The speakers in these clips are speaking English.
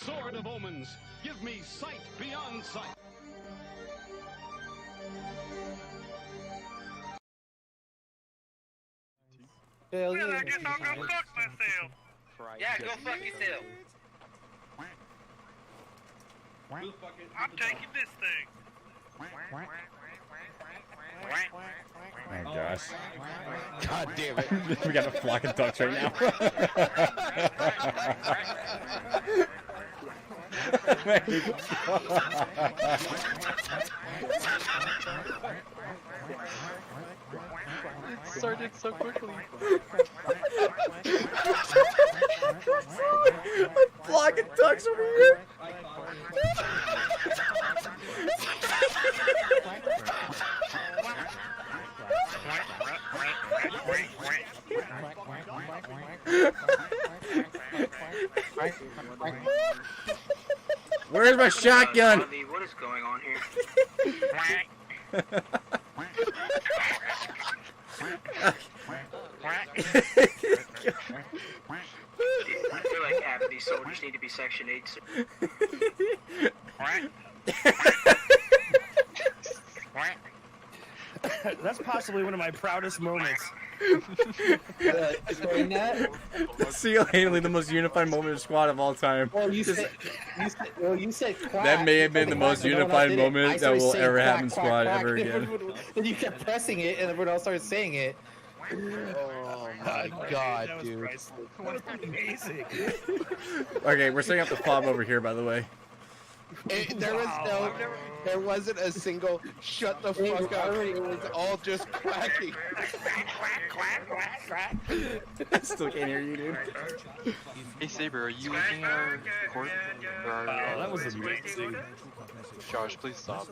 Sword of omens, give me sight beyond sight. Hell Well, yeah. I guess I'll go fuck myself. Yeah, go fuck yourself. I'm taking this thing. Oh gosh. God damn it. We got a flock of ducks right now. It started so quickly. A flock of ducks over here. Where's my shotgun? What is going on here? I feel like half of these soldiers need to be Section 8. That's possibly one of my proudest moments. Explain that? Single-handedly the most unified moment of squad of all time. Well, you said quack. That may have been the most unified moment that will ever happen in squad ever again. And you kept pressing it, and everyone else started saying it. Oh my god, That was dude. priceless. What amazing. Okay, we're setting up the fob over here, by the way. There wasn't a single shut the fuck up. It was all just quacking. I still can't hear you, dude. Hey Saber, are you looking at our court? Or our, That was amazing. Josh, please stop.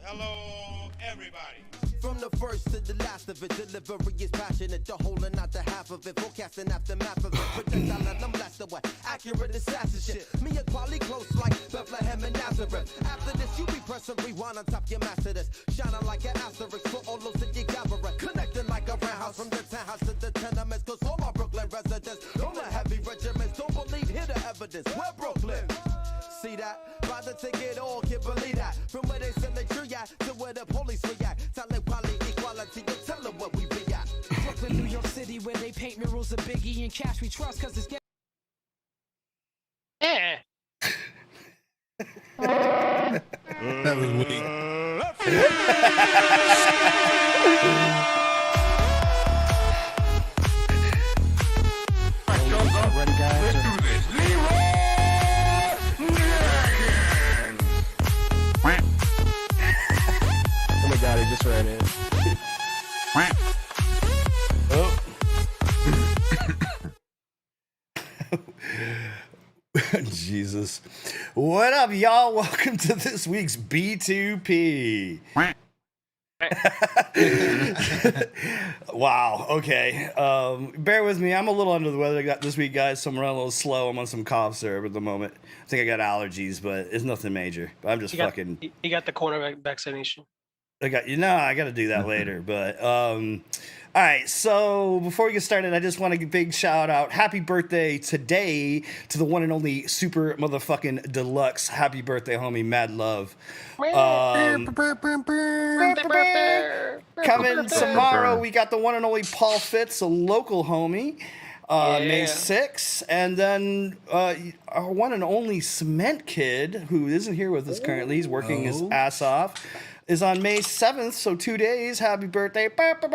Hello, everybody. From the first to the last of it, delivery is passionate. The whole and not the half of it. Forecasting aftermath of it. Projectile and I'm blessed away. Accurate assassin shit. Me and Quali close like Bethlehem and Nazareth. After this, you be pressing rewind on top your master this. Shining like an asterisk for all those that you gather. Connecting like a roundhouse from the townhouse to the tenements. Cause all my Brooklyn residents, all the heavy regiments don't believe, hear the evidence. We're Brooklyn. See that? Buy the ticket, all can't believe that. From where they send the tree at to where the police react. Tell them quality, equality, you tell them what we be at. Brooklyn, New York City, where they paint murals of Biggie and Cash we trust, cause it's Yeah. That was weak. Ready, guys? Oh my god, he just ran in. Jesus. What up, y'all? Welcome to this week's B2P. Wow, okay. Bear with me. I'm a little under the weather this week, guys, so I'm running a little slow. I'm on some cough syrup at the moment. I think I got allergies, but it's nothing major. But I'm just fucking... He got the cornerback vaccination. I got to do that later, but all right, so before we get started, I just want to give a big shout out, happy birthday today to the one and only super motherfucking deluxe. Happy birthday, homie, mad love. Coming tomorrow, we got the one and only Paul Fitz, a local homie. May 6th, and then our one and only Cementkidd, who isn't here with us currently, he's working his ass off, is on May 7th, so 2 days. Happy birthday. Happy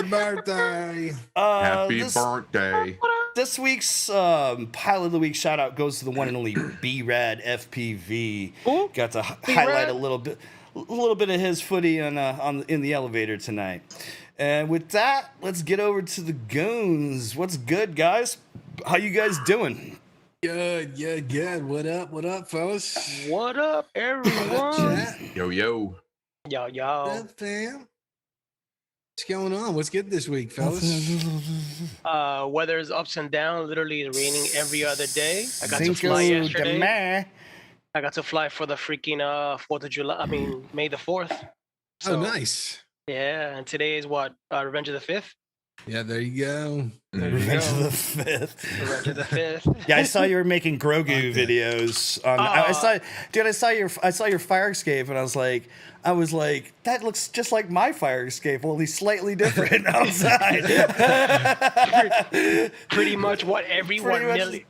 birthday. Happy birthday. This week's pilot of the week shout out goes to the one and only B-Rad FPV. Got to highlight a little bit of his footy in the elevator tonight. And with that, let's get over to the goons. What's good, guys? How you guys doing? Good. What up, fellas? What up, everyone? Chat. Yo. Yo. What up, fam? What's going on? What's good this week, fellas? Weather is ups and downs. Literally raining every other day. I got to Cinco fly de yesterday. Mayo. I got to fly for the freaking 4th of July. I mean, May the 4th. Oh, nice. Yeah, and today is what? Revenge of the Fifth. Yeah, there you go. Revenge of the Fifth. Revenge of the Fifth. Yeah, I saw you were making Grogu videos. I saw your fire escape, and I was like, that looks just like my fire escape, only slightly different outside. Pretty much what every million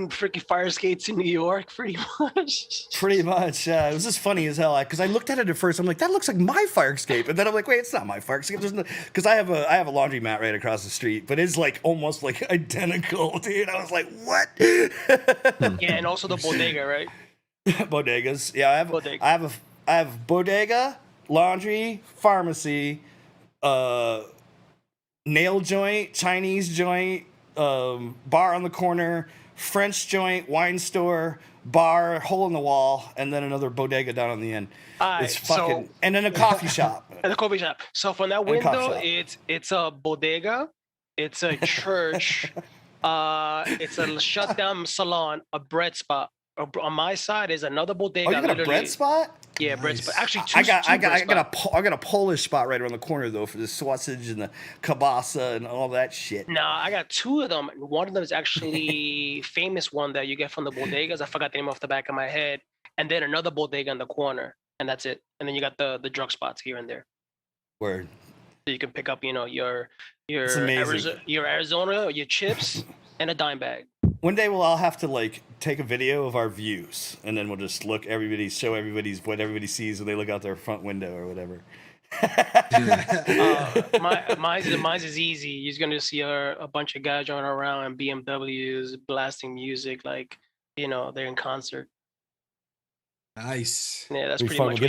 freaking fire escapes in New York, pretty much. Pretty much. It was just funny as hell because I looked at it at first. I'm like, that looks like my fire escape, and then I'm like, wait, it's not my fire escape. Because I have a laundromat right across the street, but it's like almost like identical, dude. I was like, what? Yeah, and also the bodega, right? Bodegas. Yeah, I have bodega, laundry, pharmacy, nail joint, Chinese joint, bar on the corner, French joint, wine store, bar, hole in the wall, and then another bodega down on the end. It's fucking, and then a coffee shop. And a coffee shop. So from that window, it's a bodega, it's a church, it's a shut down salon, a bread spot. On my side is another bodega. Oh, you got a bread spot? Yeah, Nice. bread spot. Actually, I got a Polish spot right around the corner though for the sausage and the kielbasa and all that shit. No, I got two of them. One of them is actually famous one that you get from the bodegas. I forgot the name off the back of my head. And then another bodega in the corner, and that's it. And then you got the drug spots here and there. Word. So you can pick up, your amazing. your Arizona, your chips, and a dime bag. One day we'll all have to like take a video of our views, and then we'll just show everybody's what everybody sees when they look out their front window or whatever. Mine's is easy. You're gonna see a bunch of guys running around in BMWs, blasting music like they're in concert. Nice. Yeah, that's It'll be pretty fun. much.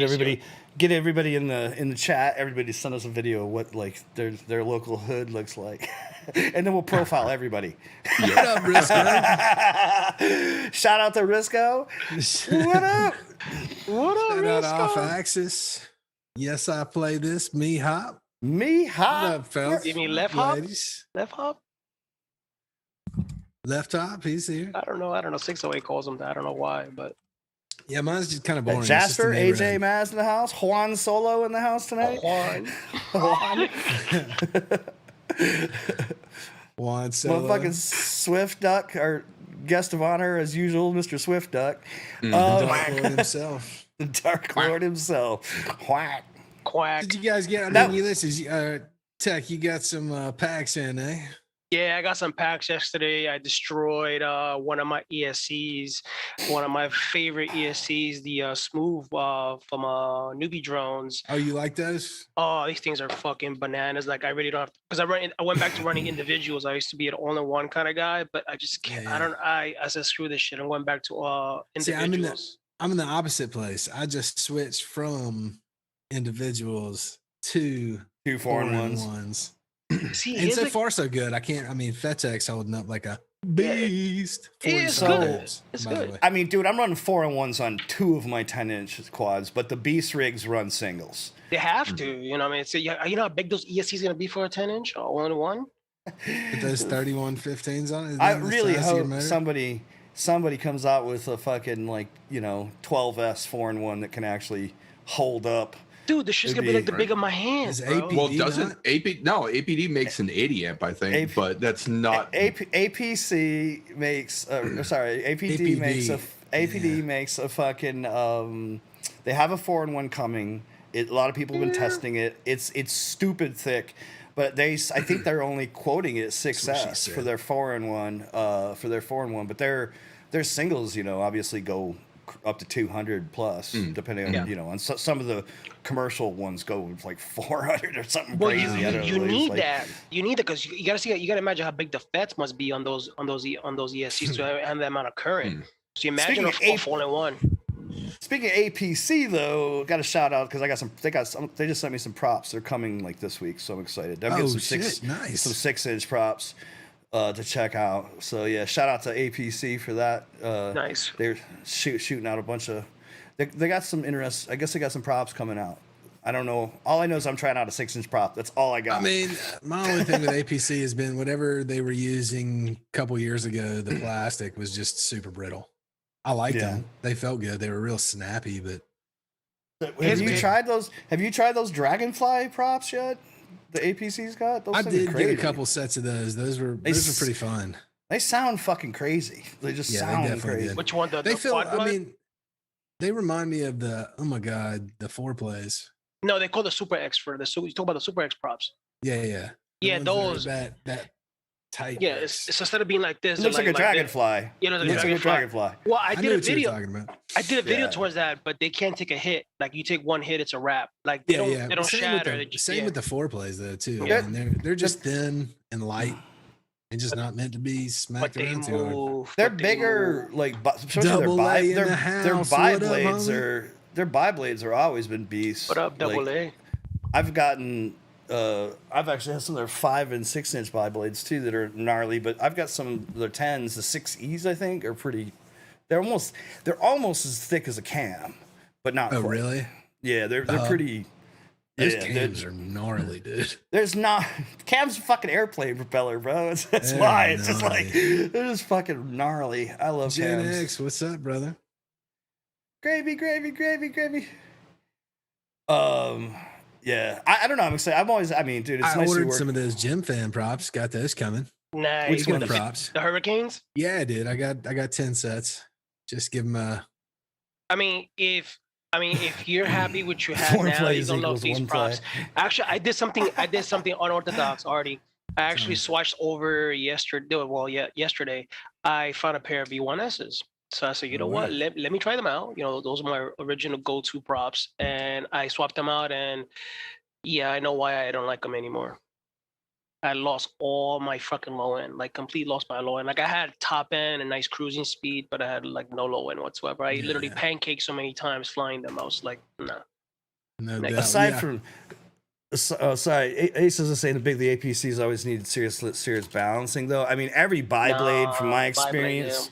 Get everybody in the chat. Everybody send us a video of what like their local hood looks like, and then we'll profile everybody. What up, Risco? Shout out to Risco. What up? What up, Shout out Risco? Off Axis. Yes, I play this. Me Hop. Me What hot. up, fellas? You mean left hop? Ladies. Left hop? Left Hop. He's here. I don't know. 608 calls him that. I don't know why, but Yeah, mine's just kind of boring. It's just the Jasper, AJ, neighborhood. Maz in the house. Juan Solo in the house tonight. Juan Solo. Motherfucking Swift Duck, our guest of honor as usual, Mr. Swift Duck. Dark Lord himself. The Dark Lord himself. Whack. quack. Did you guys get on any of this? Tech, you got some packs in, eh? Yeah, I got some packs yesterday. I destroyed one of my ESCs, one of my favorite ESCs, the Smooth from Newbie Drones. Oh, you like those? Oh, these things are fucking bananas. Like I really don't have because I went back to running individuals. I used to be an all-in-one kind of guy, but I just can't. Yeah. I said screw this shit. I went back to individuals. I'm in the opposite place. I just switched from individuals to 2 4-in-1s. ones. See, And so far so good. FedTech's holding up like a beast. It's 40 good. dollars, It's by the good. way. I mean, dude, I'm running 4-in-1s on 2 of my 10-inch quads, but the Beast rigs run singles. They have to, you know what I mean? So you know how big those ESCs gonna be for a 10-inch all-in-one? With those 3115s on it. I isn't that the really size of your hope motor? somebody comes out with a fucking 12S 4-in-1 that can actually hold up. Dude, the shit's gonna be like the big of my hand, Is bro. APD Well, doesn't not? APD makes an 80 amp, I think, but that's not. APC makes APD Yeah. makes a fucking they have a 4-in-1 coming. A lot of people have been testing it. It's stupid thick, but I think they're only quoting it at 6S for their 4-in-1 but their singles obviously go up to 200 plus depending on on some of the commercial ones go like 400 or something Well, crazy. I don't you know. It's need like- that. You need that because you gotta imagine how big the FETs must be on those ESCs to have the amount of current. So you imagine Speaking a of full in one. Speaking of APC though, got a shout out because they just sent me some props. They're coming like this week, so I'm excited. I'm getting some nice. some 6-inch props to check out. So yeah, shout out to APC for that. Nice. They're shooting out a bunch of. They got some interest. I guess they got some props coming out. I don't know. All I know is I'm trying out a 6-inch prop. That's all I got. I mean, my only thing with APC has been whatever they were using a couple years ago, the plastic was just super brittle. I liked them. They felt good. They were real snappy, but Have you tried those? Have you tried those dragonfly props yet? The APC's got. Those I things are did crazy. get a couple sets of those. Those were pretty fun. They sound fucking crazy. They just sound crazy. Did. Which one? They feel. I mean, they remind me of the the 4-plays. No, they call the Super X for the. You talk about the Super X props. Yeah. Those. That tight. Yeah, it's instead of being like this. It looks like a dragonfly. You know, it looks like a dragonfly. Well, I did a video. I did a video towards that, but they can't take a hit. Like you take one hit, it's a wrap. Like they don't shatter. Same with the 4-plays though too. Yeah. I mean, they're just thin and light. And just not meant to be smacked around too hard. They're bigger, like especially their bi-blades are their bi-blades are always been beasts. What up, Double A? I've gotten I've actually had some of their 5 and 6 inch bi-blades too that are gnarly, but I've got some of their 10s, the 6Es I think are pretty. They're almost as thick as a cam, but not. Oh quite. really? Yeah, they're pretty. Those cams are gnarly, dude. There's not cam's a fucking airplane propeller, bro. That's why it's just like they're just fucking gnarly. I love Gen cams. X, what's up, brother? Gravy. Yeah, I don't know. I'm excited. I'm always. I mean, dude, it's nice to ordered work. some of those gym fan props. Got those coming. Nice. Which one? Props. The Hurricanes. Yeah, dude. I got 10 sets. Just give them a. I mean, if you're happy with what you have now, you don't love these props. Actually, I did something unorthodox already. I actually swatched over yesterday. Well, yeah, yesterday I found a pair of V1Ss. So I said, you know what? Let me try them out. You know, those are my original go-to props, and I swapped them out. And yeah, I know why I don't like them anymore. I lost all my fucking low end, like complete lost my low end. Like I had top end and nice cruising speed, but I had like no low end whatsoever. I literally pancaked so many times flying them. I was like, nah. No doubt. Aside from, sorry, Ace is saying the APCs always needed serious balancing though. I mean, every bi-blade from my experience.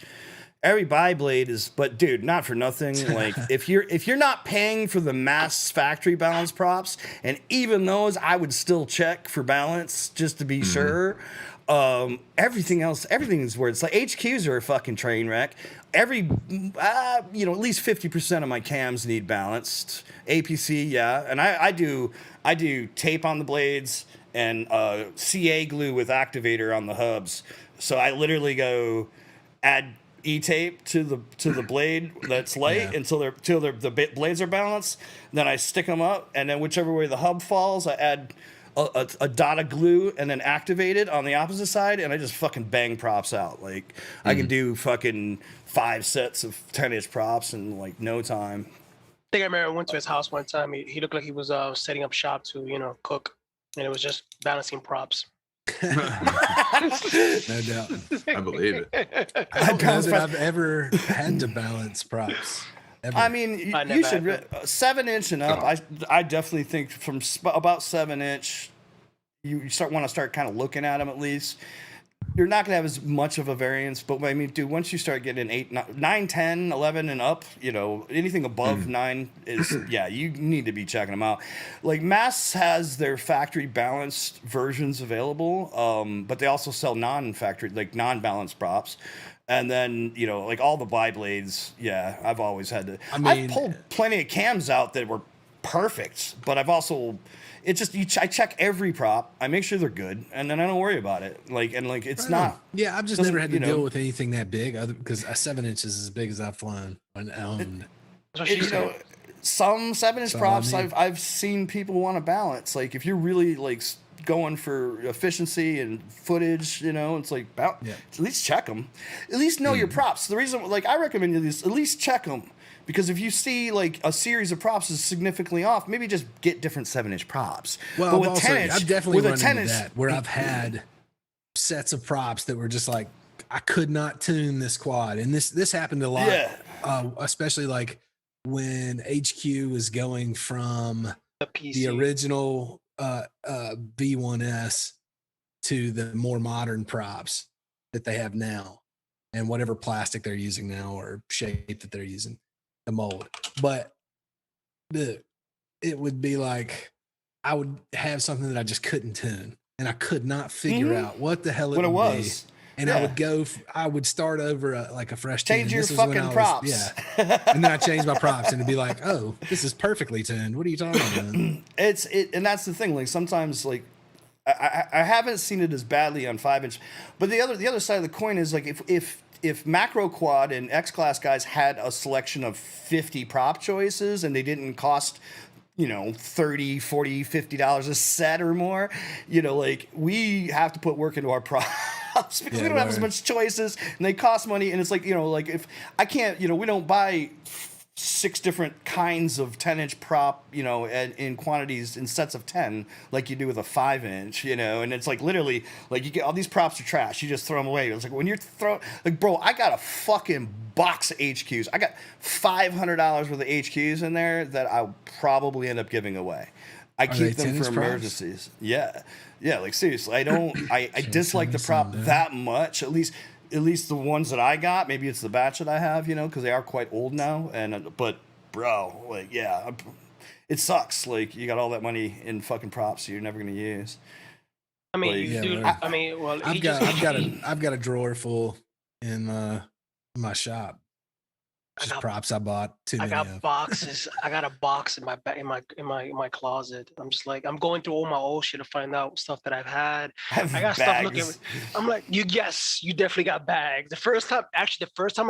Every bi-blade is, but dude, not for nothing. Like if you're not paying for the mass factory balance props, and even those, I would still check for balance just to be sure. Everything is where it's like HQs are a fucking train wreck. At least 50% of my cams need balanced. APC, yeah, and I do tape on the blades and CA glue with activator on the hubs. So I literally go add E-tape to the blade that's light until the blades are balanced. Then I stick them up, and then whichever way the hub falls, I add a dot of glue and then activate it on the opposite side, and I just fucking bang props out. Like I can do fucking 5 sets of 10-inch props in like no time. I think I remember I went to his house one time. He looked like he was setting up shop to cook, and it was just balancing props. No doubt. I believe it. I don't know that I've ever had to balance props. Ever. I mean, you should 7-inch and up. I definitely think from about 7-inch, you want to start kind of looking at them at least. You're not gonna have as much of a variance, but I mean, dude, once you start getting 8, 9, 10, 11 and up, anything above 9 is you need to be checking them out. Like Mass has their factory balanced versions available, but they also sell non-factory, like non-balanced props. And then, like all the bi-blades, I've always had to. I've pulled plenty of cams out that were perfect, but I've also, I check every prop, I make sure they're good, and then I don't worry about it. It's not. Yeah, I've just never had to deal with anything that big, because a 7-inch is as big as I've flown and owned. Some 7-inch props I've seen people want to balance. Like if you're really like going for efficiency and footage, it's like at least check them. At least know your props. The reason, I recommend you at least check them, because if you see like a series of props is significantly off, maybe just get different 7-inch props. Well, but with 10-inch, I've definitely run into that where I've had sets of props that were just like I could not tune this quad, and this happened a lot, especially like when HQ was going from the original V1S to the more modern props that they have now, and whatever plastic they're using now or shape that they're using, the mold. But it would be like I would have something that I just couldn't tune, and I could not figure out what the hell it was. And I would start over like a fresh tune. Change your fucking props. Yeah. And then I change my props and it'd be like, oh, this is perfectly tuned. What are you talking about? And that's the thing. Like sometimes like I haven't seen it as badly on 5-inch, but the other side of the coin is like if Macro Quad and X Class guys had a selection of 50 prop choices and they didn't cost, $30, $40, $50 a set or more, like we have to put work into our props because we don't have as much choices and they cost money. And it's like, like if I can't, we don't buy 6 different kinds of 10-inch prop, in quantities in sets of 10, like you do with a 5-inch, and it's like literally like you get all these props are trash. You just throw them away. It's like when you're bro, I got a fucking box of HQs. I got $500 worth of HQs in there that I'll probably end up giving away. I keep them for emergencies. Yeah. Yeah. Like seriously, I dislike the prop that much, at least the ones that I got. Maybe it's the batch that I have, because they are quite old now. But bro, like, yeah, it sucks. Like you got all that money in fucking props you're never gonna use. I mean, like, dude. Well, I've got a drawer full in my shop. Just props I bought. I got boxes. I got a box in my closet. I'm just like, I'm going through all my old shit to find out stuff that I've had. I got stuff looking. I'm like, you definitely got bags. The first time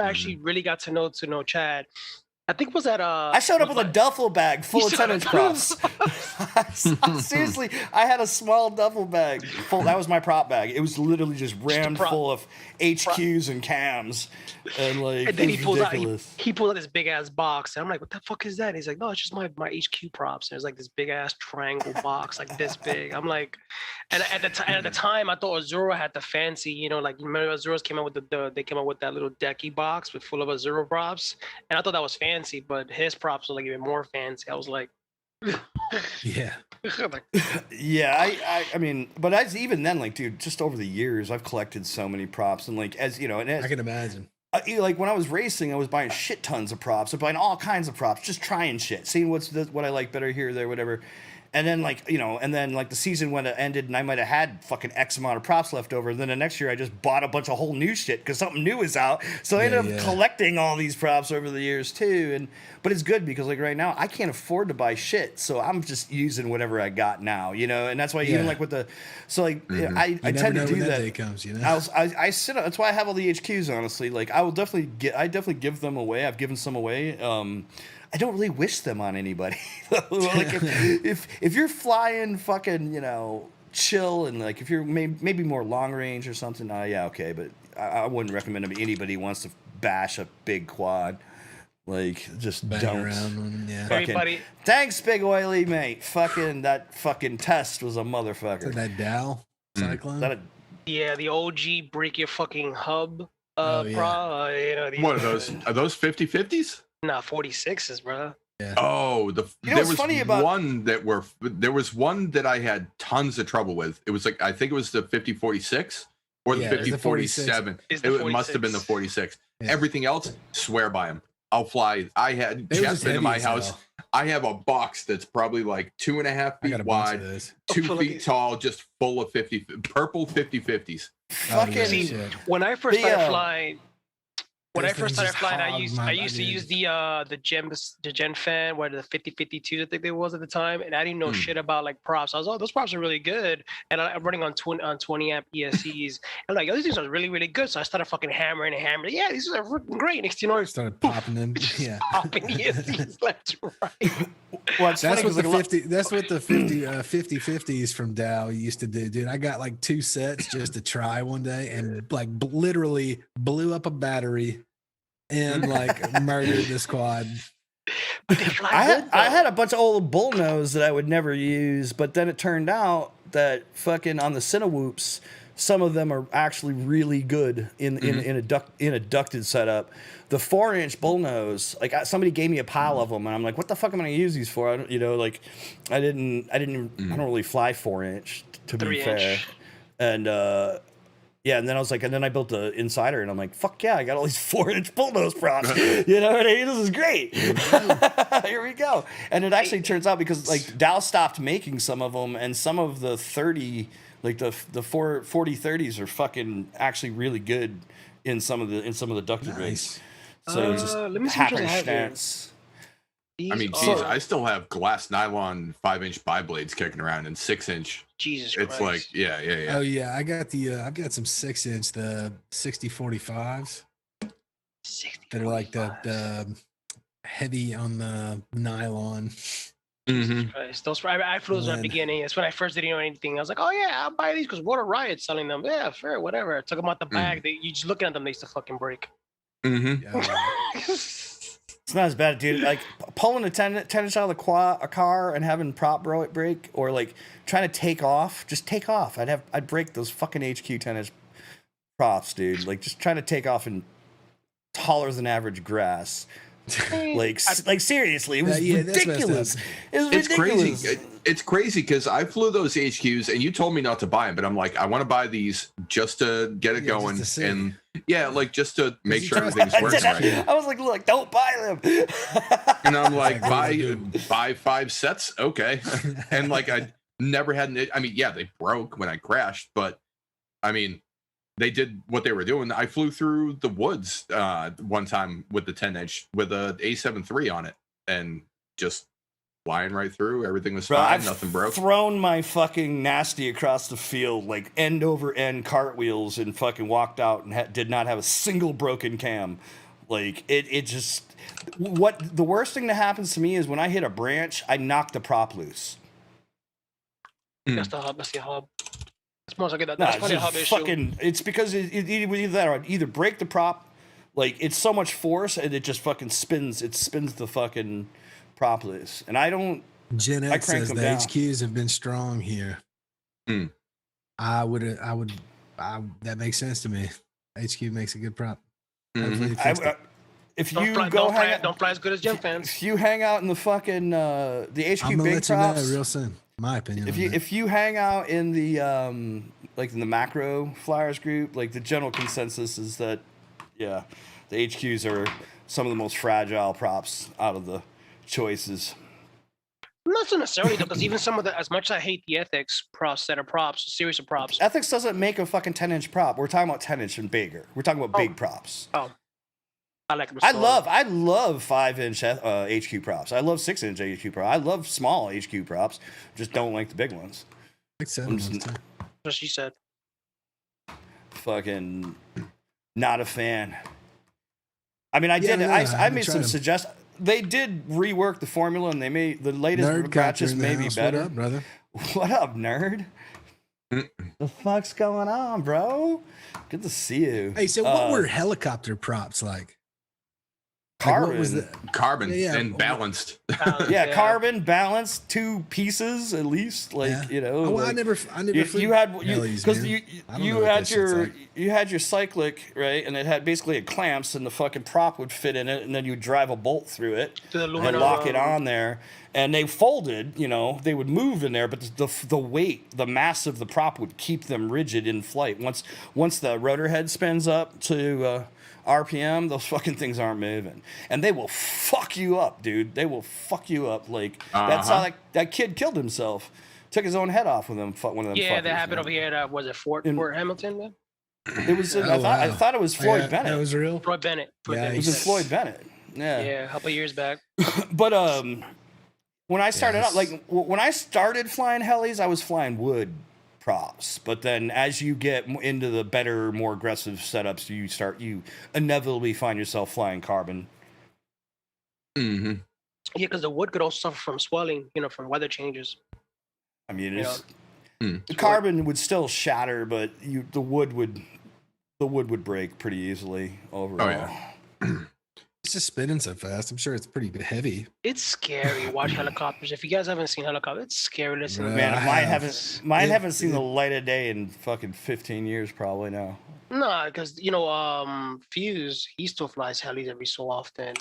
I actually really got to know Chad, I think was at I showed up with a duffel bag full of 10-inch props. Seriously, I had a small duffel bag full. That was my prop bag. It was literally just rammed full of HQs and cams, and like. And then he pulled out this big ass box, and I'm like, "What the fuck is that?" And he's like, "No, it's just my HQ props." And there's like this big ass triangle box, like this big. I'm like, and at the time, I thought Azura had the fancy, like remember Azura's came out with they came out with that little decky box with full of Azura props, and I thought that was fancy, but his props were like even more fancy. I was like, yeah. Yeah, I mean, but even then, like, dude, just over the years, I've collected so many props, and like, I can imagine. Like when I was racing, I was buying shit tons of props. I'm buying all kinds of props, just trying shit, seeing what I like better here, there, whatever. And then like, the season when it ended and I might have had fucking X amount of props left over. And then the next year I just bought a bunch of whole new shit because something new is out. So I ended up collecting all these props over the years too. But it's good because like right now I can't afford to buy shit. So I'm just using whatever I got now, and that's why even like with I tend to do that. Day comes, I sit on, that's why I have all the HQs, honestly. Like I definitely give them away. I've given some away. I don't really wish them on anybody. Like if you're flying fucking, chill and like if you're maybe more long range or something, okay, but I wouldn't recommend it to anybody who wants to bash a big quad. Like just bang don't. Around, Everybody. Thanks, Big Oily, mate. That fucking test was a motherfucker. That Dow Cyclone. The OG break your fucking hub. What are those? Are those 50/50s? Nah, 46s, bro. Yeah. Oh, there was one that I had tons of trouble with. It was like I think it was the 50/46 or the 50/47. It must have been the 46. Yeah. Everything else, swear by them. I'll fly. I had Chad's been to my house. I have a box that's probably like 2.5 feet wide, 2 feet tall, just full of purple 50/50s. When I first started flying. When I first started flying, I used to use the Gen Fan, what the 50/52 I think it was at the time, and I didn't know shit about like props. I was those props are really good, and I'm running on 20 amp ESCs. I'm like, these things are really really good. So I started fucking hammering. Yeah, these are great. Next, I started popping them. Yeah, popping ESCs left and right. Well, that's what the 50/50s from Dow used to do, dude. I got like 2 sets just to try one day, and like literally blew up a battery. And like murdered this quad. I had a bunch of old bullnose that I would never use, but then it turned out that fucking on the Cinewhoops, some of them are actually really good in a ducted setup. The 4-inch bullnose, like somebody gave me a pile of them, and I'm like, what the fuck am I gonna use these for? I don't really fly 4-inch to be fair, and. Yeah, and then I was like, and then I built the Insider, and I'm like, fuck yeah, I got all these 4-inch bullnose props. You know what I mean? This is great. Here we go. And it actually turns out because like Dow stopped making some of them, and some of the 30 Like the 4030s are fucking actually really good in some of the ducted rigs. So just let me see which ones I have here. stance. I mean, geez, I still have glass nylon 5-inch bi-blades kicking around and 6-inch. Jesus It's Christ. like, yeah. Oh yeah, I got the I've got some 6-inch, the 6045s. That are like the heavy on the nylon. Christ. Those I flew those at the beginning. That's when I first didn't know anything. I was like, oh yeah, I'll buy these because Water Riot's selling them. Yeah, fair, whatever. I took them out the bag. You just looking at them, they used to fucking break. It's not as bad, dude. Like pulling a 10-inch out of a car and having prop break, or like trying to take off. Just take off. I'd break those fucking HQ 10-inch props, dude. Like just trying to take off in taller than average grass. like seriously, it was ridiculous. It's crazy. It's crazy because I flew those HQs and you told me not to buy them, but I'm like, I want to buy these just to get it going, and like just to make sure everything's working right. I was like, look, don't buy them. And I'm like, buy 5 sets, okay. And like I never had I mean, yeah, they broke when I crashed, but I mean, they did what they were doing. I flew through the woods one time with the 10-inch with a A7 III on it, and just flying right through. Everything was fine. Nothing broke. Thrown my fucking nasty across the field, like end over end cartwheels, and fucking walked out and did not have a single broken cam. Like it just. What the worst thing that happens to me is when I hit a branch, I knock the prop loose. That's the hub. That's the hub. It's more like that. That's probably a hub issue. It's because it either that or either break the prop, like it's so much force and it just fucking spins. It spins the fucking prop loose, and I don't. Gen X says the down. HQs have been strong here. I would. That makes sense to me. HQ makes a good prop. If you don't fly as good as Gen fans. If you hang out in the fucking the HQ I'm gonna big let props, you know real soon. My opinion. If you hang out in the like in the macro flyers group, like the general consensus is that the HQs are some of the most fragile props out of the choices. Not so necessarily though, because even some of the, as much as I hate the Ethics props that are props, a series of props. Ethics doesn't make a fucking 10-inch prop. We're talking about 10-inch and bigger. We're talking about big props. Oh. I like them. I love 5-inch HQ props. I love 6-inch HQ props. I love small HQ props. Just don't like the big ones. Like 7 ones too. That's what she said. Fucking not a fan. I mean, I made some suggestions. They did rework the formula, and they made the latest batches maybe better. What up, brother? What up, nerd? The fuck's going on, bro? Good to see you. Hey, so what were helicopter props like? Carbon. Carbon and balanced. Carbon, balanced, 2 pieces at least. Like you know. Oh, well, like, I never flew you had because you had your cyclic, right, and it had basically clamps, and the fucking prop would fit in it, and then you would drive a bolt through it and lock it on there. And they folded, you know, they would move in there, but the weight, the mass of the prop would keep them rigid in flight. Once the rotor head spins up to RPM, those fucking things aren't moving, and they will fuck you up, dude. They will fuck you up. Like that's how that kid killed himself. Took his own head off with them. One of them. Yeah, that happened over here. Was it Fort Hamilton? Man? It was. I thought it was Floyd Bennett. That was real. Floyd Bennett. It was in Floyd Bennett. Yeah. Yeah, a couple years back. But when I started out, like when I started flying helis, I was flying wood props. But then as you get into the better, more aggressive setups, you inevitably find yourself flying carbon. Yeah, because the wood could also suffer from swelling, you know, from weather changes. I mean, the carbon would still shatter, but the wood would break pretty easily overall. Oh, yeah. It's just spinning so fast. I'm sure it's pretty heavy. It's scary to watch helicopters. If you guys haven't seen helicopters, it's scary to listen. Man, mine haven't seen the light of day in fucking 15 years probably now. No, because you know, Fuse, he still flies helis every so often,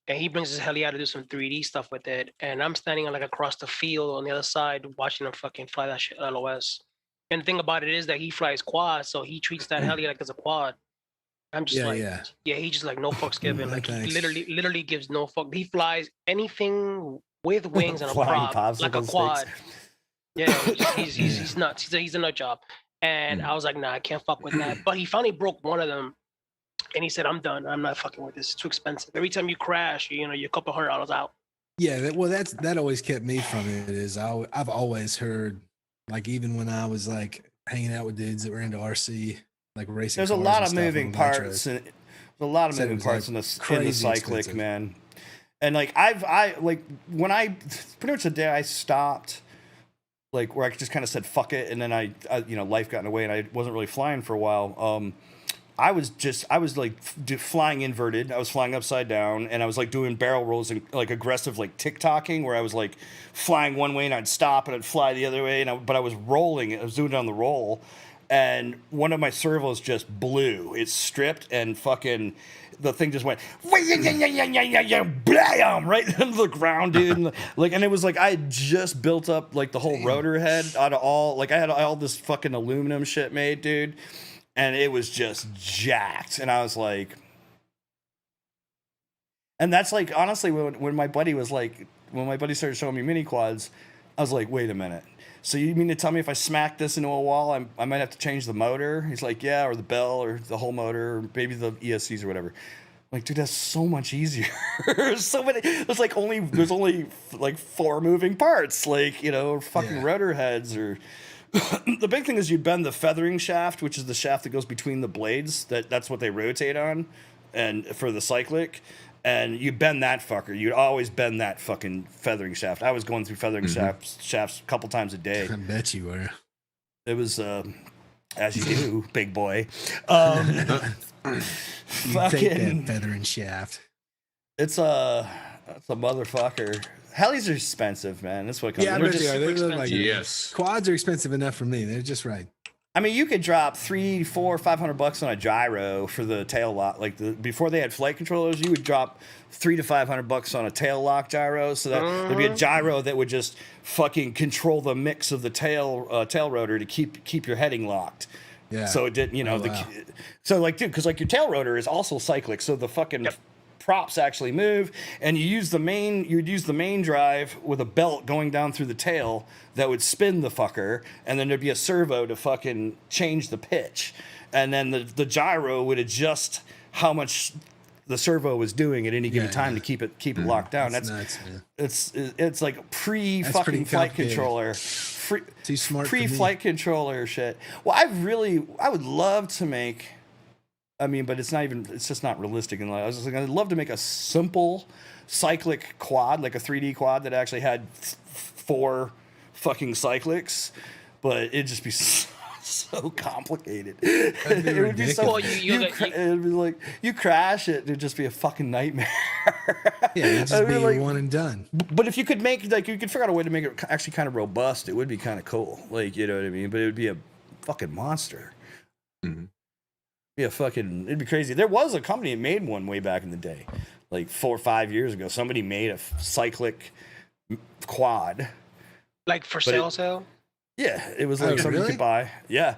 and he brings his heli out to do some 3D stuff with it. And I'm standing like across the field on the other side watching him fucking fly that shit LOS. And the thing about it is that he flies quad, so he treats that heli like it's a quad. I'm just he just like no fucks given. Like he literally gives no fuck. He flies anything with wings and a prop like a quad. Yeah, he's nuts. He's a nut job. And I was like, nah, I can't fuck with that. But he finally broke one of them, and he said, I'm done. I'm not fucking with this. It's too expensive. Every time you crash, you're a couple $100 out. Yeah, that always kept me from it. Is I've always heard, like, even when I was like hanging out with dudes that were into RC, like racing. There's a lot of moving parts. There's a lot of moving parts in the cyclic, expensive. Man. And like I when I pretty much the day I stopped, like where I just kind of said fuck it, and then I life got in the way, and I wasn't really flying for a while. I was like flying inverted. I was flying upside down, and I was like doing barrel rolls and like aggressive like TikToking, where I was like flying one way and I'd stop and I'd fly the other way, but I was rolling it. I was doing it on the roll, and one of my servos just blew. It stripped, and fucking the thing just went blam right into the ground, dude. Like, and it was like I had just built up like the whole rotor head out of all, like I had all this fucking aluminum shit made, dude. And it was just jacked. And I was like, and that's like, honestly, when my buddy started showing me mini quads, I was like, wait a minute. So you mean to tell me if I smack this into a wall, I might have to change the motor? He's like, yeah, or the bell, or the whole motor, or maybe the ESCs or whatever. I'm like, dude, that's so much easier. There's only like 4 moving parts, like, fucking rotor heads or. The big thing is you bend the feathering shaft, which is the shaft that goes between the blades. That's what they rotate on, and for the cyclic, and you bend that fucker. You'd always bend that fucking feathering shaft. I was going through feathering shafts a couple times a day. I bet you were. It was as you do, big boy. You take that feathering shaft. It's a motherfucker. Helis are expensive, man. That's what comes. Yeah, I bet they are. They look like yes. Quads are expensive enough for me. They're just right. I mean, you could drop $300, $400, $500 on a gyro for the tail lock. Like before they had flight controllers, you would drop $300 to $500 on a tail lock gyro. So that there'd be a gyro that would just fucking control the mix of the tail rotor to keep your heading locked. Yeah. So it didn't, so like, dude, because like your tail rotor is also cyclic, so the fucking props actually move, and you'd use the main drive with a belt going down through the tail that would spin the fucker, and then there'd be a servo to fucking change the pitch, and then the gyro would adjust how much the servo was doing at any given time to keep it locked down. That's nuts, man. It's like pre-fucking flight controller. Too smart. Pre-flight controller shit. Well, I would love to make. I mean, but it's just not realistic. And I was just like, I'd love to make a simple cyclic quad, like a 3D quad that actually had 4 fucking cyclics, but it'd just be so complicated. It would be so. It'd be like you crash it, it'd just be a fucking nightmare. Yeah, it'd just be like, one and done. But if you could figure out a way to make it actually kind of robust, it would be kind of cool. Like, you know what I mean? But it would be a fucking monster. Mm-hmm. Yeah, it'd be crazy. There was a company that made one way back in the day, like 4 or 5 years ago. Somebody made a cyclic quad. Like for sale? Yeah, it was like something you could buy. Yeah,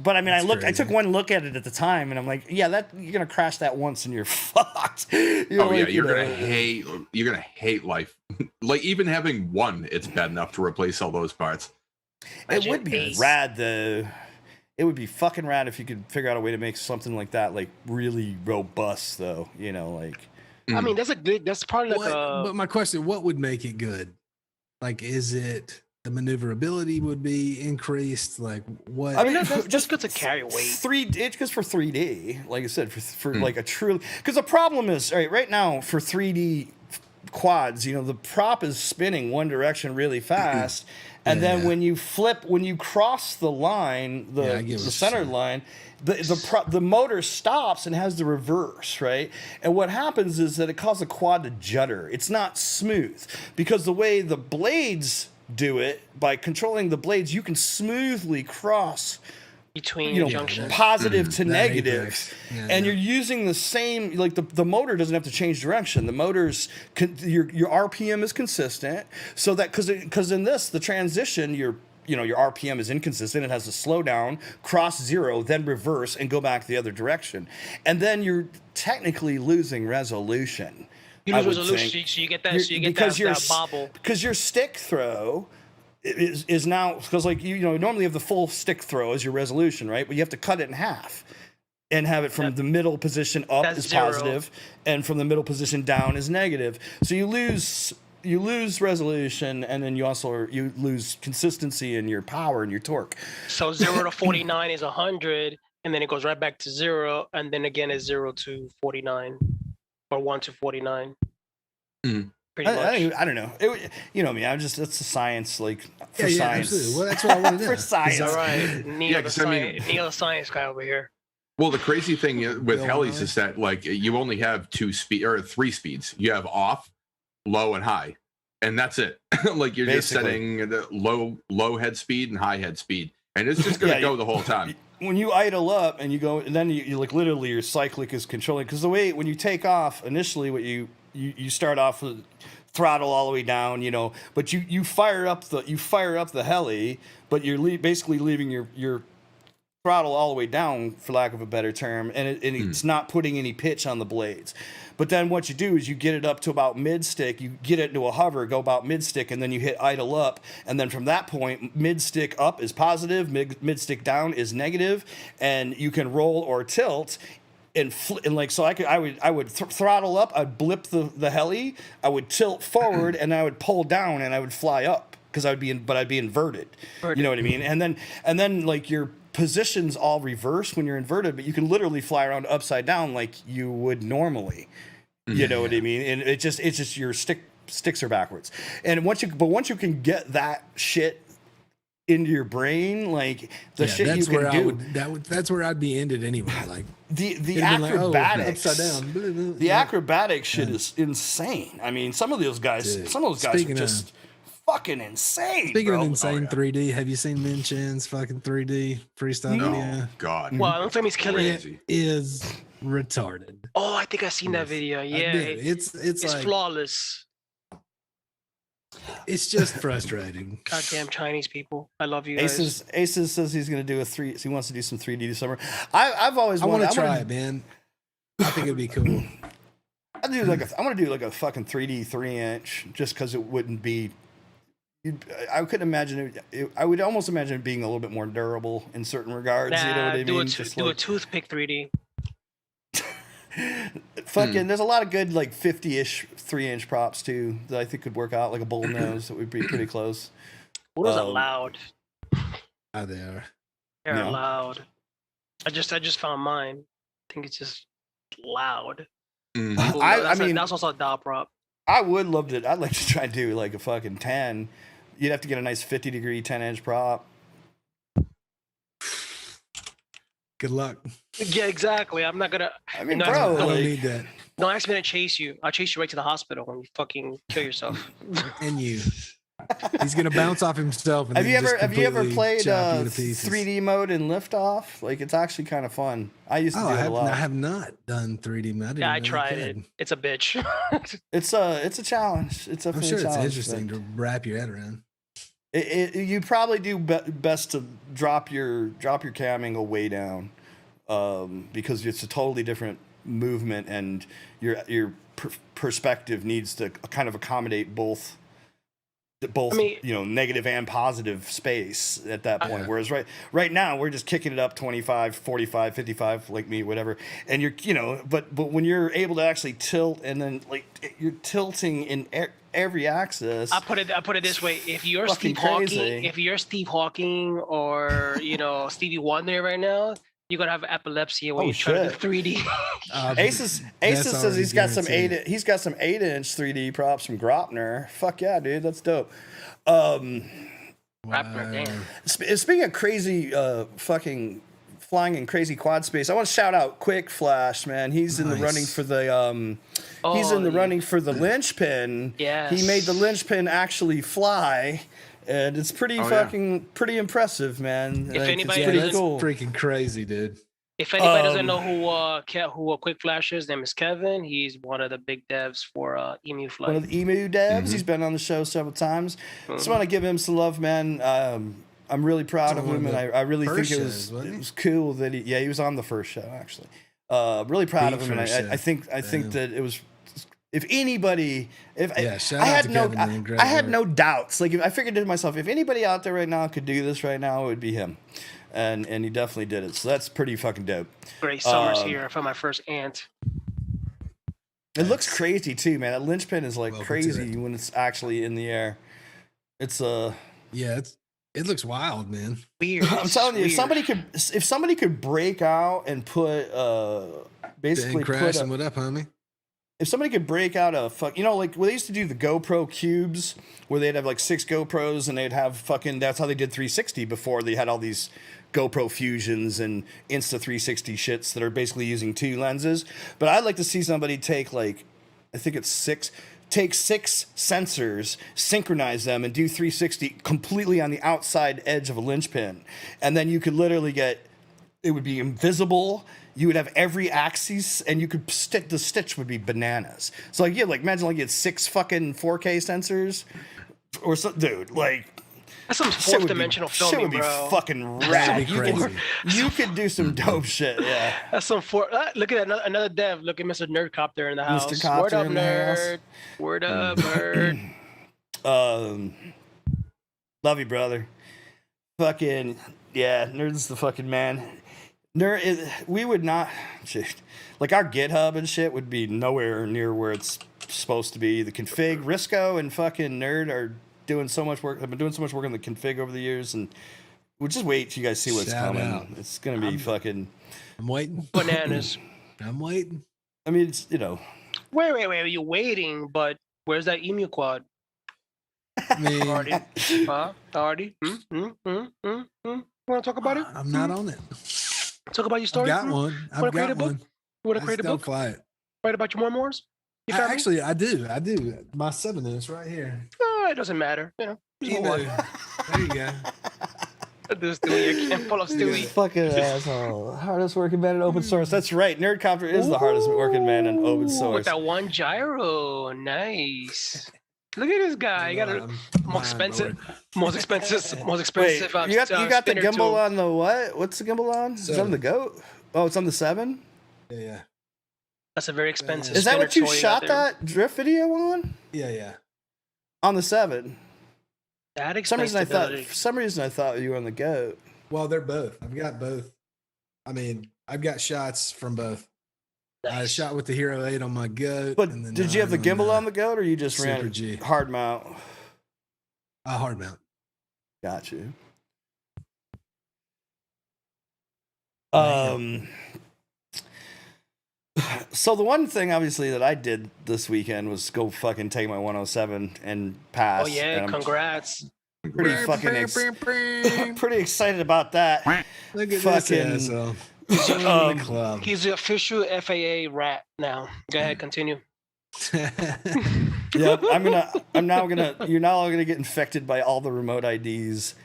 but I mean, I took one look at it at the time, and I'm like, yeah, you're gonna crash that once and you're fucked. You're gonna hate life. Like even having one, it's bad enough to replace all those parts. It would be rad though. It would be fucking rad if you could figure out a way to make something like that, like really robust, though. Like. I mean, that's probably like But my question: what would make it good? Like, is it the maneuverability would be increased? Like, what? I mean, that's just because of carry weight. It's just for 3D, like I said, for like a true. Because the problem is, right now for 3D quads, the prop is spinning one direction really fast. And then when you cross the line, the center line, the motor stops and has the reverse, right? And what happens is that it causes the quad to judder. It's not smooth because the way the blades do it, by controlling the blades, you can smoothly cross between junctions, positive to negative, and you're using the same. Like the motor doesn't have to change direction. The motor's your RPM is consistent, so that because in the transition your RPM is inconsistent. It has to slow down, cross 0, then reverse and go back the other direction, and then you're technically losing resolution. You lose resolution, so you get that. So you get that bobble because your stick throw is now, because like you know normally you have the full stick throw as your resolution, right? But you have to cut it in half and have it from the middle position up is positive, and from the middle position down is negative. So you lose resolution, and then you lose consistency in your power and your torque. So 0 to 49 is 100, and then it goes right back to 0, and then again is 0 to 49, or 1 to 49. Pretty much. I don't know. You know me. I'm just that's the science, like for yeah, science. Absolutely. Well, that's what I want to do. For science. All right, Neil, Yeah, Neil, the science guy over here. Well, the crazy thing with helis is that like you only have 3 speeds. You have off, low, and high, and that's it. Like you're just setting the low head speed and high head speed, and it's just gonna go the whole time. When you idle up and you go, and then you like literally your cyclic is controlling, because the way when you take off initially, what you start off with throttle all the way down, you know, but you fire up the heli, but you're basically leaving your throttle all the way down, for lack of a better term, and it's not putting any pitch on the blades. But then what you do is you get it up to about mid-stick, you get it into a hover, go about mid-stick, and then you hit idle up, and then from that point, mid-stick up is positive, mid-stick down is negative, and you can roll or tilt. And like so, I would throttle up, I'd blip the heli, I would tilt forward, and I would pull down, and I would fly up because I'd be inverted. You know what I mean? And then like your positions all reverse when you're inverted, but you can literally fly around upside down like you would normally. You know what I mean? And it's just your sticks are backwards. And once you can get that shit into your brain, like the shit you can do. That's where I'd be ended anyway. Like the acrobatics, like, upside down. The acrobatic shit is insane. I mean, some of those guys are just fucking insane. Speaking of insane 3D, have you seen Min Chen's fucking 3D freestyle video? God. Well, I don't think he's killing it. It is retarded. Oh, I think I've seen that video. Yeah, it's like, flawless. It's just frustrating. Goddamn Chinese people! I love you guys. Aces says he's gonna do he wants to do some 3D this summer. I've always wanted. I want to try it, man. I think it'd be cool. I want to do like a fucking 3D 3-inch, just because it wouldn't be. I couldn't imagine it. I would almost imagine it being a little bit more durable in certain regards. Nah, you know what I mean? Do a toothpick 3D. Fucking, there's a lot of good like 50-ish 3-inch props too that I think could work out, like a bull nose that would be pretty close. What is loud? Oh, they are. They're loud. I just found mine. I think it's just loud. I mean, that's also a dial prop. I would love to. I'd like to try and do like a fucking 10. You'd have to get a nice 50-degree 10-inch prop. Good luck. Yeah, exactly. I'm not gonna. I mean, bro, don't need that. No, I'm gonna chase you. I'll chase you right to the hospital when you fucking kill yourself. And you. He's gonna bounce off himself. And have you ever played 3D mode in Liftoff? Like, it's actually kind of fun. I used to do it a lot. I have not done 3D mode. Yeah, I tried it. It's a bitch. It's a challenge. It's a I'm sure it's interesting to wrap your head around. You probably do best to drop your cam angle way down, because it's a totally different movement, and your perspective needs to kind of accommodate both negative and positive space at that point. Whereas right now we're just kicking it up 25, 45, 55, like me, whatever. And but when you're able to actually tilt, and then like you're tilting in every axis. I put it this way: if you're Steve Hawking, or Stevie Wonder right now, you're gonna have epilepsy when you try to do 3D. Aces says he's got some 8-inch 3D props from Gropner. Fuck yeah, dude, that's dope. Speaking of crazy fucking flying in crazy quad space, I want to shout out Quick Flash, man. He's in the running for the running for the linchpin. Yes. He made the linchpin actually fly. And it's pretty pretty impressive, man. If anybody that's freaking crazy, dude. If anybody doesn't know who Quick Flash is, his name is Kevin. He's one of the big devs for Emu Flight. One of the Emu devs. He's been on the show several times. Just want to give him some love, man. I'm really proud of him, and I really think it was cool that he was on the first show actually. Really proud of him, and I think that it was If anybody, shout out to Kevin and great I had work. no doubts. Like, if I figured to myself, if anybody out there right now could do this right now, it would be him, and he definitely did it. So that's pretty fucking dope. Great summers here for my first ant. It looks crazy too, man. That linchpin is like Welcome crazy when it's actually in the air. It's it looks wild, man. Weird. I'm telling you, Weird. if somebody could break out and put basically Crash and what up, homie? If somebody could break out a like when they used to do the GoPro cubes, where they'd have like 6 GoPros and they'd have that's how they did 360 before they had all these GoPro Fusions and Insta 360 shits that are basically using 2 lenses. But I'd like to see somebody take take 6 sensors, synchronize them, and do 360 completely on the outside edge of a linchpin. And then you could literally it would be invisible. You would have every axis, and you could the stitch would be bananas. So imagine you had 6 fucking 4K sensors, or something, dude. Like that's some 4th dimensional filming, shit would be bro. fucking rad. Crazy. You could do some dope shit. Yeah. That's some look at that, another dev. Look at Mr. Nerdcopter in the house. Mr. Copter Word up, in the nerd. house. Word up, nerd. Love you, brother. Fucking yeah, Nerd's the fucking man. We would not, like our GitHub and shit would be nowhere near where it's supposed to be. The config, Risco and fucking Nerd are doing so much work. I've been doing so much work on the config over the years, and we'll just wait till you guys see what's coming. Out. It's gonna be fucking. I'm waiting. Bananas. I'm waiting. I mean, it's Wait. You're waiting, but where's that emu quad? I mean, Artie? Want to talk about it? I'm not on it. Talk about your story. I've got one. I've got one. You want to create a book? Fly it. Write about your memoirs? Actually, I do. My 7 is right here. Oh, it doesn't matter. Just You hold know. on. There you go. This Stewie, I can't pull up Stewie. Fucking asshole. Hardest working man in open source. That's right. Nerdcopter is the hardest working man in open source. With that one gyro. Nice. Look at this guy. You got a most expensive. Wait, you got the gimbal tool. on the what? What's the gimbal on? Is it on the GOAT? Oh, it's on the 7? Yeah. That's a very expensive. Is that what you spinner toy shot out there. that drift video on? Yeah. On the 7. That For some reason I thought you were on the GOAT. Well, they're both. I've got both. I mean, I've got shots from both. I shot with the Hero 8 on my GOAT. But did you have the gimbal on the GOAT, or you just Super ran G. hard mount? Hard mount. Got you. So the one thing, obviously, that I did this weekend was go fucking take my 107 and pass. Oh yeah, and congrats. pretty fucking pretty excited about that. Look at fucking this asshole. Club. He's the official FAA rat now. Go ahead, continue. Yep, you're now gonna get infected by all the remote IDs.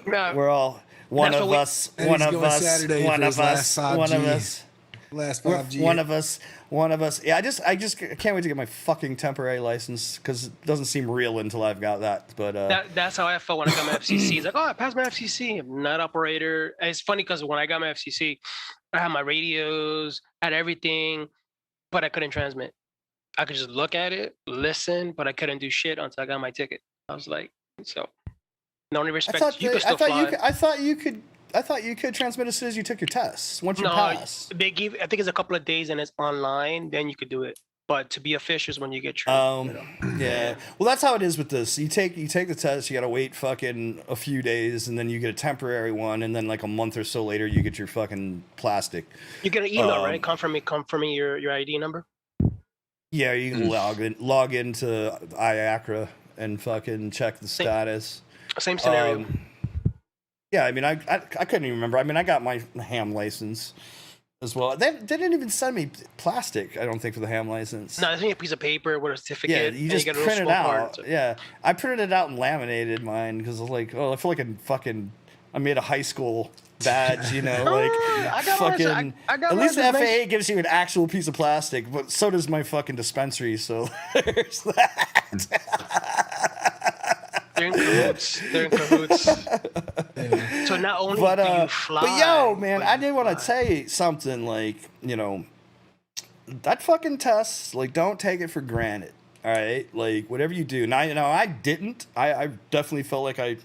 We're all one of us. Yeah, I just can't wait to get my fucking temporary license, because it doesn't seem real until I've got that. But that's how I felt when I got my FCC. It's like, oh, I passed my FCC. I'm not operator. And it's funny because when I got my FCC, I had my radios, had everything, but I couldn't transmit. I could just look at it, listen, but I couldn't do shit until I got my ticket. I was like, so. The only respect you could still fly. I thought you could transmit as soon as you took your tests. Once you pass. They give. I think it's a couple of days and it's online. Then you could do it. But to be official is when you get trained. Yeah. Well, that's how it is with this. You take the test. You gotta wait fucking a few days, and then you get a temporary one, and then like a month or so later, you get your fucking plastic. You get an email, right? Confirming your ID number. Yeah, you can log into IACRA and fucking check the status. Same scenario. Yeah, I mean, I couldn't even remember. I mean, I got my ham license as well. They didn't even send me plastic, I don't think, for the ham license. No, they sent you a piece of paper with a certificate. Yeah, you just print it out. Yeah, I printed it out and laminated mine because I was like, oh, I feel like I made a high school badge, you know, like fucking. At least the FAA gives you an actual piece of plastic, but so does my fucking dispensary. So there's that. They're in cahoots. So not only do you fly. But yo, man, I did want to say something, like, you know, that fucking test, like, don't take it for granted. All right, like whatever you do. Now, I didn't. I definitely felt like I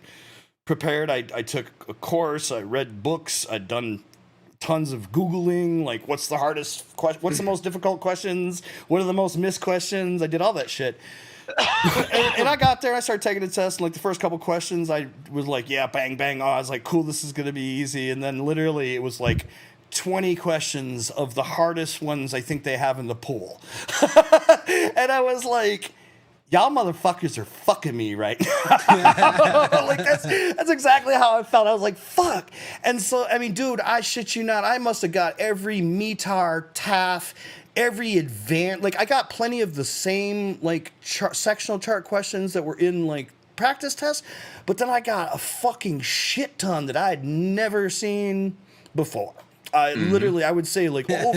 prepared. I took a course. I read books. I'd done tons of Googling. Like, what's the hardest question? What's the most difficult questions? What are the most missed questions? I did all that shit. and I got there. I started taking the test. And like the first couple questions, I was like, yeah, bang, bang. Oh, I was like, cool. This is gonna be easy. And then literally, it was like 20 questions of the hardest ones I think they have in the pool. And I was like, y'all motherfuckers are fucking me right now. Like that's exactly how I felt. I was like, fuck. And so, I mean, dude, I shit you not, I must have got every METAR, TAF, every advanced, like I got plenty of the same like sectional chart questions that were in like practice tests, but then I got a fucking shit ton that I had never seen before. Literally, I would say like well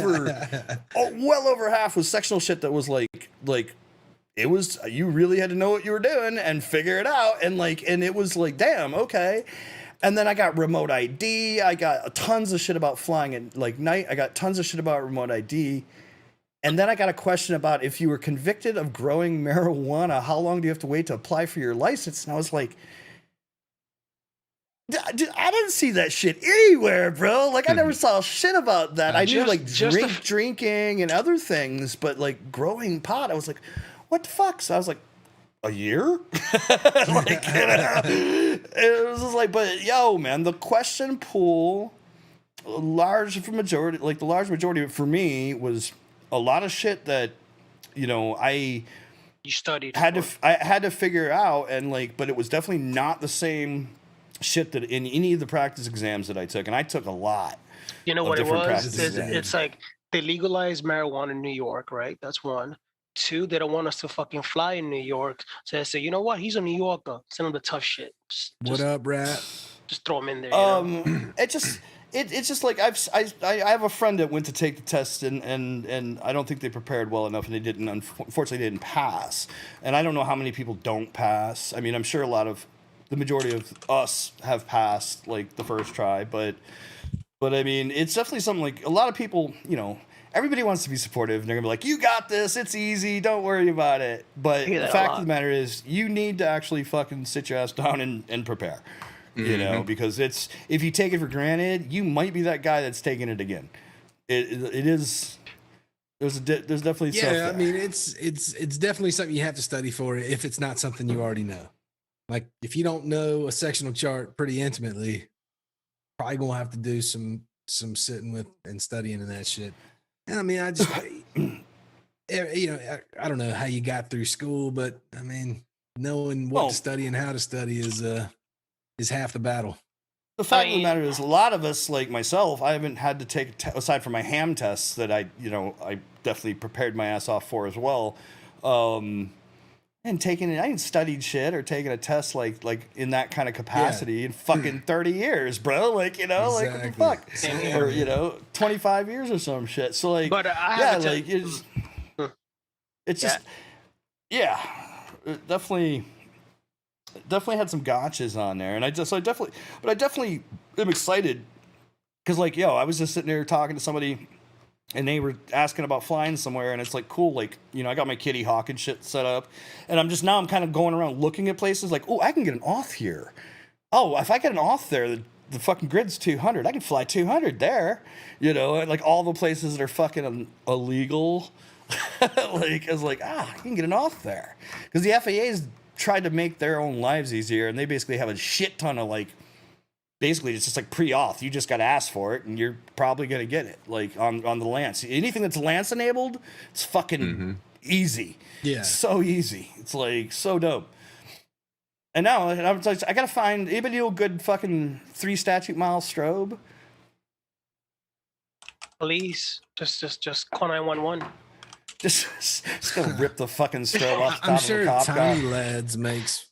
over half was sectional shit that was like it was, you really had to know what you were doing and figure it out, and it was like, damn, okay. And then I got remote ID. I got tons of shit about flying at like night. I got tons of shit about remote ID. And then I got a question about if you were convicted of growing marijuana, how long do you have to wait to apply for your license? And I was like, I didn't see that shit anywhere, bro. Like, I never saw shit about that. I knew like drinking and other things, but like growing pot, I was like, what the fuck? So I was like, a year? Like, it was just like, but yo, man, the question pool, the large majority of it for me was a lot of shit that, you studied. I had to figure out, and like, but it was definitely not the same shit that in any of the practice exams that I took, and I took a lot. You know what it was? It's like they legalized marijuana in New York, right? That's one. Two, they don't want us to fucking fly in New York, so they say, you know what? He's a New Yorker. Send him the tough shit. What up, Rat? Just throw him in there. It's just like I have a friend that went to take the test and I don't think they prepared well enough, and they didn't. Unfortunately, they didn't pass. And I don't know how many people don't pass. I mean, I'm sure the majority of us have passed like the first try, but I mean, it's definitely something like a lot of people, everybody wants to be supportive, and they're gonna be like, you got this, it's easy, don't worry about it. But the fact of the matter is, you need to actually fucking sit your ass down and prepare, because if you take it for granted, you might be that guy that's taking it again. It is. There's definitely stuff there. I mean, it's definitely something you have to study for if it's not something you already know. Like, if you don't know a sectional chart pretty intimately, probably gonna have to do some sitting with and studying and that shit. And I mean, I just, I don't know how you got through school, but I mean, knowing what to study and how to study is half the battle. The fact of the matter is, a lot of us, like myself, I haven't had to take aside from my ham tests that I definitely prepared my ass off for as well. And I ain't studied shit or taken a test like in that kind of capacity in fucking 30 years, bro. Like, like what the fuck? Or 25 years or some shit. So like, but it's just it definitely had some gotchas on there, and I definitely am excited because like, I was just sitting there talking to somebody. And they were asking about flying somewhere, and it's like, cool, like, I got my Kitty Hawk and shit set up, and I'm kind of going around looking at places like, oh, I can get an auth here. Oh, if I get an auth there, the fucking grid's 200. I can fly 200 there, and like all the places that are fucking illegal. Like, I was like, you can get an auth there. Because the FAA's tried to make their own lives easier, and they basically have a shit ton of like, basically, it's just like pre-auth. You just got to ask for it, and you're probably going to get it. Like on the Lance, anything that's Lance enabled, it's fucking easy. Yeah, so easy. It's like so dope. And now I gotta find anybody know a good fucking 3 statute mile strobe. Police, just call 911. Just gonna rip the fucking strobe off the top I'm sure of the cop Tiny car. Lads makes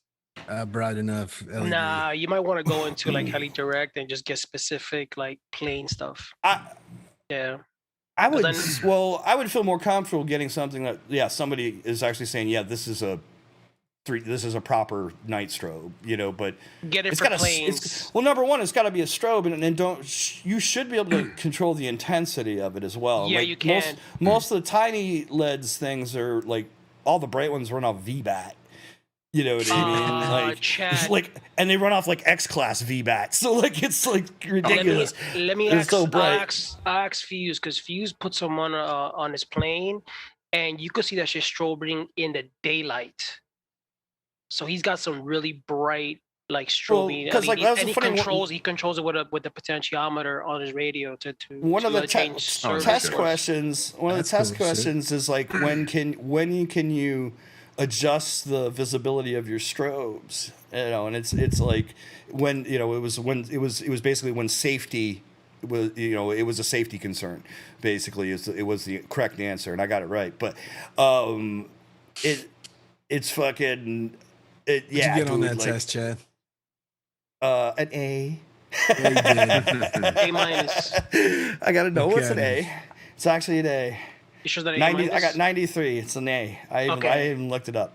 bright enough LED. Nah, you might want to go into like Heli Direct and just get specific like plain stuff. Yeah. I would I would feel more comfortable getting something that somebody is actually saying, this is a this is a proper night strobe, you know, but get it for planes. Well, number one, it's got to be a strobe, and you should be able to control the intensity of it as well. Yeah, like, you can. Most of the tiny LEDs things are like, all the bright ones run off VBAT. You know what I mean? It's like, and they run off like X-class VBAT. So like, it's like ridiculous. Let me ask, so ask Fuse, because Fuse put someone on his plane, and you could see that shit strobing in the daylight. So he's got some really bright, like strobing, and he controls it with the potentiometer on his radio to one of the test questions. One of the test questions is like, when can you adjust the visibility of your strobes, you know, and it's like when, you know, it was basically when safety was, you know, it was a safety concern, basically it was the correct answer, and I got it right, but it's fucking it. Yeah, did you get on that test, Chad? An A. A minus. I gotta know what's an A. It's actually an A. You sure that 90? I got 93. It's an A. I even looked it up.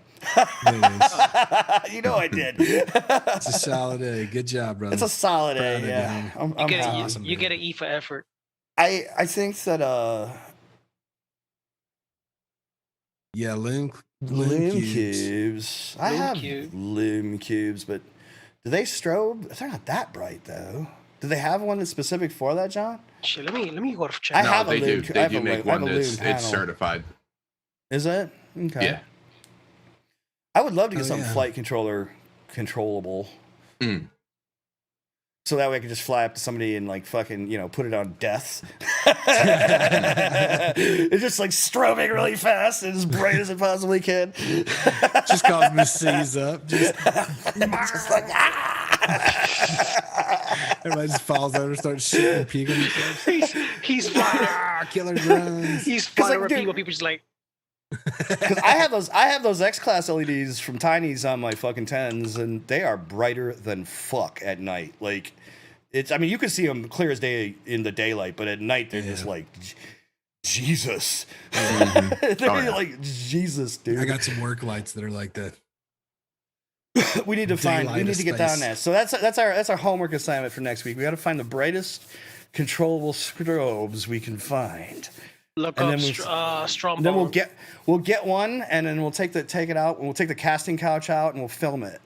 You know I did. It's a solid A. Good job, brother. It's a solid A. Yeah, I'm awesome. You get an E for effort. I think that yeah, Loom cubes. I have Loom cubes, but do they strobe? They're not that bright though. Do they have one that's specific for that, John? Shit, let me go check. I have they do. They do make one that's certified. Is it? Okay. Yeah. I would love to get something flight controllable. So that way I could just fly up to somebody and like fucking, you know, put it on death. It's just like strobing really fast and as bright as it possibly can. Just cause them to seize up. Just like, everybody just falls over and starts shitting and puking themselves. He's flying. Killer drones. He's flying over people. People just like. Because I have those X-class LEDs from Tiny's on my fucking 10s, and they are brighter than fuck at night. Like, I mean, you can see them clear as day in the daylight, but at night they're just like, Jesus. They're like, Jesus, dude. I got some work lights that are like that. We need to get down there. So that's our homework assignment for next week. We got to find the brightest controllable strobes we can find. Look up Strombone. Then we'll get one, and then we'll take it out, and we'll take the casting couch out, and we'll film it.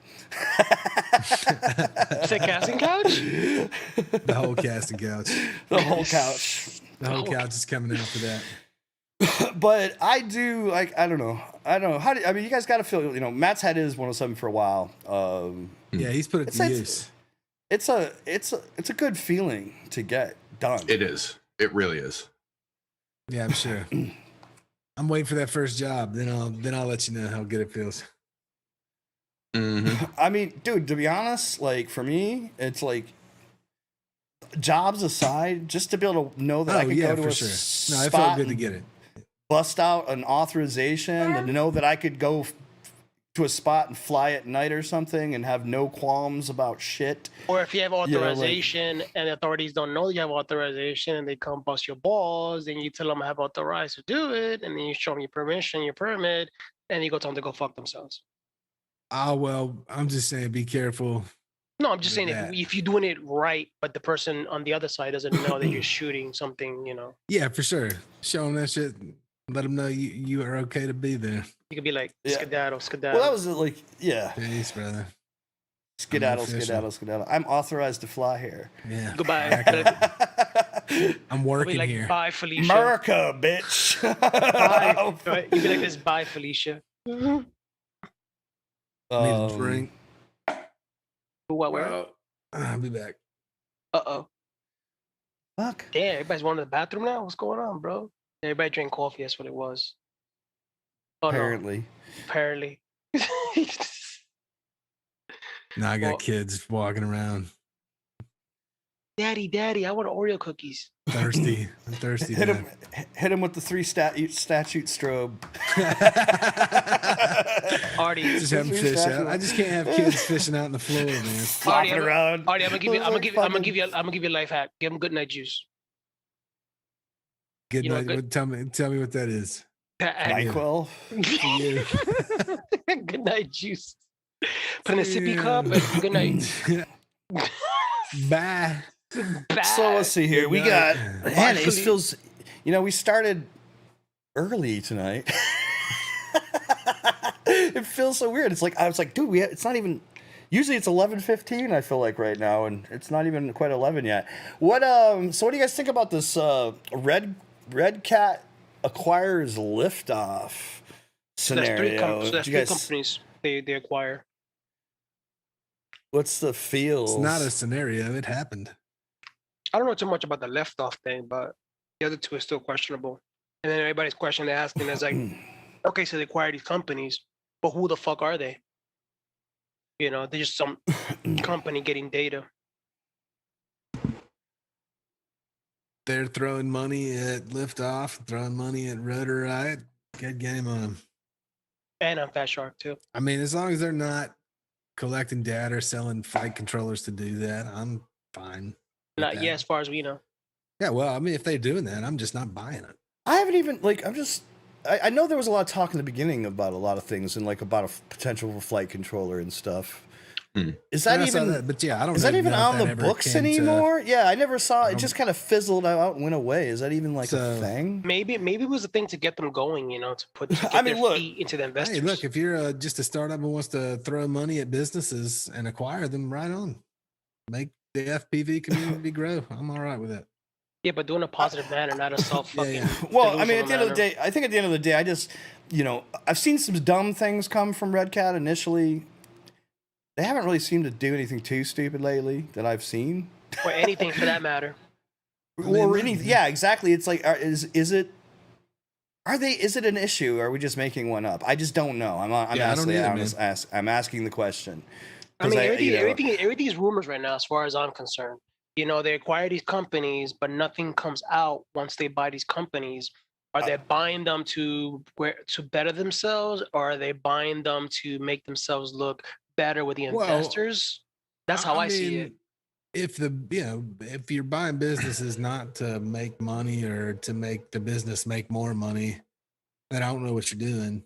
Say casting couch? The whole casting couch. The whole couch. The whole couch is coming out for that. But I do like I don't know. I mean, you guys got to feel. You know, Matt's had his 107 for a while. Yeah, he's put it to use. It's a good feeling to get done. It is. It really is. Yeah, I'm sure. I'm waiting for that first job. Then I'll let you know how good it feels. Mm-hmm. I mean, dude, to be honest, like for me, it's like jobs aside, just to be able to know that I can go to a spot. No, it felt good to get it. Bust out an authorization and know that I could go to a spot and fly at night or something and have no qualms about shit. Or if you have authorization and the authorities don't know you have authorization and they come bust your balls, and you tell them I have authorized to do it, and then you show them your permission, your permit, and you go tell them to go fuck themselves. Well, I'm just saying be careful. No, I'm just saying if you're doing it right, but the person on the other side doesn't know that you're shooting something, you know. Yeah, for sure. Show them that shit. Let them know you are okay to be there. You could be like, skedaddle. Well, that was like, yeah. Peace, brother. Skedaddle. I'm authorized to fly here. Yeah. Goodbye. I'm working like, here. Bye, Felicia. America, bitch. Bye. Right? You'd be like this, bye, Felicia. Need a drink. What, where? I'll be back. Uh-oh. Fuck. Damn, everybody's going to the bathroom now? What's going on, bro? Everybody drank coffee. That's what it was. Oh, Apparently. No. Apparently. Now I got kids walking around. Daddy, I want Oreo cookies. Thirsty. I'm thirsty. Hit him with the 3 statute strobe. Artie, just have them fish out. I just can't have kids fishing out in the floor, man. Flopping around. Artie, I'm gonna give you a life hack. Give them good night juice. Good night. Tell me what that is. NyQuil. Good Good night, juice. Put in a sippy cup and good night. Bye. So let's see here. We got, man, it feels, we started early tonight. It feels so weird. It's like, I was like, dude, it's not even, usually it's 11:15, I feel like right now, and it's not even quite 11 yet. So what do you guys think about this Red Cat acquires liftoff scenario? So that's three companies they acquire. What's the feel? It's not a scenario. It happened. I don't know too much about the liftoff thing, but the other two are still questionable. And then everybody's question they're asking is like, okay, so they acquire these companies, but who the fuck are they? They're just some company getting data. They're throwing money at Liftoff, throwing money at Rotor Riot. Good game on them. And on Fat Shark, too. I mean, as long as they're not collecting data or selling flight controllers to do that, I'm fine. Not yet, as far as we know. Yeah, well, I mean, if they're doing that, I'm just not buying it. I haven't even, I know there was a lot of talk in the beginning about a lot of things and about a potential for flight controller and stuff. Is that even? But yeah, I don't. Is that even on the books anymore? Yeah, I never saw it. Just kind of fizzled out and went away. Is that even a thing? Maybe it was a thing to get them going. To get their feet into the investors. Hey, look, if you're just a startup who wants to throw money at businesses and acquire them, right on. Make the FPV community grow. I'm all right with it. Yeah, but doing a positive manner, not a self-fucking. Well, I mean, at the end of the day, I think at the end of the day, I just, I've seen some dumb things come from Red Cat initially. They haven't really seemed to do anything too stupid lately that I've seen. Or anything for that matter. Or anything. Yeah, exactly. It's like, is it an issue? Or are we just making one up? I just don't know. I'm asking the question. I mean, everything is rumors right now, as far as I'm concerned. They acquire these companies, but nothing comes out once they buy these companies. Are they buying them to better themselves, or are they buying them to make themselves look better with the investors? That's how I see it. If you're buying businesses not to make money or to make the business make more money, then I don't know what you're doing.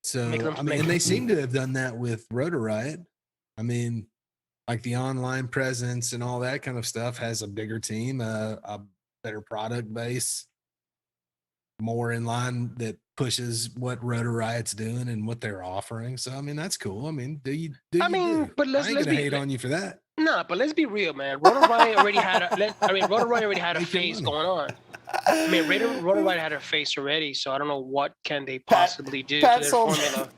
So and they seem to have done that with Rotor Riot. I mean, like the online presence and all that kind of stuff has a bigger team, a better product base, more in line that pushes what Rotor Riot's doing and what they're offering. So I mean, that's cool. I mean, but let's hate on you for that. Nah, but let's be real, man. Rotor Riot already had a phase going on. I mean, Rotor Riot had a face already, so I don't know what can they possibly do to their formula.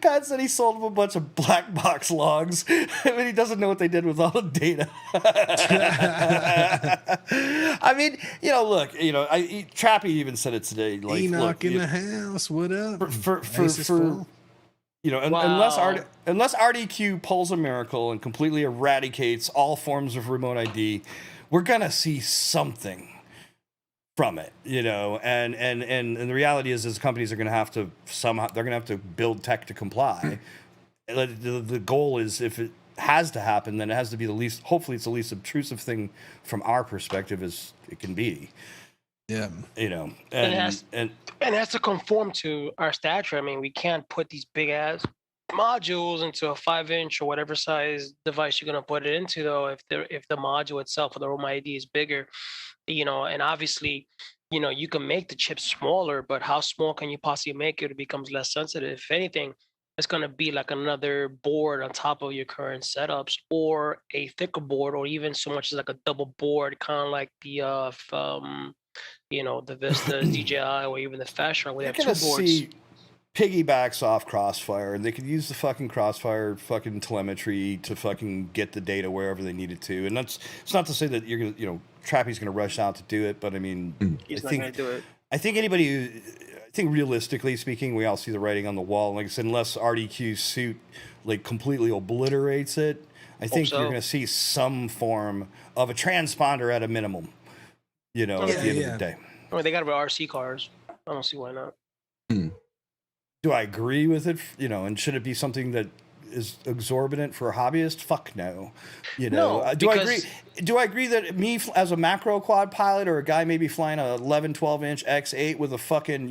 Pat said he sold him a bunch of black box logs. I mean, he doesn't know what they did with all the data. I mean, look, Trappy even said it today. Like, Enoch in the house, what up? Unless RDQ pulls a miracle and completely eradicates all forms of remote ID, we're gonna see something from it, and the reality is companies are going to have to build tech to comply. The goal is, if it has to happen, then it has to be hopefully it's the least obtrusive thing from our perspective as it can be. Yeah. And it has to conform to our stature. I mean, we can't put these big ass modules into a 5-inch or whatever size device you're going to put it into, though, if the module itself or the room ID is bigger. And obviously, you can make the chip smaller, but how small can you possibly make it? It becomes less sensitive. If anything, it's going to be like another board on top of your current setups, or a thicker board, or even so much as like a double board, kind of like the the Vista DJI, or even the Fat Shark, where they have two boards. Piggybacks off Crossfire, and they could use the fucking Crossfire fucking telemetry to fucking get the data wherever they need it to. And it's not to say that you're gonna, Trappy's gonna rush out to do it, but I mean, he's not gonna do it. I think realistically speaking, we all see the writing on the wall. Like I said, unless RDQ's suit completely obliterates it, I think you're gonna see some form of a transponder at a minimum. At the end of the day. I mean, they got to be RC cars. I don't see why not. Do I agree with it? And should it be something that is exorbitant for a hobbyist? Fuck no. No, do I agree that me as a macro quad pilot, or a guy maybe flying a 11, 12-inch X8 with a fucking,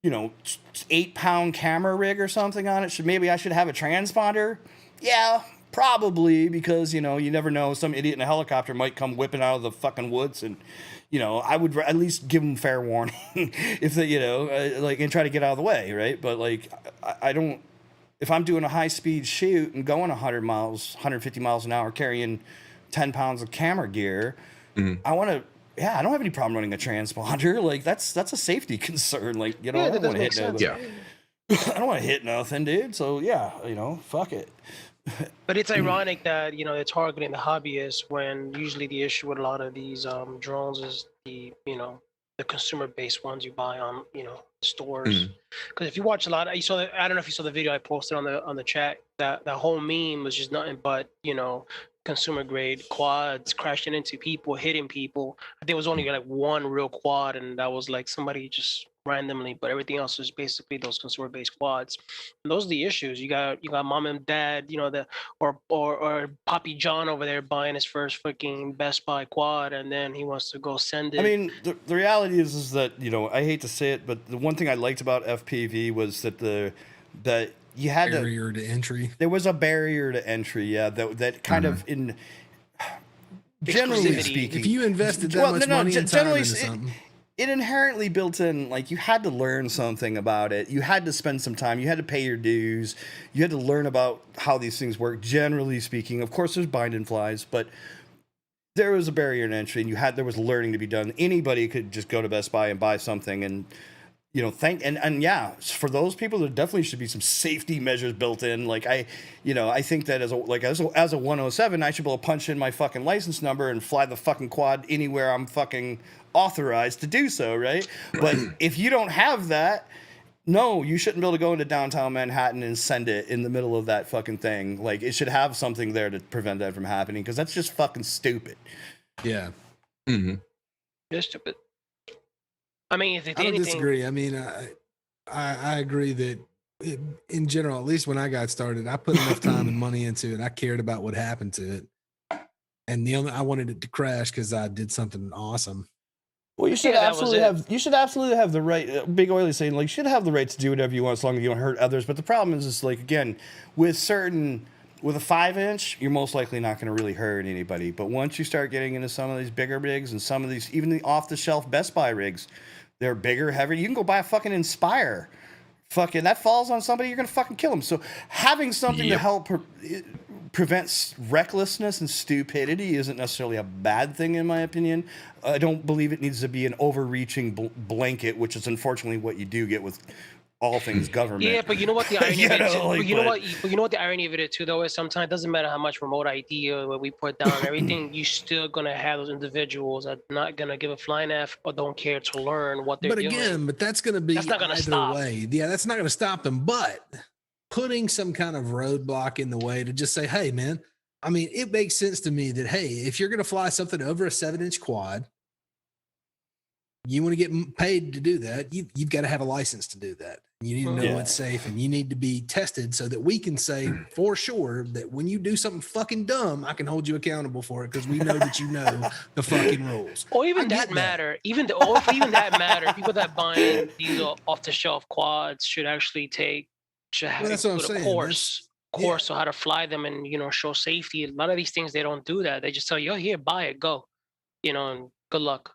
you know, 8-pound camera rig or something on it. Maybe I should have a transponder? Yeah, probably, because, you know, you never know. Some idiot in a helicopter might come whipping out of the fucking woods, and, you know, I would at least give them fair warning if they, you know, like, and try to get out of the way, right? But, like, I don't, if I'm doing a high-speed shoot and going 100 miles, 150 miles an hour, carrying 10 pounds of camera gear, I want to, I don't have any problem running a transponder. Like, that's a safety concern. Like, you know, I don't want to hit nothing. Yeah. I don't want to hit nothing, dude. So, yeah, you know, fuck it. But it's ironic that, you know, they're targeting the hobbyists when usually the issue with a lot of these drones is the, you know, the consumer-based ones you buy on, you know, stores. Because if you watch a lot, I don't know if you saw the video I posted on the chat. That whole meme was just nothing but, you know, consumer-grade quads crashing into people, hitting people. I think it was only like one real quad, and that was like somebody just randomly, but everything else was basically those consumer-based quads. And those are the issues. You got mom and dad, you know, or Poppy John over there buying his first fucking Best Buy quad, and then he wants to go send it. I mean, the reality is that, you know, I hate to say it, but the one thing I liked about FPV was that that you had barrier to entry. There was a barrier to entry, yeah. That kind of in generally speaking, if you invested that much money and time into something. It inherently built in, like, you had to learn something about it. You had to spend some time. You had to pay your dues. You had to learn about how these things work, generally speaking. Of course, there's bind and flies, but there was a barrier to entry, and there was learning to be done. Anybody could just go to Best Buy and buy something, and, you know, and yeah, for those people, there definitely should be some safety measures built in. Like, I think that as a 107, I should be able to punch in my fucking license number and fly the fucking quad anywhere I'm fucking authorized to do so, right? But if you don't have that, no, you shouldn't be able to go into downtown Manhattan and send it in the middle of that fucking thing. Like, it should have something there to prevent that from happening, because that's just fucking stupid. Yeah. It's stupid. I mean, if I don't disagree. I mean, I agree that in general, at least when I got started, I put enough time and money into it. I cared about what happened to it, and I wanted it to crash because I did something awesome. Well, you should absolutely have the right. Big Oily saying, like, you should have the right to do whatever you want as long as you don't hurt others. But the problem is like, again, with a 5-inch, you're most likely not going to really hurt anybody. But once you start getting into some of these bigger rigs and some of these, even the off-the-shelf Best Buy rigs, they're bigger, heavier. You can go buy a fucking Inspire. Fucking, that falls on somebody, you're going to fucking kill them. So having something to help prevent recklessness and stupidity isn't necessarily a bad thing, in my opinion. I don't believe it needs to be an overreaching blanket, which is unfortunately what you do get with all things government. Yeah, but you know what the irony of it too, you know what the irony of it too, though, is sometimes it doesn't matter how much remote ID or what we put down and everything, you still gonna have those individuals that are not gonna give a flying F or don't care to learn what they're doing. But that's gonna be not gonna stop. Way. Yeah, that's not gonna stop them. But putting some kind of roadblock in the way to just say, hey, man, I mean, it makes sense to me that, hey, if you're gonna fly something over a 7-inch quad, you want to get paid to do that, you've got to have a license to do that. You need to know it's safe, and you need to be tested so that we can say for sure that when you do something fucking dumb, I can hold you accountable for it, because we know that you know the fucking rules. Or even that matter, even that matter, people that buying these off-the-shelf quads should actually have a course on how to fly them and, you know, show safety. A lot of these things, they don't do that. They just tell you, oh, here, buy it, go, you know, and good luck.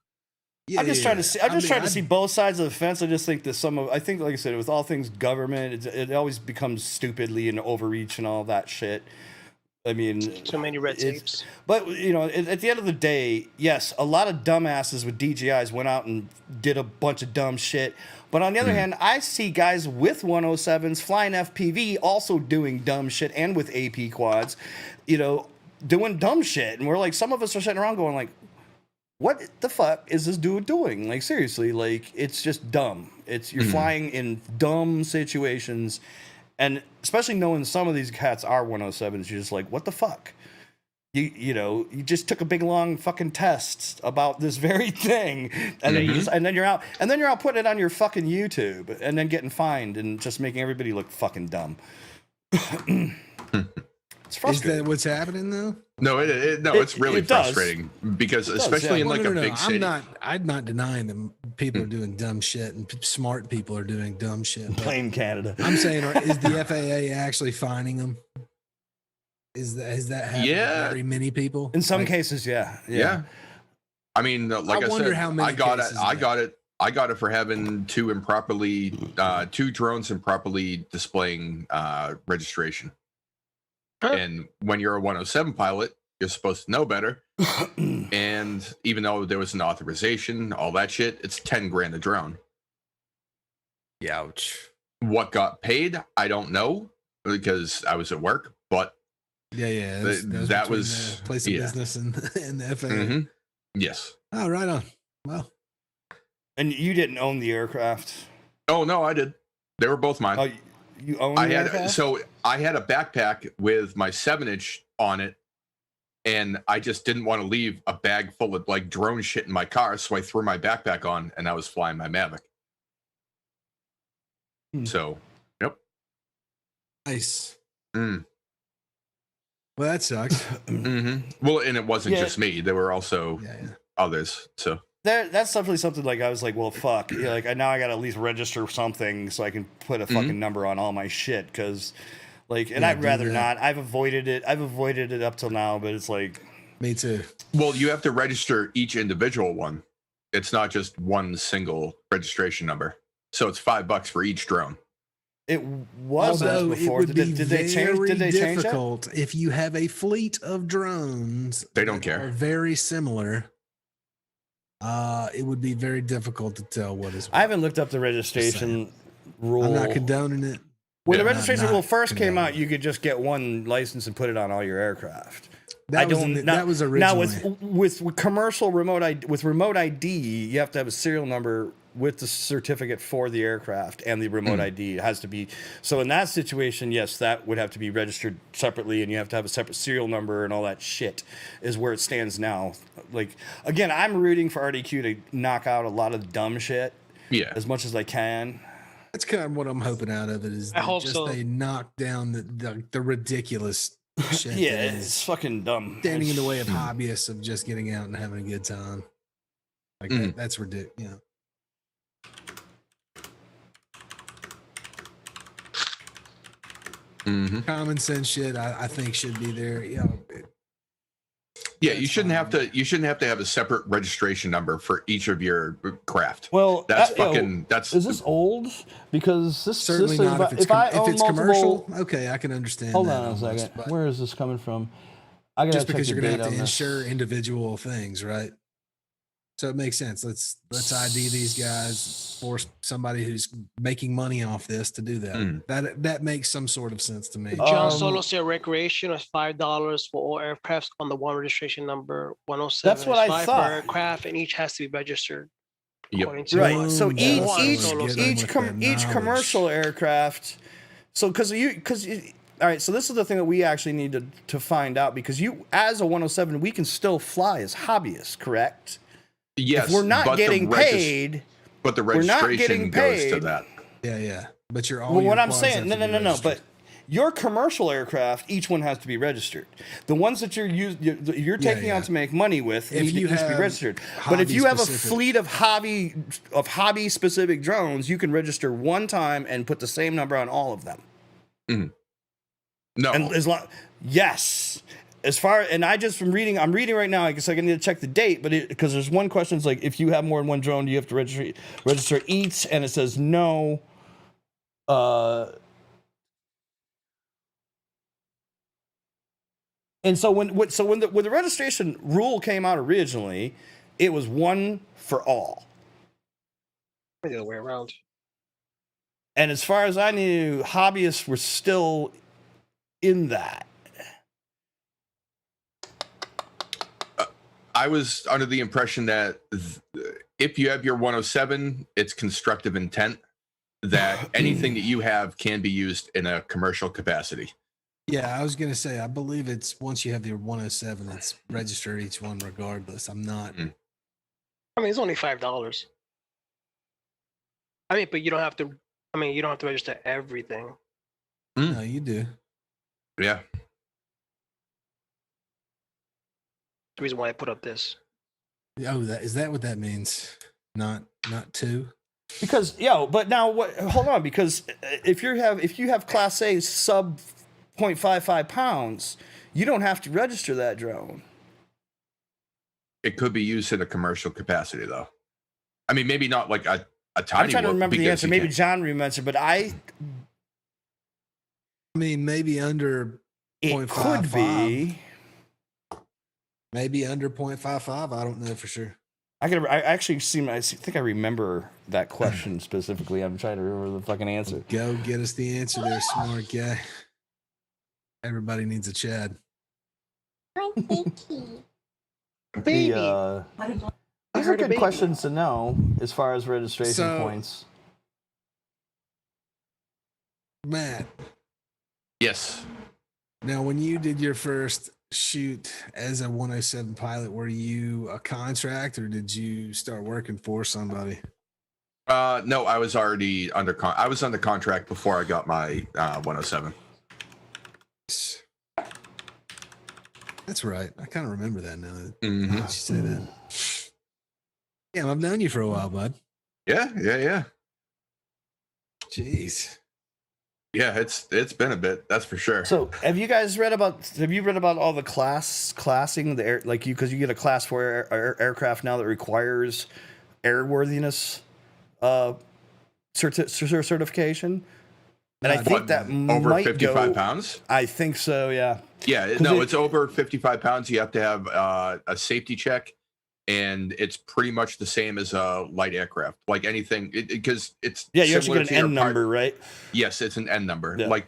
Yeah, I'm just trying to see both sides of the fence. I just think that I think, like I said, with all things government, it always becomes stupidly and overreach and all that shit. I mean, so many red tapes. But, you know, at the end of the day, yes, a lot of dumbasses with DJIs went out and did a bunch of dumb shit. But on the other hand, I see guys with 107s flying FPV also doing dumb shit, and with AP quads, you know, doing dumb shit. And we're like, some of us are sitting around going like, what the fuck is this dude doing? Like, seriously, like, it's just dumb. You're flying in dumb situations, and especially knowing some of these cats are 107s, you're just like, what the fuck? You know, you just took a big long fucking test about this very thing, and then you're out putting it on your fucking YouTube, and then getting fined and just making everybody look fucking dumb. It's frustrating. Is that what's happening though? No, it's really frustrating because especially in like a big city. I'm not denying that people are doing dumb shit and smart people are doing dumb shit. Blame Canada. I'm saying, is the FAA actually fining them? Is that happening to very many people? In some cases, yeah. I mean, like I said, how many I got it for having two drones improperly displaying registration. And when you're a 107 pilot, you're supposed to know better. And even though there was an authorization, all that shit, it's 10 grand a drone. Ouch. What got paid, I don't know because I was at work, but that was the place of business and the FAA. Mm-hmm. Yes. Oh, right on. Well, and you didn't own the aircraft? Oh no, I did. They were both mine. Oh, you own the aircraft? So I had a backpack with my 7-inch on it, and I just didn't want to leave a bag full of like drone shit in my car, so I threw my backpack on, and I was flying my Mavic. So, yep. Nice. Mm. Well, that sucks. Mm-hmm. Well, and it wasn't just me. There were also others. So that's definitely something like I was like, well, fuck. Like now I got to at least register something so I can put a fucking number on all my shit. Because, like, and I'd rather not. I've avoided it. I've avoided it up till now, but it's like. Me too. Well, you have to register each individual one. It's not just one single registration number. So it's $5 for each drone. It was before. Did they change? Did they change difficult if you have a fleet of drones. They don't care. Are very similar. It would be very difficult to tell what is. I haven't looked up the registration rule. I'm not condoning it. When the registration rule first came out, you could just get one license and put it on all your aircraft. That was originally. Now with commercial remote ID, you have to have a serial number with the certificate for the aircraft and the remote ID. It has to be. So in that situation, yes, that would have to be registered separately, and you have to have a separate serial number and all that shit. Is where it stands now. Like again, I'm rooting for RDQ to knock out a lot of dumb shit. Yeah, as much as I can. That's kind of what I'm hoping out of it. Is they knock down the ridiculous shit. Yeah, it's fucking dumb. Standing in the way of hobbyists of just getting out and having a good time. Like that's ridiculous. You know. Common sense shit, I think, should be there. You know, you shouldn't have to. You shouldn't have to have a separate registration number for each of your craft. Well, that's fucking. That's is this old? Because this certainly this not. If it's commercial, okay, I can understand. Hold on a second. Where is this coming from? I gotta just because you're gonna have to this. insure individual things, right? So it makes sense. Let's ID these guys, force somebody who's making money off this to do that. That makes some sort of sense to me. John Solo said recreation is $5 for all aircrafts on the one registration number 107. That's what I thought. Per aircraft, and each has to be registered. Yep. Right. So each commercial aircraft. So because all right, so this is the thing that we actually need to find out, because you, as a 107, we can still fly as hobbyists, correct? Yes, if we're not getting paid, but the registration goes to that. Yeah. But you're all. Well, what I'm saying, no. But your commercial aircraft, each one has to be registered. The ones that you're taking out to make money with, need to be registered. But if you have a fleet of hobby specific drones, you can register one time and put the same number on all of them. No. And yes. I'm reading right now. I guess I need to check the date, but because there's one question, it's like, if you have more than one drone, do you have to register each? And it says no. And so when the registration rule came out originally, it was one for all. The other way around. And as far as I knew, hobbyists were still in that. I was under the impression that if you have your 107, it's constructive intent, that anything that you have can be used in a commercial capacity. Yeah, I was going to say, I believe it's once you have your 107, it's register each one regardless. I'm not. I mean, it's only $5. I mean, but you don't have to. I mean, you don't have to register everything. No, you do. Yeah. The reason why I put up this. Oh, is that what that means? Not 2? Because but now what? Hold on, because if you have Class A sub 0.55 pounds, you don't have to register that drone. It could be used in a commercial capacity, though. I mean, maybe not like a tiny. I'm trying to remember the answer. Maybe John remembers, but I mean, maybe under. It could be. Maybe under 0.55. I don't know for sure. I think I remember that question specifically. I'm trying to remember the fucking answer. Go get us the answer there, smart guy. Everybody needs a Chad. These are good questions to know as far as registration points. Matt. Yes. Now, when you did your first shoot as a 107 pilot, were you a contract or did you start working for somebody? No, I was already under contract before I got my 107. That's right. I kind of remember that now. Mm-hmm. You say that. Yeah, I've known you for a while, bud. Yeah. Jeez. Yeah, it's been a bit, that's for sure. So, have you read about all the classing because you get a Class 4 aircraft now that requires airworthiness certification? And I think that over might 55 pounds. I think so. Yeah. Yeah. No, it's over 55 pounds. You have to have a safety check, and it's pretty much the same as a light aircraft. Like anything, because it's you actually get an N number, right? Yes, it's an N number. Yeah. Like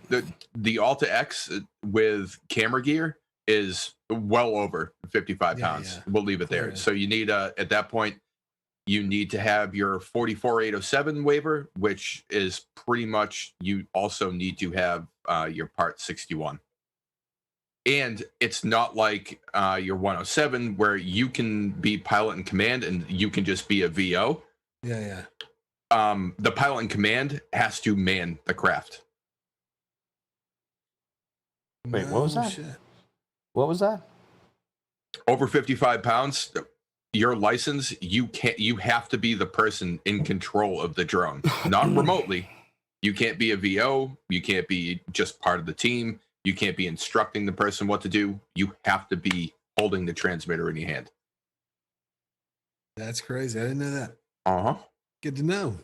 the Alta X with camera gear is well over 55 pounds. We'll leave it there. So you need at that point. You need to have your 44807 waiver, which is pretty much, you also need to have your Part 61. And it's not like your 107 where you can be pilot in command and you can just be a VO. Yeah. The pilot in command has to man the craft. Wait, what was that? Shit. What was that? Over 55 pounds. Your license, you have to be the person in control of the drone, not remotely. You can't be a VO. You can't be just part of the team. You can't be instructing the person what to do. You have to be holding the transmitter in your hand. That's crazy. I didn't know that. Uh-huh. Good to know.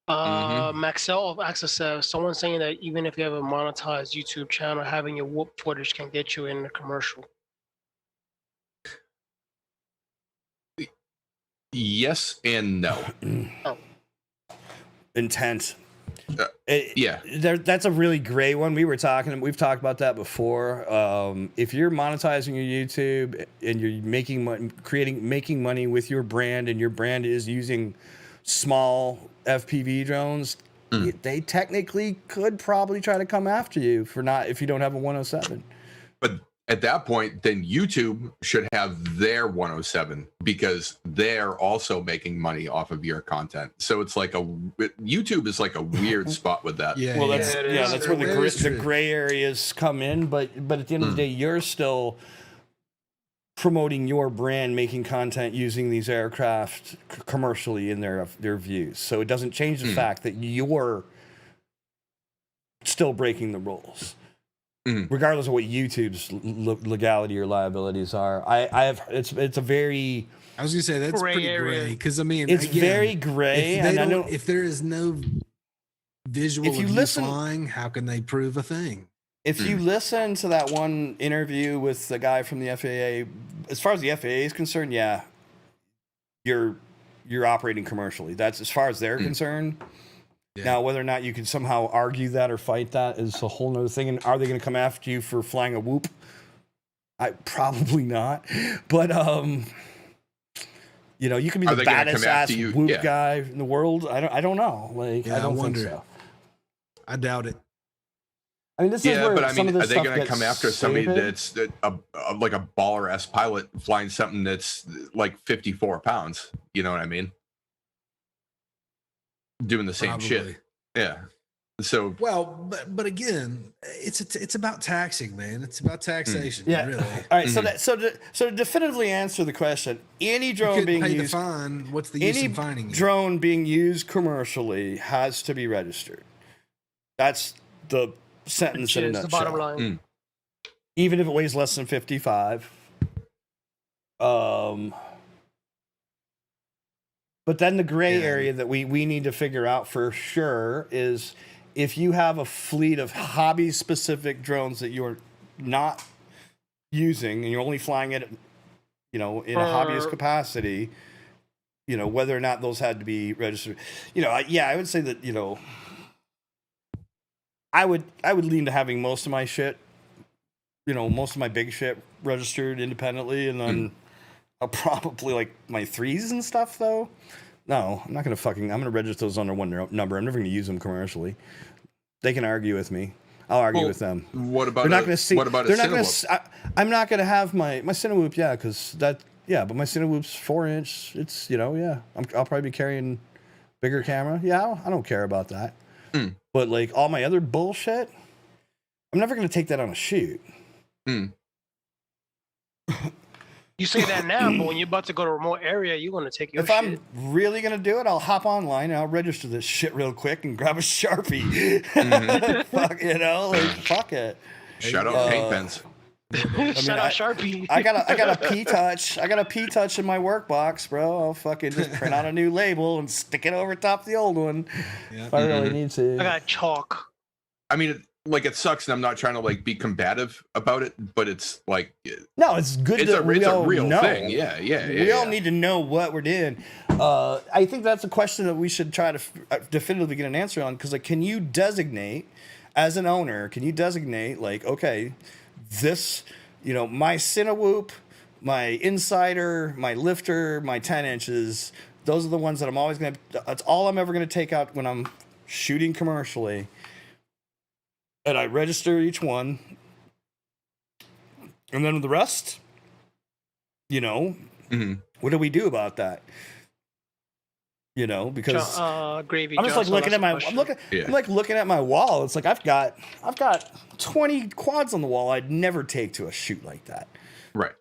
Maxell of Access says, someone saying that even if you have a monetized YouTube channel, having your whoop footage can get you in a commercial. Yes and no. Intent. Yeah. That's a really gray one. We've talked about that before. If you're monetizing your YouTube and you're making money with your brand, and your brand is using small FPV drones, they technically could probably try to come after you if you don't have a 107. But at that point, then YouTube should have their 107 because they're also making money off of your content. So it's like YouTube is like a weird spot with that. Yeah. Well, that's where the gray areas come in. But at the end of the day, you're still promoting your brand, making content using these aircraft commercially in their views. So it doesn't change the fact that you're still breaking the rules. Regardless of what YouTube's legality or liabilities are, it's a very. I was gonna say that's gray pretty area. gray because I mean it's very gray. If there is no visual of you flying, how can they prove a thing? If you listen to that one interview with the guy from the FAA, as far as the FAA is concerned, yeah, you're operating commercially. That's as far as they're concerned. Yeah. Now, whether or not you can somehow argue that or fight that is a whole nother thing. And are they going to come after you for flying a whoop? Probably not. But you can be the baddest ass whoop guy in the world. I don't know. I don't think so. I doubt it. I mean, this is where but some of this are they going to come after somebody that's like a baller ass pilot flying something that's like 54 pounds? You know what I mean? Doing the same shit. Yeah. So but again, it's about taxing, man. It's about taxation. Yeah. Really. All right. So to definitively answer the question, any drone being pay used, the fine. What's the use in fining you? Drone being used commercially has to be registered. That's the sentence in a nutshell. The bottom line. Even if it weighs less than 55. But then the gray area that we need to figure out for sure is if you have a fleet of hobby-specific drones that you're not using and you're only flying it, in a hobbyist capacity, whether or not those had to be registered. I would say that, I would lean to having most of my shit, most of my big shit registered independently, and then I'll probably like my 3s and stuff though. No, I'm not gonna I'm gonna register those under one number. I'm never gonna use them commercially. They can argue with me. I'll argue with them. What about? They're not gonna see. What about they're a not gonna. Cinewhoop? I'm not gonna have my Cinewhoop. Yeah, because that. Yeah, but my Cinewhoop's 4-inch. It's I'll probably be carrying bigger camera. Yeah, I don't care about that. But like all my other bullshit, I'm never gonna take that on a shoot. You say that now, but when you're about to go to a remote area, you're gonna take your If shit. I'm really gonna do it, I'll hop online and I'll register this shit real quick and grab a Sharpie. Fuck, fuck it. Shout out paint pens. Shout out Sharpie. I got a P-Touch. I got a P-Touch in my work box, bro. I'll fucking just print out a new label and stick it over top of the old one if I really need to. I got chalk. I mean, it sucks, and I'm not trying to be combative about it, but it's no, it's good. It's that a real know. thing. Yeah. We all need to know what we're doing. I think that's a question that we should try to definitively get an answer on. Because can you designate, as an owner, okay, this, my Cinewhoop, my Insider, my Lifter, my 10 inches. Those are the ones that I'm always that's all I'm ever gonna take out when I'm shooting commercially. And I register each one. And then the rest, what do we do about that? Because Gravy I'm just Johnson, looking at that's a I'm question. looking at my wall. It's like I've got 20 quads on the wall I'd never take to a shoot like that. Right.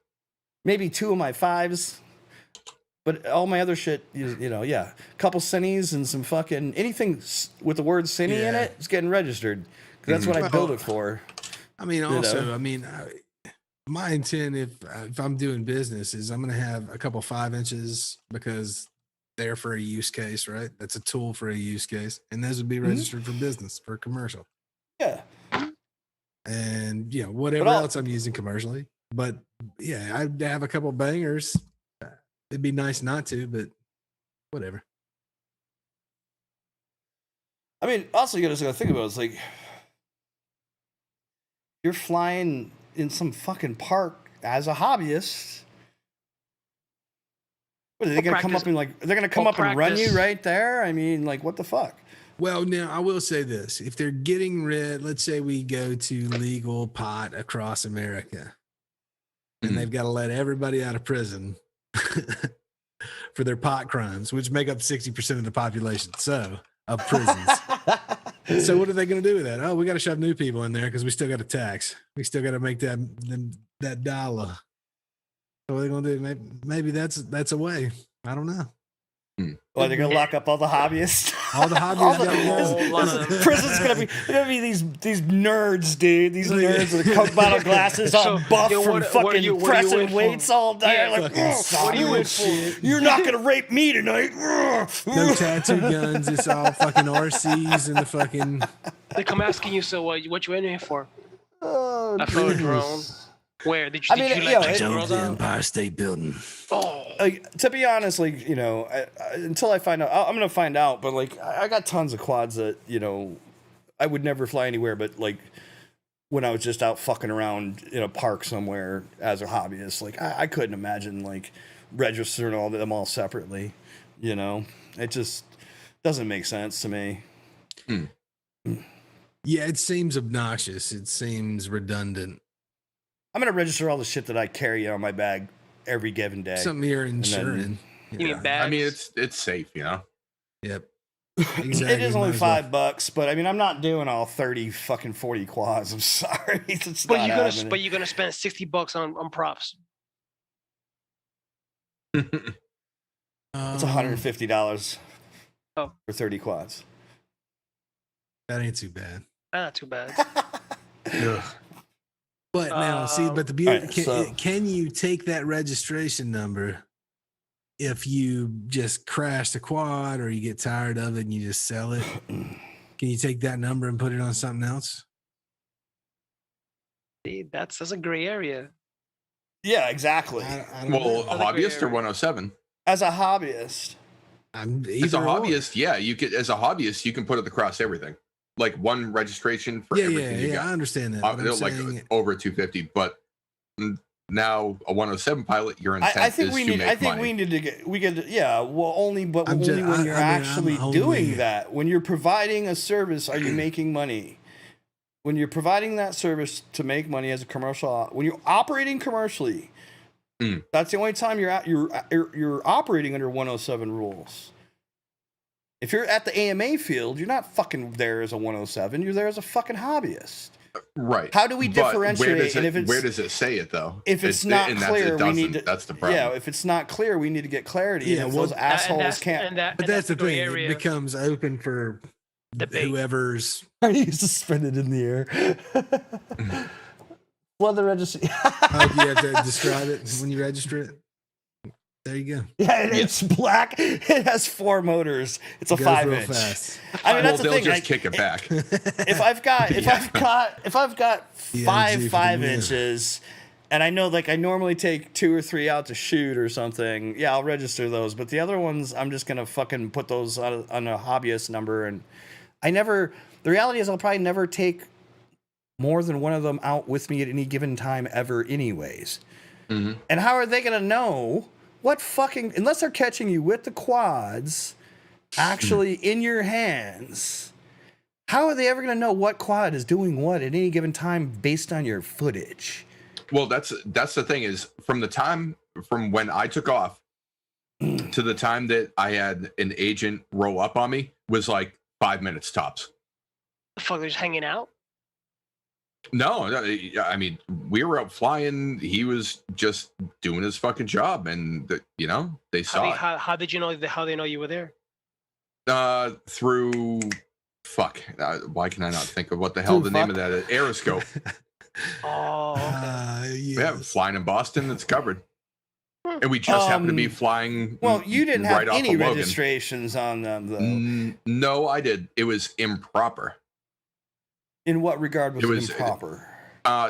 Maybe 2 of my 5s. But all my other shit, a couple Cinnies and some fucking anything with the word Cinny in it is getting registered. That's what I build it for. I mean, my intent, if I'm doing business, is I'm going to have a couple 5 inches because they're for a use case, right? That's a tool for a use case, and those would be registered for business, for commercial. Yeah. And whatever else I'm using commercially, but I'd have a couple bangers. It'd be nice not to, but whatever. I mean, also you gotta think about it. It's you're flying in some fucking park as a hobbyist. What, are they gonna come up and they're gonna come up and run you right there? I mean, what the fuck? Well, now I will say this: if they're getting rid, let's say we go to legal pot across America, and they've got to let everybody out of prison for their pot crimes, which make up 60% of the population of prisons. So what are they going to do with that? Oh, we got to shove new people in there because we still got to tax. We still got to make that dollar. So what are they going to do? Maybe that's a way. I don't know. Well, they're gonna lock up all the hobbyists. All the hobbyists. Prison's gonna be these nerds, dude. These nerds with Coke bottle glasses, all buff from fucking pressing weights all day. What are you in for? You're not gonna rape me tonight. No tattoo guns. It's all fucking RCs and the fucking. They come asking you, so what you in here for? Oh, I flew a drone. Where did you? The Empire State Building. Oh. To be honest, until I find out, I'm gonna find out. But I got tons of quads that I would never fly anywhere. But when I was just out fucking around in a park somewhere as a hobbyist, I couldn't imagine registering all of them all separately. It just doesn't make sense to me. Yeah, it seems obnoxious. It seems redundant. I'm gonna register all the shit that I carry on my bag every given day. Something you're insuring. You mean bags? I mean, it's safe, Yep. Exactly. It is only might as well. $5, but I mean, I'm not doing all 30 fucking 40 quads. I'm sorry. It's But not happening. you're gonna spend $60 on props. It's $150 Oh. for 30 quads. That ain't too bad. Not too bad. But now, see, but the beauty, right, can you take that registration number if you just crash the quad or you get tired of it and you just sell it? Can you take that number and put it on something else? See, that's a gray area. Yeah, exactly. Well, a hobbyist or 107? As a hobbyist. As a hobbyist, yeah, you could. As a hobbyist, you can put it across everything, like one registration for everything you got. I understand that. But I'm like saying, over 250, but now a 107 pilot, your intent I think is we to need. make I think money. we need to get. We get. Yeah. Well, only when I'm you're actually only- doing that. When you're providing a service, are you making money? When you're providing that service to make money as a commercial, when you're operating commercially, that's the only time you're operating under 107 rules. If you're at the AMA field, you're not fucking there as a 107. You're there as a fucking hobbyist. Right. How do we But differentiate? where does it say it though? If it's not clear, we need to. That's the problem. Yeah, if it's not clear, we need to get clarity. Yeah, and if well, those assholes can't. But that's the thing. It becomes open for whoever's. Are you suspended in the air? Well, the registry. How do you have to describe it when you register it? There you go. Yeah, it's black. It has 4 motors. It's a Goes 5-inch. real fast. I mean, that's the they'll thing. just kick it back. If I've got 5 5-inches, and I know like I normally take 2 or 3 out to shoot or something, yeah, I'll register those. But the other ones, I'm just gonna fucking put those on a hobbyist number, and the reality is I'll probably never take more than one of them out with me at any given time ever anyways. And how are they going to know what fucking, unless they're catching you with the quads actually in your hands, how are they ever going to know what quad is doing what at any given time based on your footage? Well, that's the thing is from when I took off to the time that I had an agent roll up on me was like 5 minutes tops. The fuck, they're just hanging out? No, I mean, we were out flying. He was just doing his fucking job, and they saw it. How did you know? How they know you were there? Through why can I not think of what the hell the name of that is? Aeroscope. Oh, okay. Yeah, flying in Boston. It's covered. And we just happened to be flying. Well, you didn't right have off any of Logan. registrations on them, though. No, I did. It was improper. In what regard was it improper?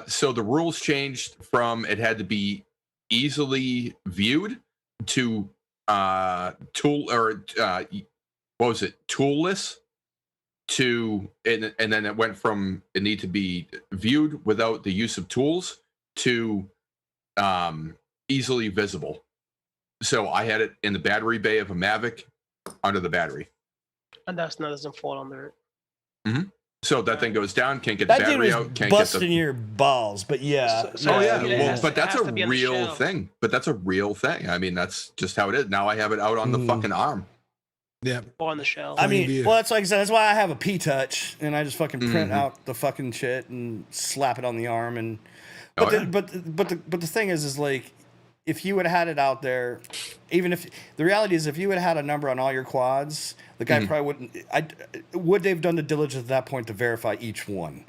So the rules changed from it had to be easily viewed to toolless to and then it went from it need to be viewed without the use of tools to easily visible. So I had it in the battery bay of a Mavic under the battery. And that doesn't fall under it. So that thing goes down, can't get the battery out, can't busting get the your balls, but yeah. But that's a real thing. But that's a real thing. I mean, that's just how it is. Now I have it out on the fucking arm. Yeah. On the shelf. I mean, well, that's like I said. That's why I have a P-Touch, and I just fucking print out the fucking shit and slap it on the arm. And but the thing is like, if you would have had it out there, even if the reality is, if you would have had a number on all your quads, the guy probably wouldn't. Would they've done the diligence at that point to verify each one?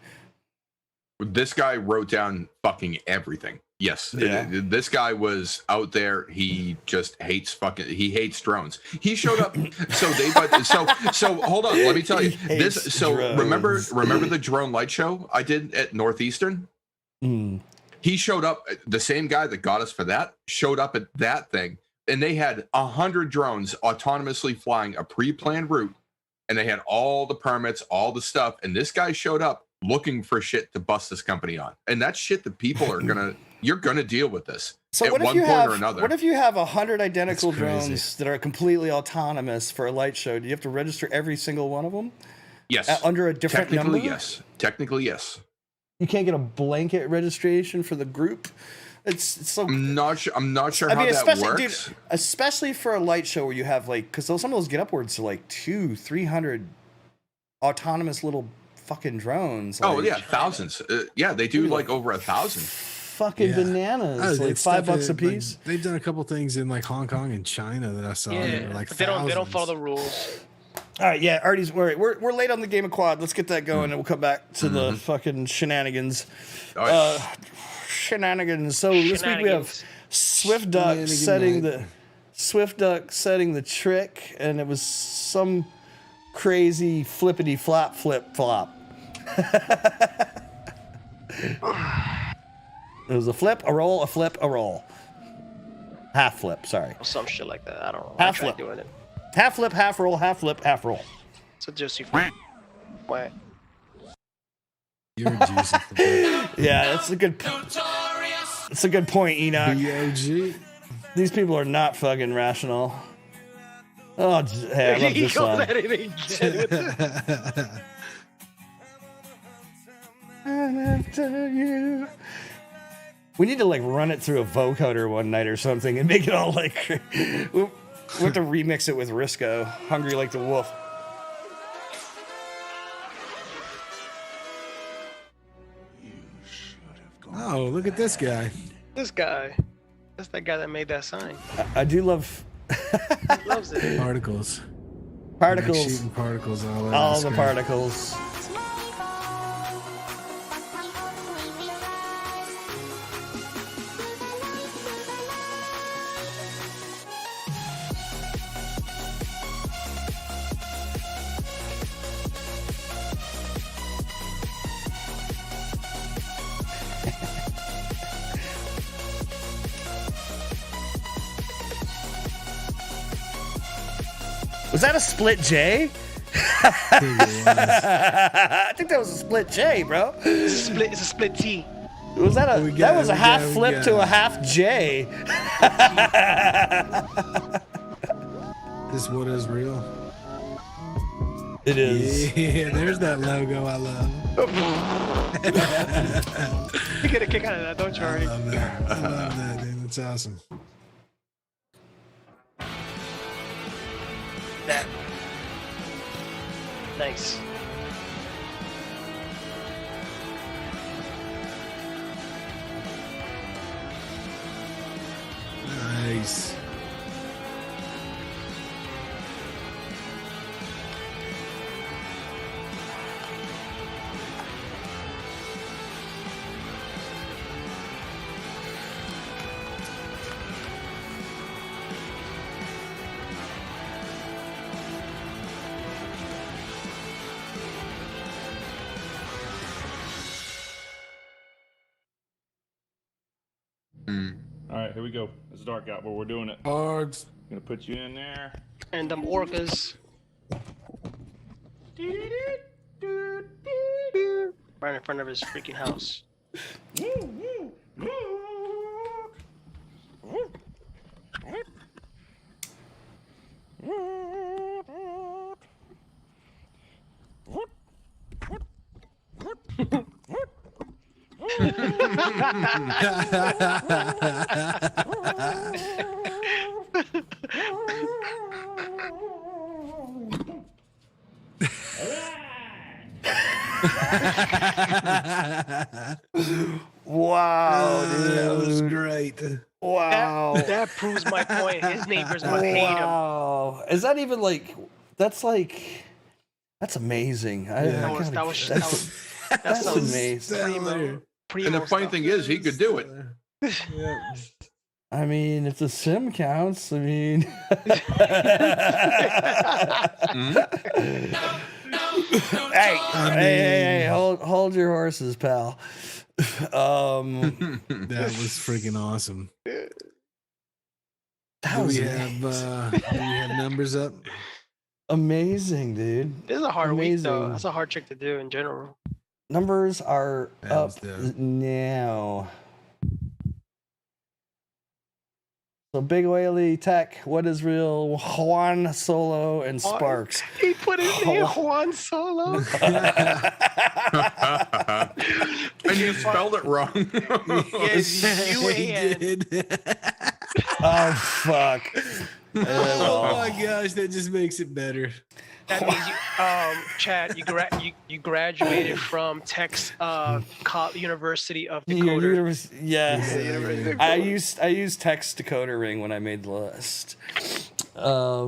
This guy wrote down fucking everything. Yes, this guy was out there. He just hates he hates drones. He showed up. So hold on. Let me tell you this. So drones. remember the drone light show I did at Northeastern. He showed up. The same guy that got us for that showed up at that thing, and they had 100 drones autonomously flying a pre-planned route, and they had all the permits, all the stuff. And this guy showed up looking for shit to bust this company on, and that's shit that people are you're gonna deal with this so at what if one you point have, or another. What if you have 100 identical drones that are completely autonomous for a light show? Do you have to register every single one of them? Yes. Under a different number? Technically, yes. You can't get a blanket registration for the group It's so. I'm not sure how that works. Dude, especially for a light show where you have like, because some of those get upwards to like 200-300 autonomous little fucking drones. Oh like, yeah, thousands. Yeah, they do like over 1,000. Fucking bananas, like $5 a piece. Like, they've done a couple things in like Hong Kong and China that I saw. Yeah, like but they don't follow the rules. All right, yeah, Artie's worried. We're late on the game of quad. Let's get that going, and we'll come back to the fucking shenanigans. Shenanigans. So this week we have Swift Duck setting the trick, and it was some crazy flippity flop flip flop. It was a flip, a roll, a flip, a roll. Half flip, sorry. Some shit like that. I don't know. Half flip. Doing it. Half flip, half roll, half flip, half roll. So juicy flip. Why? You're a juicy flip. Yeah, that's a good. That's a good point, Enoch. BOG. These people are not fucking rational. Oh, hey, I love this song. We need to like run it through a vocoder one night or something and make it all like. We have to remix it with Risco, Hungry Like the Wolf. Oh, look at this guy. This guy. That's that guy that made that sign. I do love. He loves it. Particles. Particles. Like shooting particles all over all the the particles. Was that a split J? I think that was a split J, bro. It's a split T. Was that a that was a half flip to a half J? This what is real? It is. Yeah, there's that logo I love. You get a kick out of that, don't you, Artie? I love that, dude. That's awesome. That. Nice. Nice. All right, here we go. It's dark out, but we're doing it. Args. Gonna put you in there. And them orcas. Right in front of his freaking house. Wow, dude. That was great. Wow. That proves my point. His neighbors would hate him. Wow. Is that even like that's amazing. That's amazing. And the funny thing is, he could do it. Yeah. I mean, if the sim counts, I mean. Hey, hold your horses, pal. That was freaking awesome. Do we have numbers up? Amazing, dude. This is a hard week, though. That's a hard trick to do in general. Numbers are up now. So Big Whaley, Tech, What Is Real, Juan Solo, and Sparks. He put his name Juan Solo. And you spelled it wrong. Yes, UAN. Oh fuck. Oh my gosh, that just makes it better. That means Chad, you graduated from Tech's University of Decoder. Yes. I used text decoder ring when I made the list. I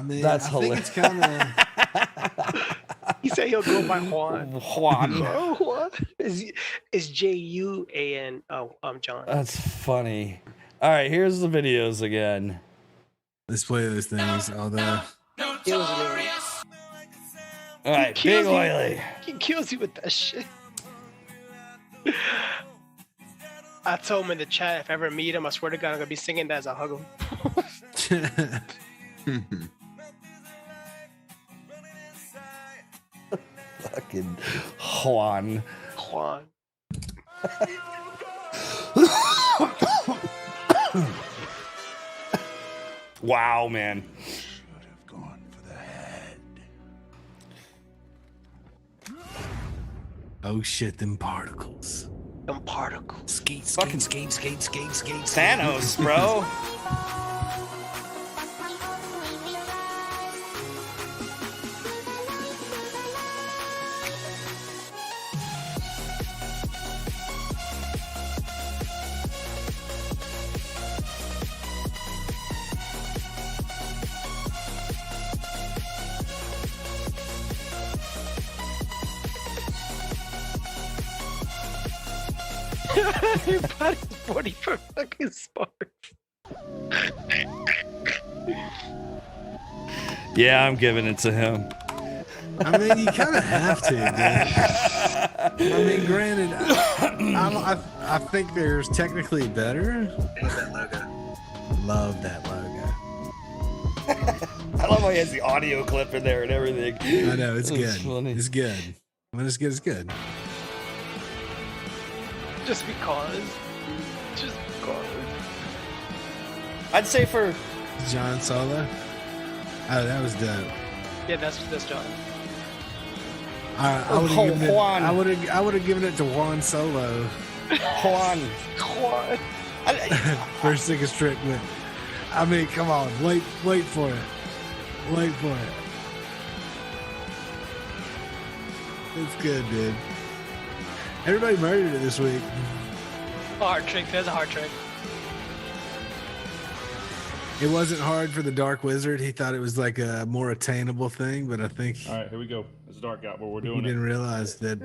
mean, that's I hilarious. think it's kind of. He said he'll go by Juan. Juan. Oh, what? Is JUAN? Oh, John. That's funny. All right, here's the videos again. Let's play those things. Although. All right, big oily. He kills you with that shit. I told him in the chat, if I ever meet him, I swear to God, I'm gonna be singing that as I hug him. Fucking Juan. Juan. Wow, man. Oh shit, them particles. Them particles. Skate, Fucking skate. Thanos, bro. He bought his body for fucking sparks. Yeah, I'm giving it to him. I mean, you kind of have to, dude. I mean, granted, I think there's technically better. Love that logo. I love how he has the audio clip in there and everything. I know, it's good. Funny. It's good. When it's good, it's good. Just because. Just because. I'd say for John Solo. Oh, that was dope. Yeah, that's John. I would have given it to Juan Solo. Juan. For sickest trick, but I mean, come on, wait for it. Wait for it. It's good, dude. Everybody murdered it this week. Hard trick. That's a hard trick. It wasn't hard for the Dark Wizard. He thought it was like a more attainable thing, but I think. All right, here we go. It's dark out, but we're doing he didn't realize that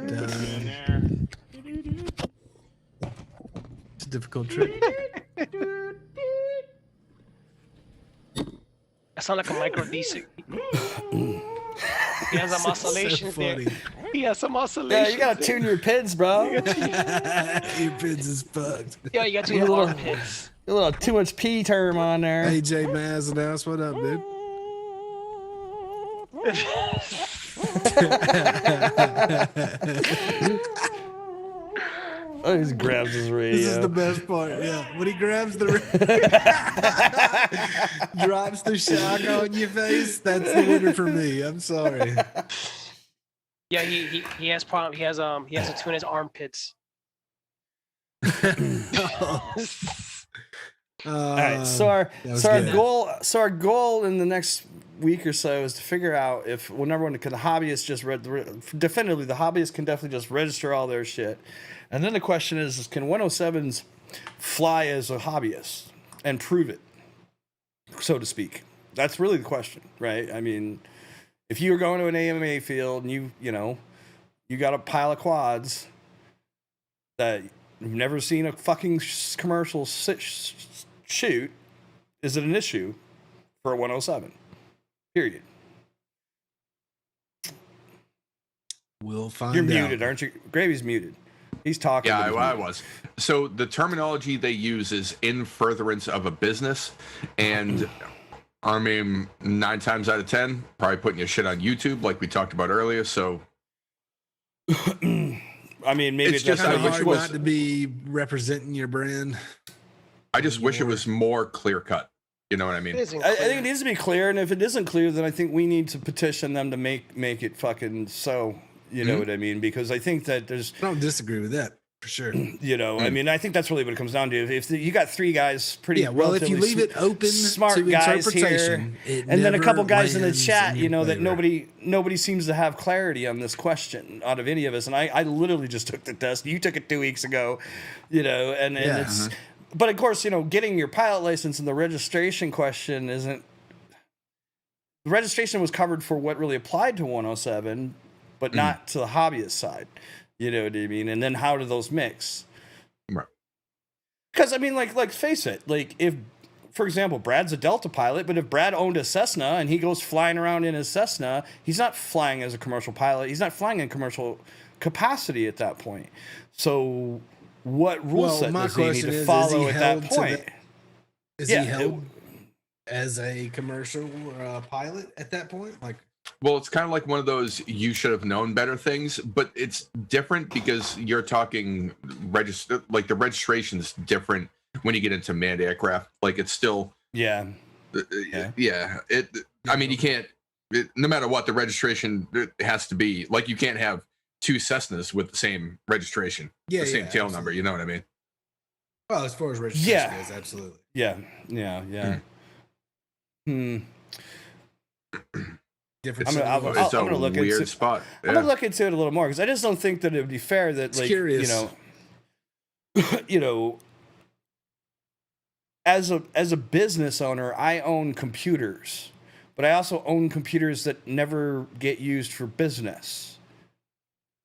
it's a difficult trick. I sound like a micro DC. He has some oscillations so there. He has some oscillations. Yeah, you gotta tune your pins, bro. Your pins is fucked. Yeah, you gotta tune your armpits. A little too much P term on there. AJ Mazdaus, what up, dude? Oh, he just grabs his radio. This is the best part, yeah. When he grabs the drops the shock on your face, that's the winner for me. I'm sorry. Yeah, he has problem. He has to tune his armpits. All right, so our goal in the next week or so is to figure out if the hobbyists just definitively the hobbyists can definitely just register all their shit, and then the question is can 107s fly as a hobbyist and prove it, so to speak? That's really the question, right? I mean, if you were going to an AMA field and you got a pile of quads that you've never seen a fucking commercial shoot, is it an issue for a 107? Period. We'll find out. You're muted, aren't you? Gravy's muted. He's talking. Yeah, I was. So the terminology they use is in furtherance of a business, and I mean 9 times out of 10, probably putting your shit on YouTube, like we talked about earlier. So, I mean, maybe it's just kind I of wish hard it was not to be representing your brand. I just wish it was more clear cut. You know what I mean? I think it needs to be clear, and if it isn't clear, then I think we need to petition them to make it fucking so. You know what I mean? Because I think that I don't disagree with that for sure. I mean, I think that's really what it comes down to. If you got 3 guys, if you leave it open, smart to guys here, and then a couple guys in the chat, that favor. nobody seems to have clarity on this question out of any of us. And I literally just took the test. You took it 2 weeks ago, and it's. But of course, getting your pilot license and the registration question isn't. The registration was covered for what really applied to 107, but not to the hobbyist side. You know what I mean? And then how do those mix? Right. Because I mean, like face it, if, for example, Brad's a Delta pilot, but if Brad owned a Cessna and he goes flying around in his Cessna, he's not flying as a commercial pilot. He's not flying in commercial capacity at that point. So what rule set does he need to follow at that point? Is he held as a commercial pilot at that point? Well, it's kind of like one of those you should have known better things, but it's different because you're talking the registration's different when you get into manned aircraft. It's still I mean, you can't. No matter what, the registration has to be you can't have 2 Cessnas with the same registration, the same tail number. You know what I mean? Well, as far as registration goes, absolutely. Yeah. Different. I'm gonna look weird into spot. I'm gonna look into it a little more because I just don't think that it would be fair that as a business owner, I own computers, but I also own computers that never get used for business.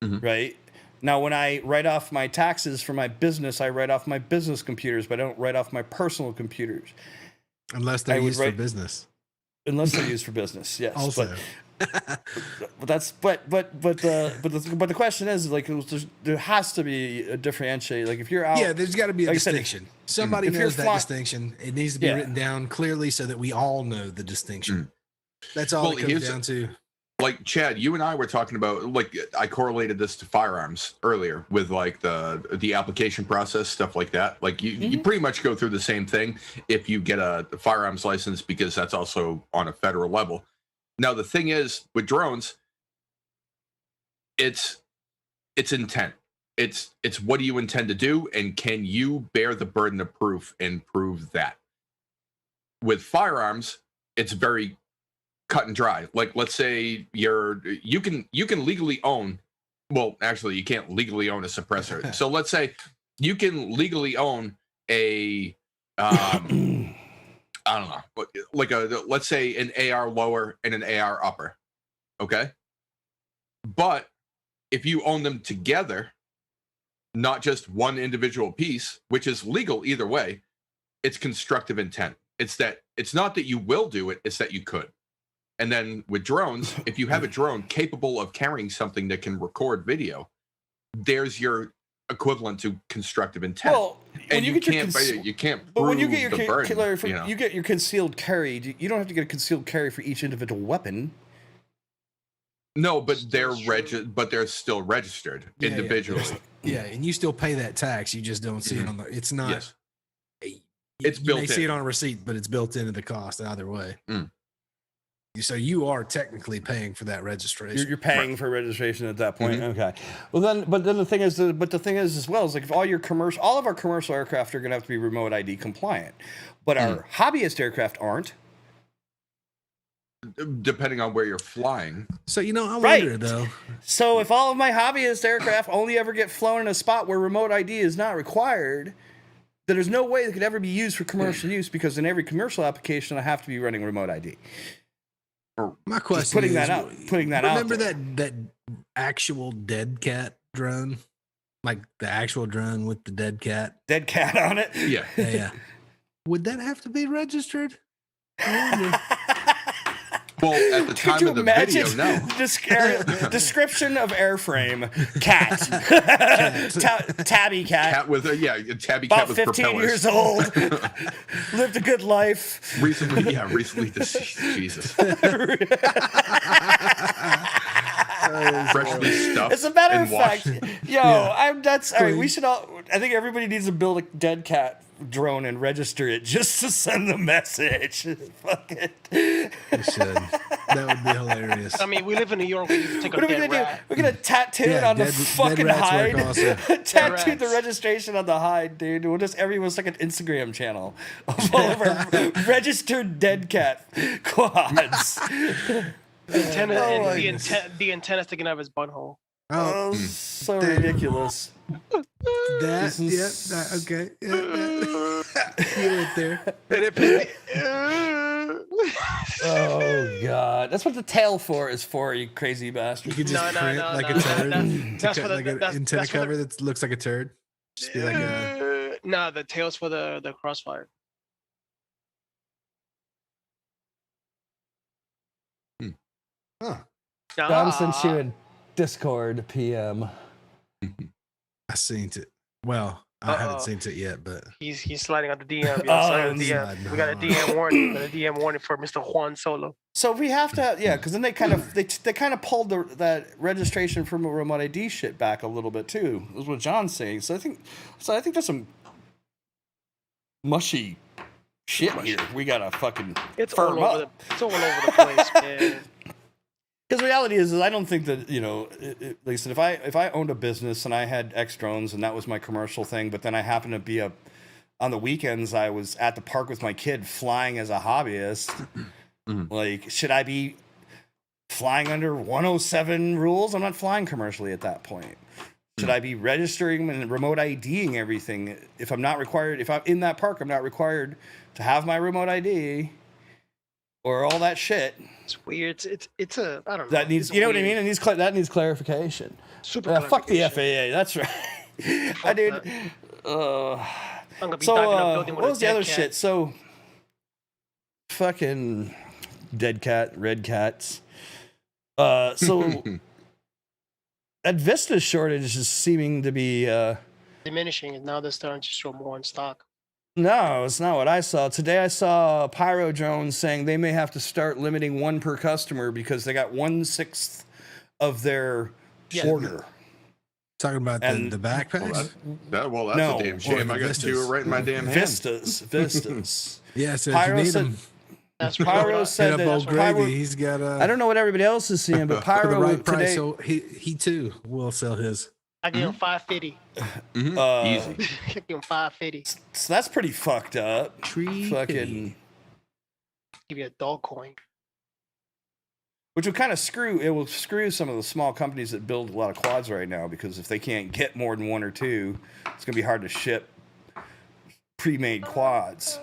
Right? Now, when I write off my taxes for my business, I write off my business computers, but I don't write off my personal computers. Unless they're used for business. Unless they're used for business, yes. Also, but the question is there has to be a differentiate. If you're out, there's got to be a distinction. Somebody knows that distinction. It needs to be written down clearly so that we all know the distinction. That's all it comes down to. Chad, you and I were talking about I correlated this to firearms earlier with the application process, stuff like that. You pretty much go through the same thing if you get a firearms license because that's also on a federal level. Now the thing is with drones, it's intent. It's what do you intend to do, and can you bear the burden of proof and prove that? With firearms, it's very cut and dry. Let's say you can legally own, well, actually you can't legally own a suppressor. So let's say you can legally own a I don't know, let's say an AR lower and an AR upper. Okay? But if you own them together, not just one individual piece, which is legal either way, it's constructive intent. It's not that you will do it, it's that you could. And then with drones, if you have a drone capable of carrying something that can record video, there's your equivalent to constructive intent. Well, and you can't but when you get the burden, you get your concealed carry, you don't have to get a concealed carry for each individual weapon. No, but they're still registered individually. Yeah, and you still pay that tax. You just don't see it on the. It's not. Yes. It's built in. You may see in. it on a receipt, but it's built into the cost either way. So you are technically paying for that registration. You're paying for registration at that point. Okay. Well, then the thing is as well is if all of our commercial aircraft are going to have to be remote ID compliant, but our hobbyist aircraft aren't. Depending on where you're flying. So I wonder though. So if all of my hobbyist aircraft only ever get flown in a spot where remote ID is not required, then there's no way they could ever be used for commercial use because in every commercial application I have to be running remote ID. My question is putting that out. Remember that actual dead cat drone, like the actual drone with the dead cat on it. Yeah. Would that have to be registered? Well, at the time of the video, no. Description of airframe: cat, tabby cat. Cat with tabby about cat with 15 propellers. years old. Lived a good life. Recently deceased. Jesus. Fresh stuff. As a matter of and wash. fact, yo, that's all right. We should all. I think everybody needs to build a dead cat drone and register it just to send the message. Fuck it. We should. That would be hilarious. I mean, we live in New York. We take What a are we dead gonna rat. do? We're gonna tattoo it on the fucking hide. Tattoo the rats. registration on the hide, dude. We'll just everyone's like an Instagram channel of all of our registered dead cat quads. The antenna, Oh my the antenna sticking out of his butthole. Oh, so ridiculous. That, okay. Get it there. Oh god, that's what the tail is for, you crazy bastard. You could just print like a turd. That's for like an antenna cover that looks like a turd. Just be like a. No, the tail's for the crossfire. Huh. John sent you a Discord PM. I seen it. Well, I haven't seen it yet, but he's sliding on the DM. Sliding on the DM. We got a DM warning. Got a DM warning for Mr. Juan Solo. So we have to, because then they kind of they kind of pulled that registration from a remote ID shit back a little bit too. Is what John's saying. So I think there's some mushy shit here. We gotta fucking it's firm all over up. It's all over the place, man. Because the reality is I don't think that, at least if I owned a business and I had X drones and that was my commercial thing, but then I happened to be on the weekends I was at the park with my kid flying as a hobbyist. Like, should I be flying under 107 rules? I'm not flying commercially at that point. Should I be registering and remote IDing everything? If I'm in that park, I'm not required to have my remote ID or all that shit. It's weird. It's a I don't know. That needs, what I mean? That needs clarification. Super fuck the FAA. That's right. I did. I'm gonna be So docking up building with what a was the dead other cat. shit? So fucking dead cat, red cats. So that Vista shortage is seeming to be diminishing, and now they're starting to show more in stock. no, it's not what I saw. Today I saw Pyro drones saying they may have to start limiting one per customer because they got 1/6 of their order. Talking about the backpacks. That's No, a damn shame. I got to do it right in my damn hand. Vistas. Yeah, so if Pyro you need said- them, That's Pyro said hit up that old Pyro, Gravy. He's got I don't know what everybody else is seeing, but for the Pyro right price. today. So he too will sell his. I give him $550. Easy. I give him $550. So that's pretty fucked up. Fucking, Give you a dog coin. which will kind of screw some of the small companies that build a lot of quads right now, because if they can't get more than one or two, it's gonna be hard to ship pre-made quads.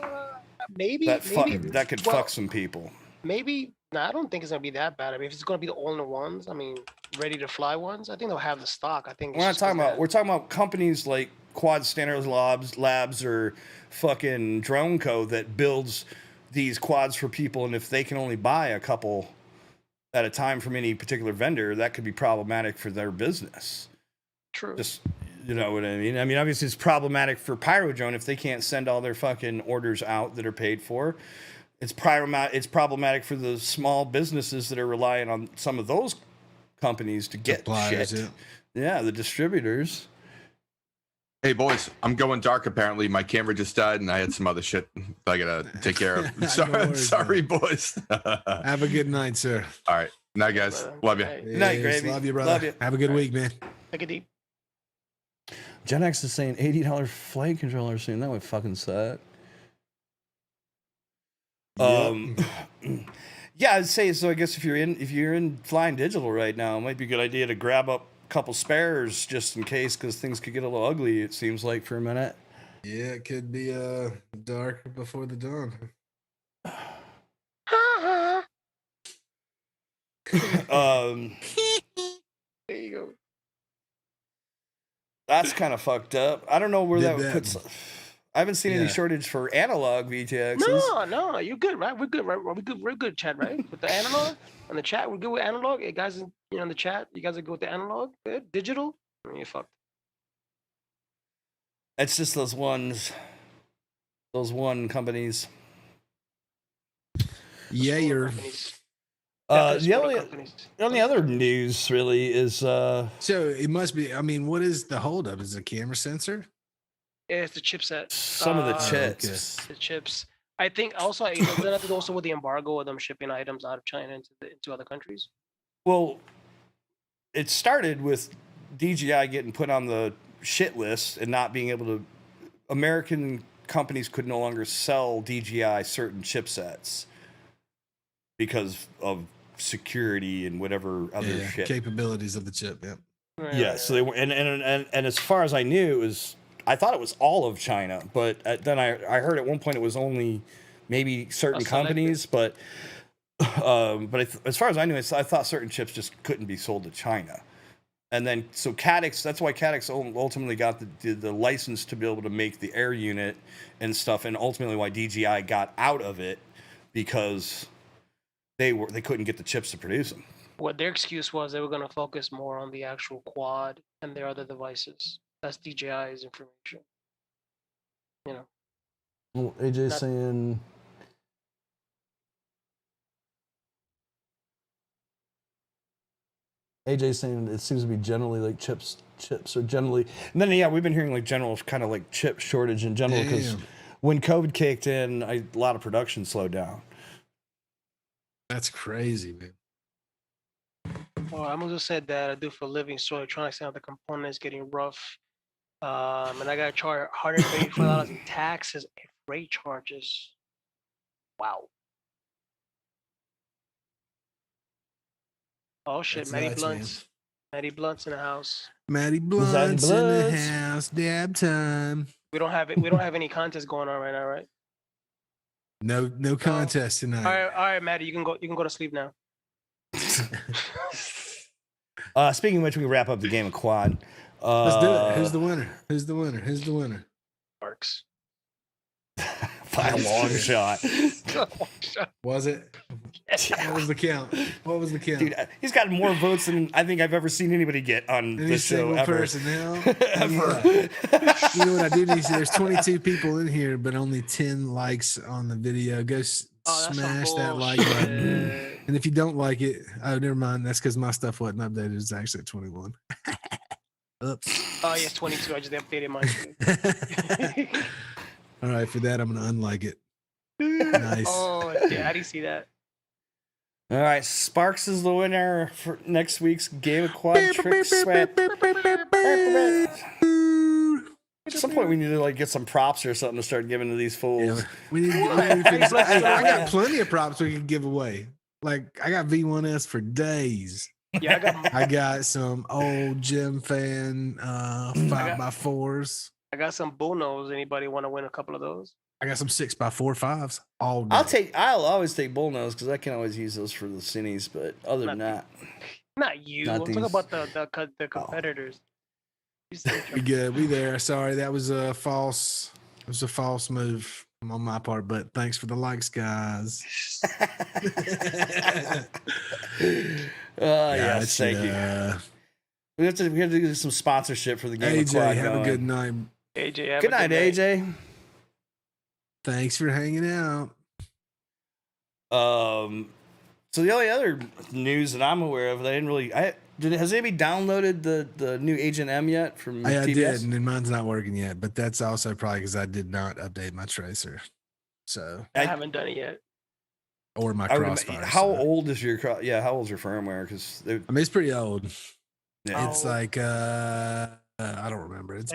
Maybe That could fuck some people. Maybe. No, I don't think it's gonna be that bad. I mean, if it's gonna be the all-in ones, I mean, ready to fly ones, I think they'll have the stock. I think We're not talking about. We're talking about companies like Quad Standards Labs or fucking Drone Co. that builds these quads for people, and if they can only buy a couple at a time from any particular vendor, that could be problematic for their business. True. Just, you know what I mean? I mean, obviously it's problematic for Pyro Drone if they can't send all their fucking orders out that are paid for. It's problematic for the small businesses that are relying on some of those companies to get Suppliers, shit. Yeah, the distributors. Hey boys, I'm going dark. Apparently, my camera just died, and I had some other shit I gotta take care of. No Sorry, worries, sorry, boys. Have a good night, sir. All right, night, guys. Love you. Good night, Gravy. Love you, brother. Love you. Have a good week, man. Take a deep. Gen X is saying $80 flight controller soon. That would fucking suck. Yeah, I'd say so. I guess if you're in Flying Digital right now, it might be a good idea to grab up a couple spares just in case, because things could get a little ugly. It seems like for a minute. Yeah, it could be dark before the dawn. There you go. That's kind of fucked up. I don't know where Did that puts. I haven't seen any shortage for analog VTXs. No, you're good, right? We're good, right? We're good, chat, right? With the analog on the chat, we're good with analog. Hey, guys, in the chat, you guys are good with the analog. Good, digital. I mean, you're fucked. It's just those one companies. Yeah, you're. The only other news really is so it must be. I mean, what is the holdup? Is it a camera sensor? Yeah, it's the chipset. Some of the chips. The chips. I think also that also with the embargo of them shipping items out of China into other countries. Well, it started with DJI getting put on the shit list and not being able to. American companies could no longer sell DJI certain chipsets because of security and whatever other shit capabilities of the chip. Yeah. Yeah. So they were, and as far as I knew, I thought it was all of China, but then I heard at one point it was only maybe certain companies, but as far as I knew, I thought certain chips just couldn't be sold to China. And then, so Caddx, that's why Caddx ultimately got the license to be able to make the air unit and stuff, and ultimately why DJI got out of it, because they couldn't get the chips to produce them. What their excuse was, they were going to focus more on the actual quad and their other devices. That's DJI's information. You know. Well, AJ's saying... AJ's saying it seems to be generally like chips are generally, and then we've been hearing like general kind of like chip shortage in general, because when COVID kicked in, a lot of production slowed down. That's crazy, man. Well, I must have said that I do for a living, so electronics and the components getting rough, and I got to charge $134 in taxes and freight charges. Wow. Oh shit, That's Matty nuts, Blunt's. man. Matty Blunt's in the house. Matty Blunt's in the house. Dab time. We don't have it. We don't have any contest going on right now, right? No contest tonight. All right, Matty, you can go to sleep now. Speaking of which, we can wrap up the game of quad. Let's do it. Who's the winner? Who's the winner? Sparks. By a long shot. Was it? What was the count? Dude, he's got more votes than I think I've ever seen anybody get on this show ever. Person now. Ever. You know what I do need to see? There's 22 people in here, but only 10 likes on the video. Go smash that like button. And if you don't like it, never mind. That's because my stuff wasn't updated. It's actually at 21. Oops. Oh, yes, 22. I just updated mine. All right, for that, I'm going to unlike it. Nice. Oh, yeah, how do you see that? All right, Sparks is the winner for next week's Game of Quad Trick Sweat. At some point, we need to get some props or something to start giving to these fools. Yeah, we need I got plenty of props we can give away. Like, I got V1S for days. Yeah, I got some old gym fan 5x4s. I got some Bonos. Anybody want to win a couple of those? I got some 6x4 5s all day. I'll always take bullnose because I can always use those for the cineas. But other than that, not you. I'm talking about the competitors. We good. We there. Sorry, that was a false. It was a false move on my part. But thanks for the likes, guys. Yes, thank you. We have to do some sponsorship for the Game of Quad. Have a good night. AJ, good night, AJ. Thanks for hanging out. So the only other news that I'm aware of that I didn't really, has anybody downloaded the new Agent M yet from TBS? I did, and mine's not working yet. But that's also probably because I did not update my tracer. So I haven't done it yet. Or my Crossfire. How old is your? How old's your firmware? Because I mean, it's pretty old. Yeah. It's like I don't remember. It's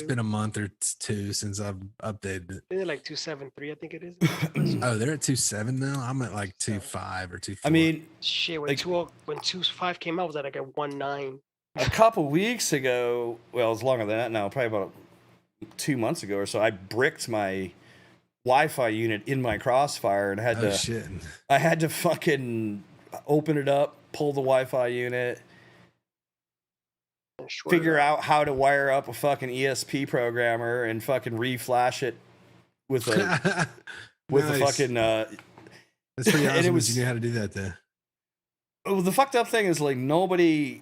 been a month or two since I've updated it. They're like 2.7.3, I think it is. Oh, they're at 2.7 now. I'm at like 2.5 or 2.4. I mean, shit. When 2.5 came out, was at like a 1.9. A couple weeks ago, well, it's longer than that now. Probably about 2 months ago or so. I bricked my Wi-Fi unit in my Crossfire and I had to fucking open it up, pull the Wi-Fi unit. Figure out how to wire up a fucking ESP programmer and fucking reflash it with a a fucking That's pretty awesome. You knew how to do that there. Oh, the fucked up thing is nobody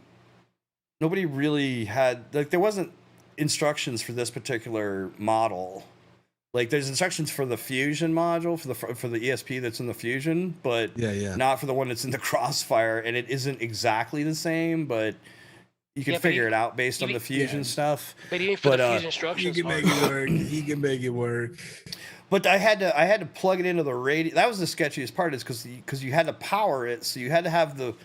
really had there wasn't instructions for this particular model Like there's instructions for the Fusion module for the ESP that's in the Fusion, but not for the one that's in the Crossfire, and it isn't exactly the same, but you can figure it out based on the Fusion stuff. But even for the Fusion instructions, you can make it work. You can make it work. But I had to plug it into the radio. That was the sketchiest part, is because you had to power it, so you had to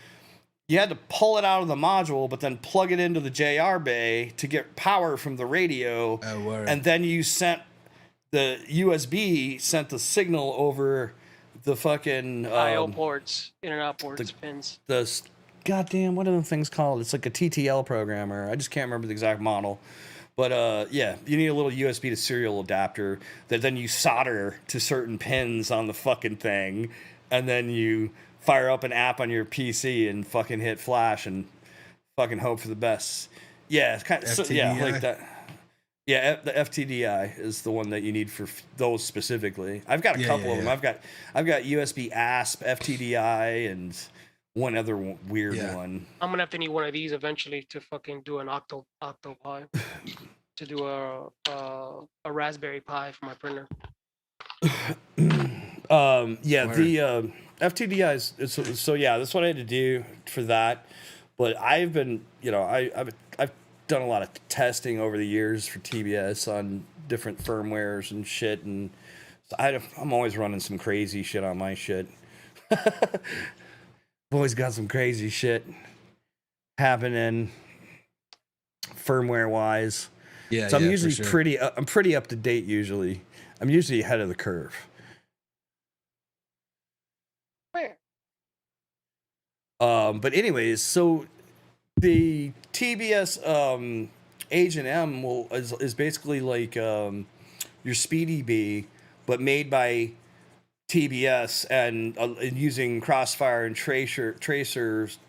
pull it out of the module, but then plug it into the JR bay to get power from the radio, and then you sent the USB sent the signal over the fucking I/O ports, in and out ports, pins. The goddamn, what are the things called? It's like a TTL programmer. I just can't remember the exact model. But yeah, you need a little USB to serial adapter that then you solder to certain pins on the fucking thing, and then you fire up an app on your PC and fucking hit flash and fucking hope for the best. Yeah, it's kind of like that. Yeah, the FTDI is the one that you need for those specifically. I've got a couple of them. I've got USB ASP, FTDI, and one other weird one. I'm gonna have to need one of these eventually to fucking do an Octopi to do a Raspberry Pi for my printer. The FTDI is so yeah. That's what I had to do for that. But I've been, I've done a lot of testing over the years for TBS on different firmwares and shit, and I'm always running some crazy shit on my shit. I've always got some crazy shit happening firmware wise. Yeah, so I'm usually I'm pretty up to date usually. I'm usually ahead of the curve. But anyways, so the TBS Agent M is basically like your Speedy B, but made by TBS and using Crossfire and tracers,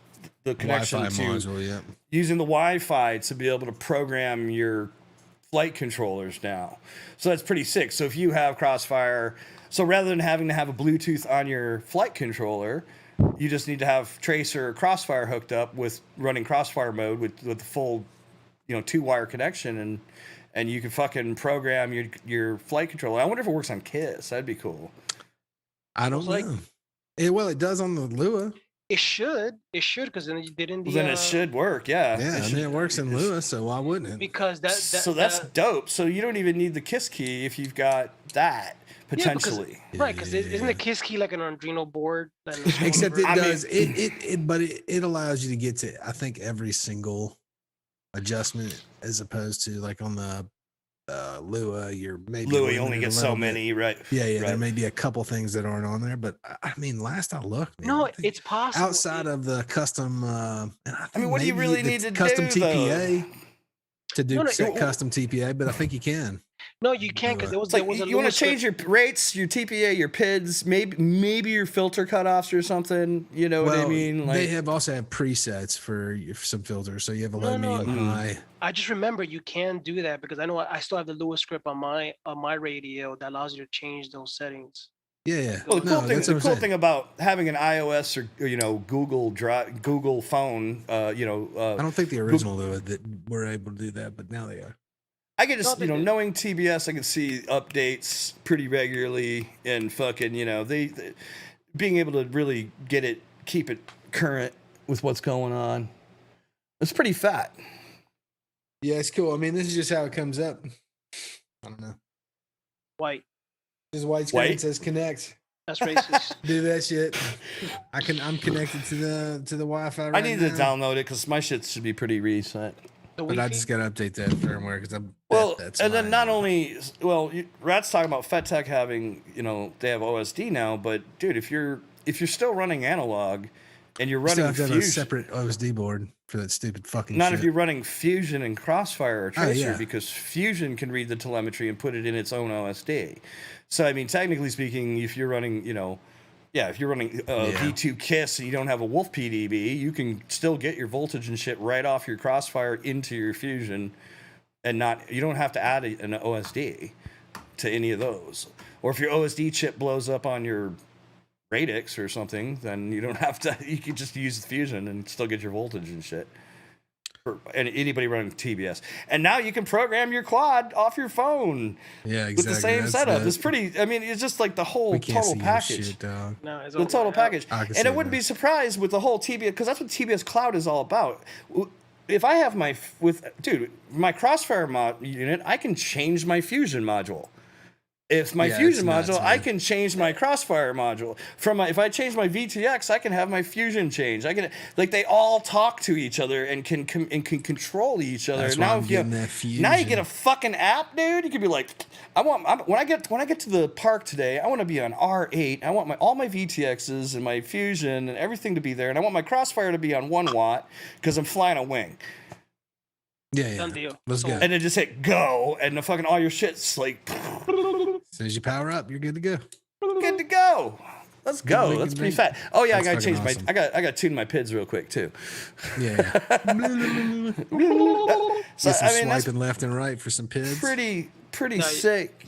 the connection Wi-Fi module, using the Wi-Fi to be able to program your flight controllers now. So that's pretty sick. So if you have Crossfire, so rather than having to have a Bluetooth on your flight controller, you just need to have Tracer or Crossfire hooked up with running Crossfire mode with the full, 2-wire connection, and you can fucking program your flight controller. I wonder if it works on KISS. That'd be cool. I don't know. It does on the Lua. It should, because then you did in the. Then it should work, yeah. Yeah, it works in Lua, so why wouldn't it? Because that's dope. So you don't even need the KISS key if you've got that. Potentially, because isn't the KISS key like an Arduino board? Except it does but it allows you to get to, I think, every single adjustment, as opposed to like on the Lua, you only get so many, right? Yeah, right. There may be a couple things that aren't on there, but I mean, last I looked, man, no, it's possible outside of the custom. What do you really need to custom do? TPA to do custom TPA, but I think you can. No, you can't, because there was a. You want to change your rates, your TPA, your PIDs, maybe your filter cutoffs or something. You know what I mean? They have also have presets for some filters, so you have a low, medium, high. I just remember you can do that because I know I still have the Lua script on my radio that allows you to change those settings. Yeah. Well, the cool thing about having an iOS or Google phone, I don't think the original Lua that were able to do that, but now they are. I can just, knowing TBS, I can see updates pretty regularly, and fucking, they being able to really keep it current with what's going on. It's pretty fat. Yeah, it's cool. I mean, this is just how it comes up. I don't know. White. This white screen says connect. That's racist. Do that shit. I'm connected to the Wi-Fi right now. I need to download it because my shit should be pretty recent. But I just gotta update that firmware because then not only Rat's talking about FetTech having they have OSD now, but dude, if you're still running analog and you're running Fusion, a separate OSD board for that stupid fucking. Not shit. If you're running Fusion and Crossfire or Tracer, because Fusion can read the telemetry and put it in its own OSD. So I mean, technically speaking, if you're running if you're running V2 KISS and you don't have a Wolf PDB, you can still get your voltage and shit right off your Crossfire into your Fusion, and you don't have to add an OSD to any of those. Or if your OSD chip blows up on your Radix or something, then you don't have to. You can just use the Fusion and still get your voltage and shit. and anybody running TBS. And now you can program your quad off your phone. Yeah, exactly. With the same setup. It's pretty. I mean, it's just like the whole total package. Shit, dog. No, it's the total package. And I wouldn't that. be surprised with the whole TBS, because that's what TBS Cloud is all about. If I have my Crossfire unit, I can change my Fusion module. If my Fusion module, I can change my Crossfire module. If I change my VTX, I can have my Fusion change. I can they all talk to each other and can control each other. That's Now now you get a fucking app, dude. You could be like, when I get to the park today, I want to be on R8. I want all my VTXs and my Fusion and everything to be there, and I want my Crossfire to be on 1 watt because I'm flying a wing. Yeah. Done deal. Let's go. And then just hit go, and the fucking all your shit's like. As soon as you power up, you're good to go. Good to go. Let's go. That's pretty fat. Oh yeah, I gotta change my. I gotta tune my PIDs real quick too. Yeah. So I mean, that's swiping left and right for some PIDs. Pretty sick.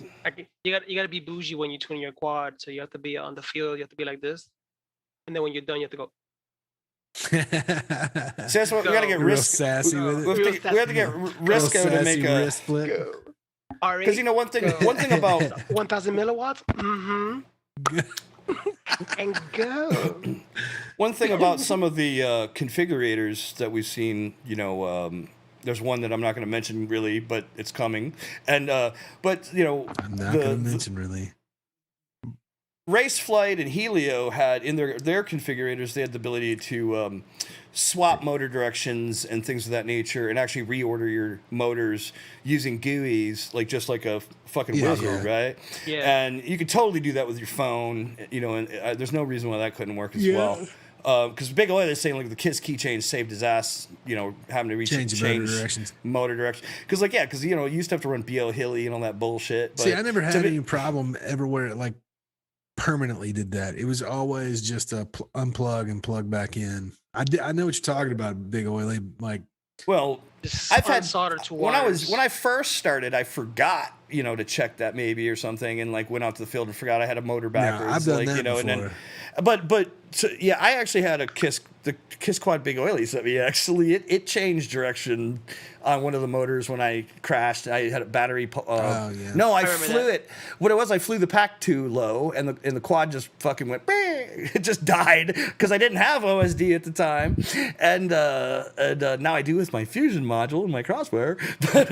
You got to be bougie when you tune your quad. So you have to be on the field. You have to be like this, and then when you're done, you have to go. So that's what we gotta get real sassy with it. We have to get Risco to make a wrist flip. Because you know one thing about 1,000 milliwatts. And go. One thing about some of the configurators that we've seen, there's one that I'm not going to mention really, but it's coming. And but I'm not going to mention really. Raceflight and Helio had in their configurators, they had the ability to swap motor directions and things of that nature, and actually reorder your motors using GUIs, just like a fucking wizard, right? Yeah. And you could totally do that with your phone, and there's no reason why that couldn't work as well. Because Big Oil is saying the KISS keychain saved his ass, having to change motor directions. Because you used to have to run BO Hilly and all that bullshit. But see, I never had any problem ever where it permanently did that. It was always just a unplug and plug back in. I know what you're talking about, Big Oily. Well, I've had solder to when I first started, I forgot to check that maybe or something, and went out to the field and forgot I had a motor backwards. I've done that before. And then, but I actually had the KISS Quad Big Oily. So it changed direction on one of the motors when I crashed. I had a battery. No, I flew it. What it was, I flew the pack too low, and the quad just fucking went. It just died because I didn't have OSD at the time, and now I do with my Fusion module and my Crossfire. Dude,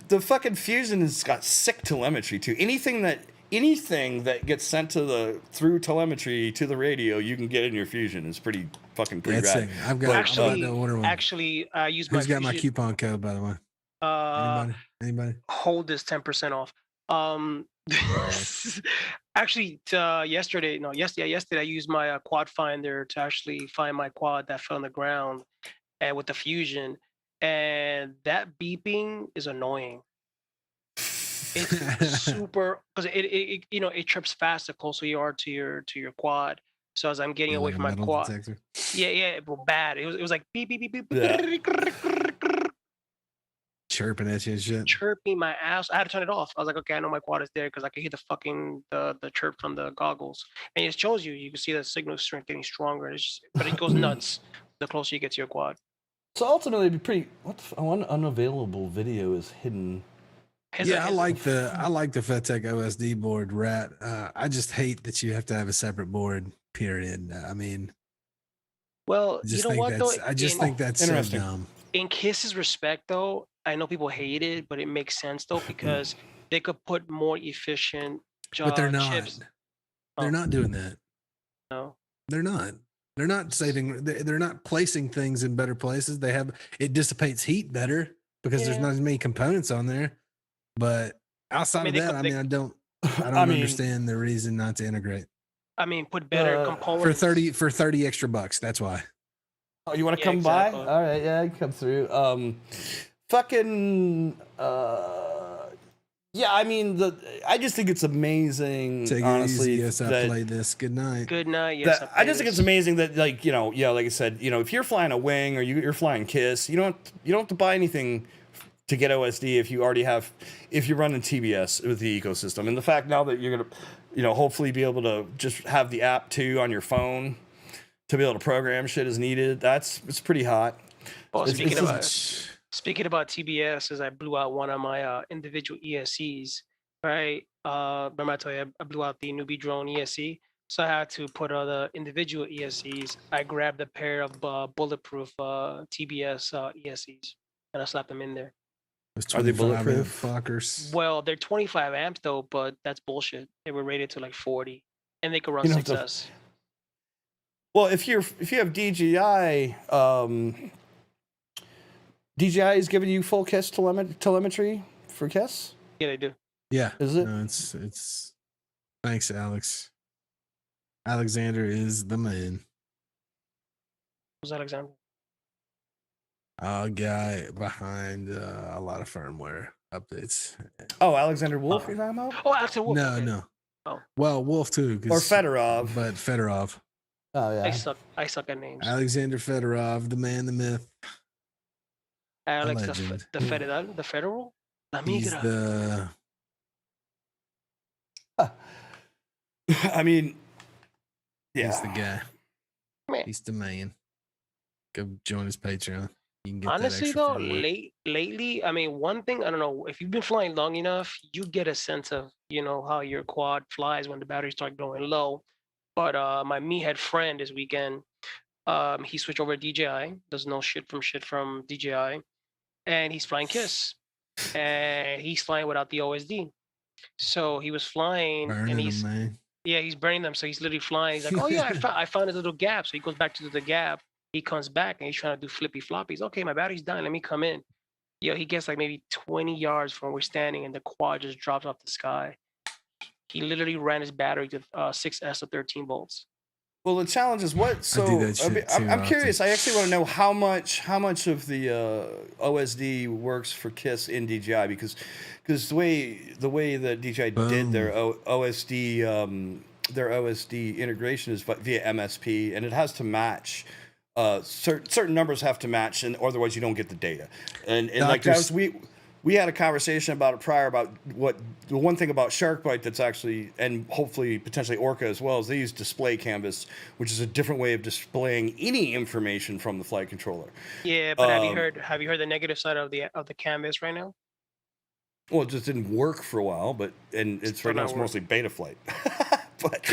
the fucking Fusion has got sick telemetry too. Anything that gets sent through telemetry to the radio, you can get in your Fusion. It's pretty rad. I've got actually I use my. Who's got my coupon code, by the way? Anybody? Hold this 10% off. Actually, yesterday I used my quad finder to actually find my quad that fell on the ground, and with the Fusion, and that beeping is annoying. It's super because it trips fast the closer you are to your quad. So as I'm getting away from my quad, bad. It was like beep beep beep beep. Yeah. Chirping at you and shit. Chirping my ass. I had to turn it off. I was like, okay, I know my quad is there because I can hear the fucking the chirp from the goggles, and it shows you can see the signal strength getting stronger. But it goes nuts the closer you get to your quad. So ultimately, it'd be pretty. One unavailable video is hidden. I like the FETEC OSD board, Rat. I just hate that you have to have a separate board. Period. I mean, well, you know what though? I just think that's so dumb. In KISS's respect, though, I know people hate it, but it makes sense though because they could put more efficient. But they're not. Chips. They're not doing that. No, they're not. They're not saving. They're not placing things in better places. It dissipates heat better because there's not as many components on there. But outside of that, I don't understand the reason not to integrate. I mean, put better components for 30 extra bucks. That's why. Oh, you want to come by? All right, yeah, you come through. I mean, I just think it's amazing. Honestly, yes, I played this. Good night. Good night. Yes, I just think it's amazing that, like I said, if you're flying a wing or you're flying KISS, you don't have to buy anything to get OSD if you're running TBS with the ecosystem. And the fact now that you're gonna, hopefully be able to just have the app too on your phone to be able to program shit is needed. It's pretty hot. Well, speaking about TBS, as I blew out one of my individual ESCs, right? Remember I told you I blew out the newbie drone ESC, so I had to put other individual ESCs. I grabbed a pair of bulletproof TBS ESCs, and I slapped them in there. Are they bulletproof? Fuckers. Well, they're 25 amps though, but that's bullshit. They were rated to like 40, and they could run 6S. Well, if you have DJI, DJI is giving you full KISS telemetry for KISS? Yeah, they do. Yeah. Is it? No, it's. Thanks, Alex. Alexander is the man. Who's Alexander? A guy behind a lot of firmware updates. Oh, Alexander Wolf, you're talking about? Oh, Alexander Wolf. No, okay. no. Oh. Well, Wolf too. Or Fedorov. But Fedorov. Oh yeah. I suck at names. Alexander Fedorov, the man, the myth. Alex, the federal. La He's migra. the. I mean, yeah. He's the guy. He's the man. Go join his Patreon. You can get Honestly though, lately, I mean, one thing, I don't know, if you've been flying long enough, you get a sense of, how your quad flies when the batteries start going low. But my meathead friend this weekend, he switched over to DJI, doesn't know shit from DJI, and he's flying KISS. And he's flying without the OSD. So he was flying burning and he's them, man. Yeah, he's burning them. So he's literally flying. He's like, oh yeah, I found a little gap. So he goes back to the gap. He comes back and he's trying to do flippy floppies. Okay, my battery's dying. Let me come in. He gets like maybe 20 yards from where we're standing and the quad just drops off the sky. He literally ran his battery to 6S of 13 volts. Well, the challenge is what? So I'm curious. I actually want to know how much of the OSD works for KISS in DJI because the way that DJI did their OSD integration is via MSP, and it has to match. Certain numbers have to match, and otherwise you don't get the data. And like that was, we had a conversation about it prior about what the one thing about SharkBite that's actually, and hopefully potentially Orca as well, is they use display canvas, which is a different way of displaying any information from the flight controller. Yeah, but have you heard the negative side of the canvas right now? Well, it just didn't work for a while, but it's right now it's mostly beta flight. But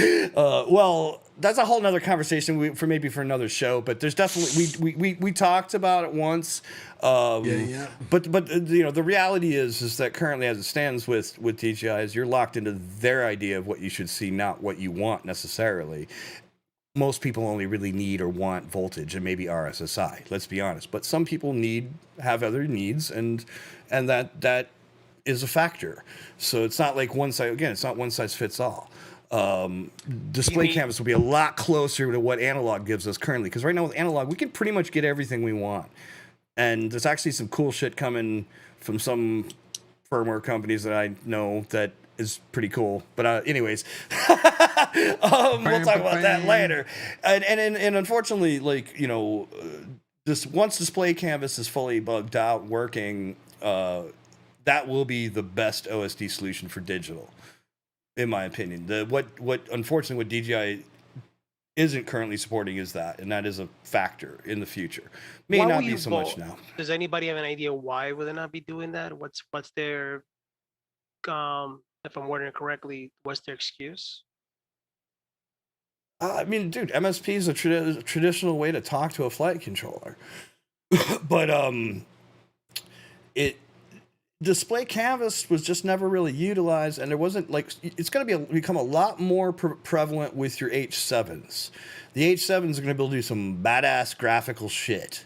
well, that's a whole nother conversation for another show. But there's definitely we talked about it once. Yeah. But the reality is that currently as it stands with DJI is you're locked into their idea of what you should see, not what you want necessarily. Most people only really need or want voltage and maybe RSSI. Let's be honest. But some people have other needs, and that is a factor. So it's not like it's not one size fits all. Display canvas will be a lot closer to what analog gives us currently, because right now with analog we can pretty much get everything we want, and there's actually some cool shit coming from some firmware companies that I know that is pretty cool. But anyways, we'll talk about that later. And unfortunately, once display canvas is fully bugged out working, that will be the best OSD solution for digital. In my opinion, unfortunately what DJI isn't currently supporting is that, and that is a factor in the future. May not be so much now. Does anybody have an idea why would they not be doing that? What's their if I'm wording it correctly, what's their excuse? I mean, dude, MSP is a traditional way to talk to a flight controller, but display canvas was just never really utilized, and there wasn't it's going to become a lot more prevalent with your H7s. The H7s are going to be able to do some badass graphical shit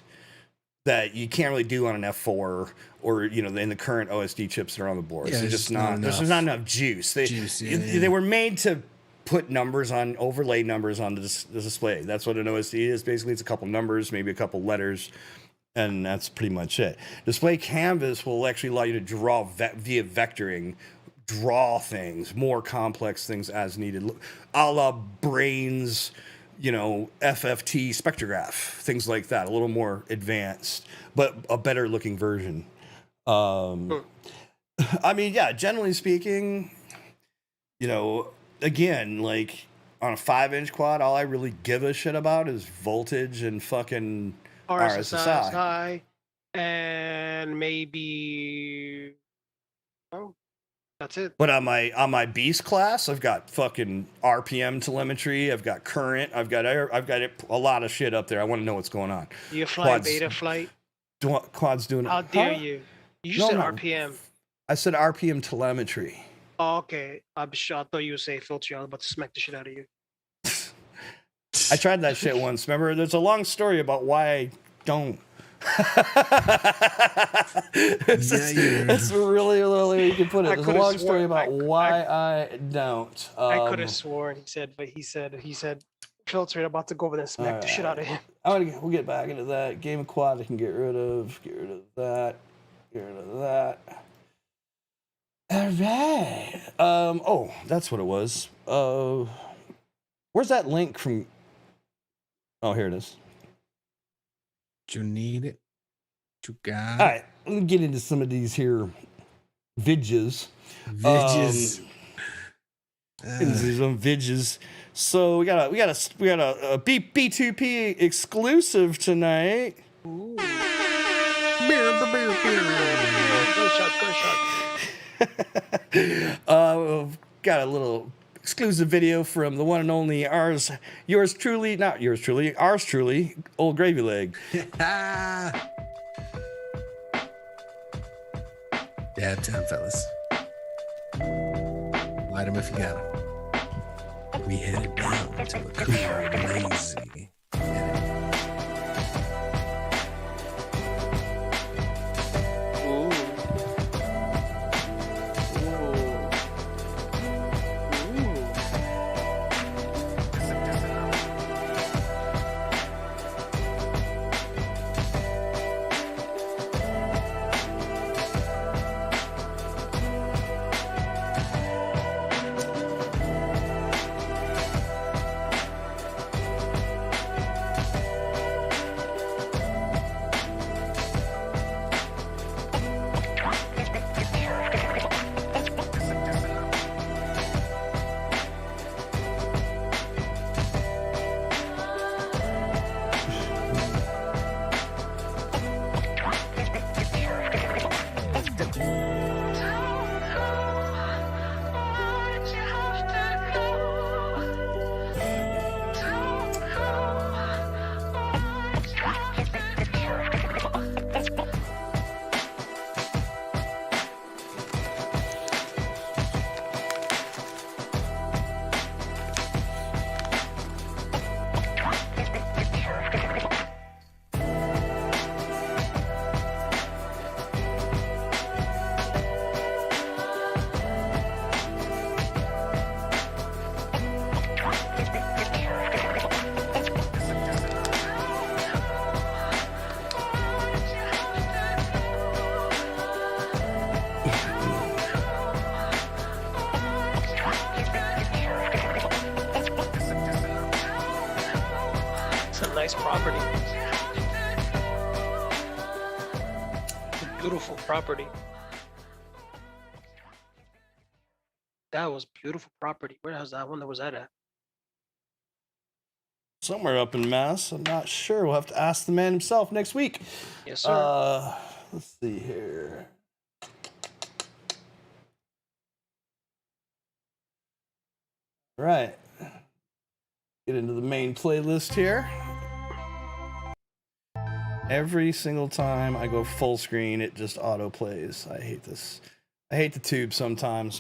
that you can't really do on an F4 or in the current OSD chips that are on the board. Yeah, there's just not enough juice. They were made to put overlay numbers on the display. That's what an OSD is. Basically, it's a couple numbers, maybe a couple letters. And that's pretty much it. Display canvas will actually allow you to draw via vectoring, draw things, more complex things as needed, a la Brain's, FFT spectrograph, things like that, a little more advanced, but a better looking version. I mean, yeah, generally speaking, again, on a 5-inch quad, all I really give a shit about is voltage and fucking RSSI. And maybe that's it. But on my beast class, I've got fucking RPM telemetry, I've got current, I've got a lot of shit up there. I want to know what's going on. You fly beta flight? Quad's doing it. How dare you? You said RPM. I said RPM telemetry. Oh, okay. I thought you would say filter. I was about to smack the shit out of you. I tried that shit once. Remember, there's a long story about why I don't. That's really you can put it. There's a long story about why I don't. I could have sworn he said filter it. About to go over there and smack the shit out of him. We'll get back into that. Game of quad I can get rid of that. Get rid of that. All right. Oh, that's what it was. Where's that link from? Oh, here it is. You need it. You got it. All right, let me get into some of these here vidges. Some vidges. So we got a B2P exclusive tonight. Ooh. We've got a little exclusive video from the one and only ours truly, Old Gravy Leg. Dab time, fellas. Light them if you got them. We headed down to a cool, lazy. Nice property. Beautiful property. That was beautiful property. Where was that? I wonder was that at? Somewhere up in Mass. I'm not sure. We'll have to ask the man himself next week. Yes, sir. Let's see here. All right. Get into the main playlist here. Every single time I go full screen, it just auto plays. I hate this. I hate the tube sometimes.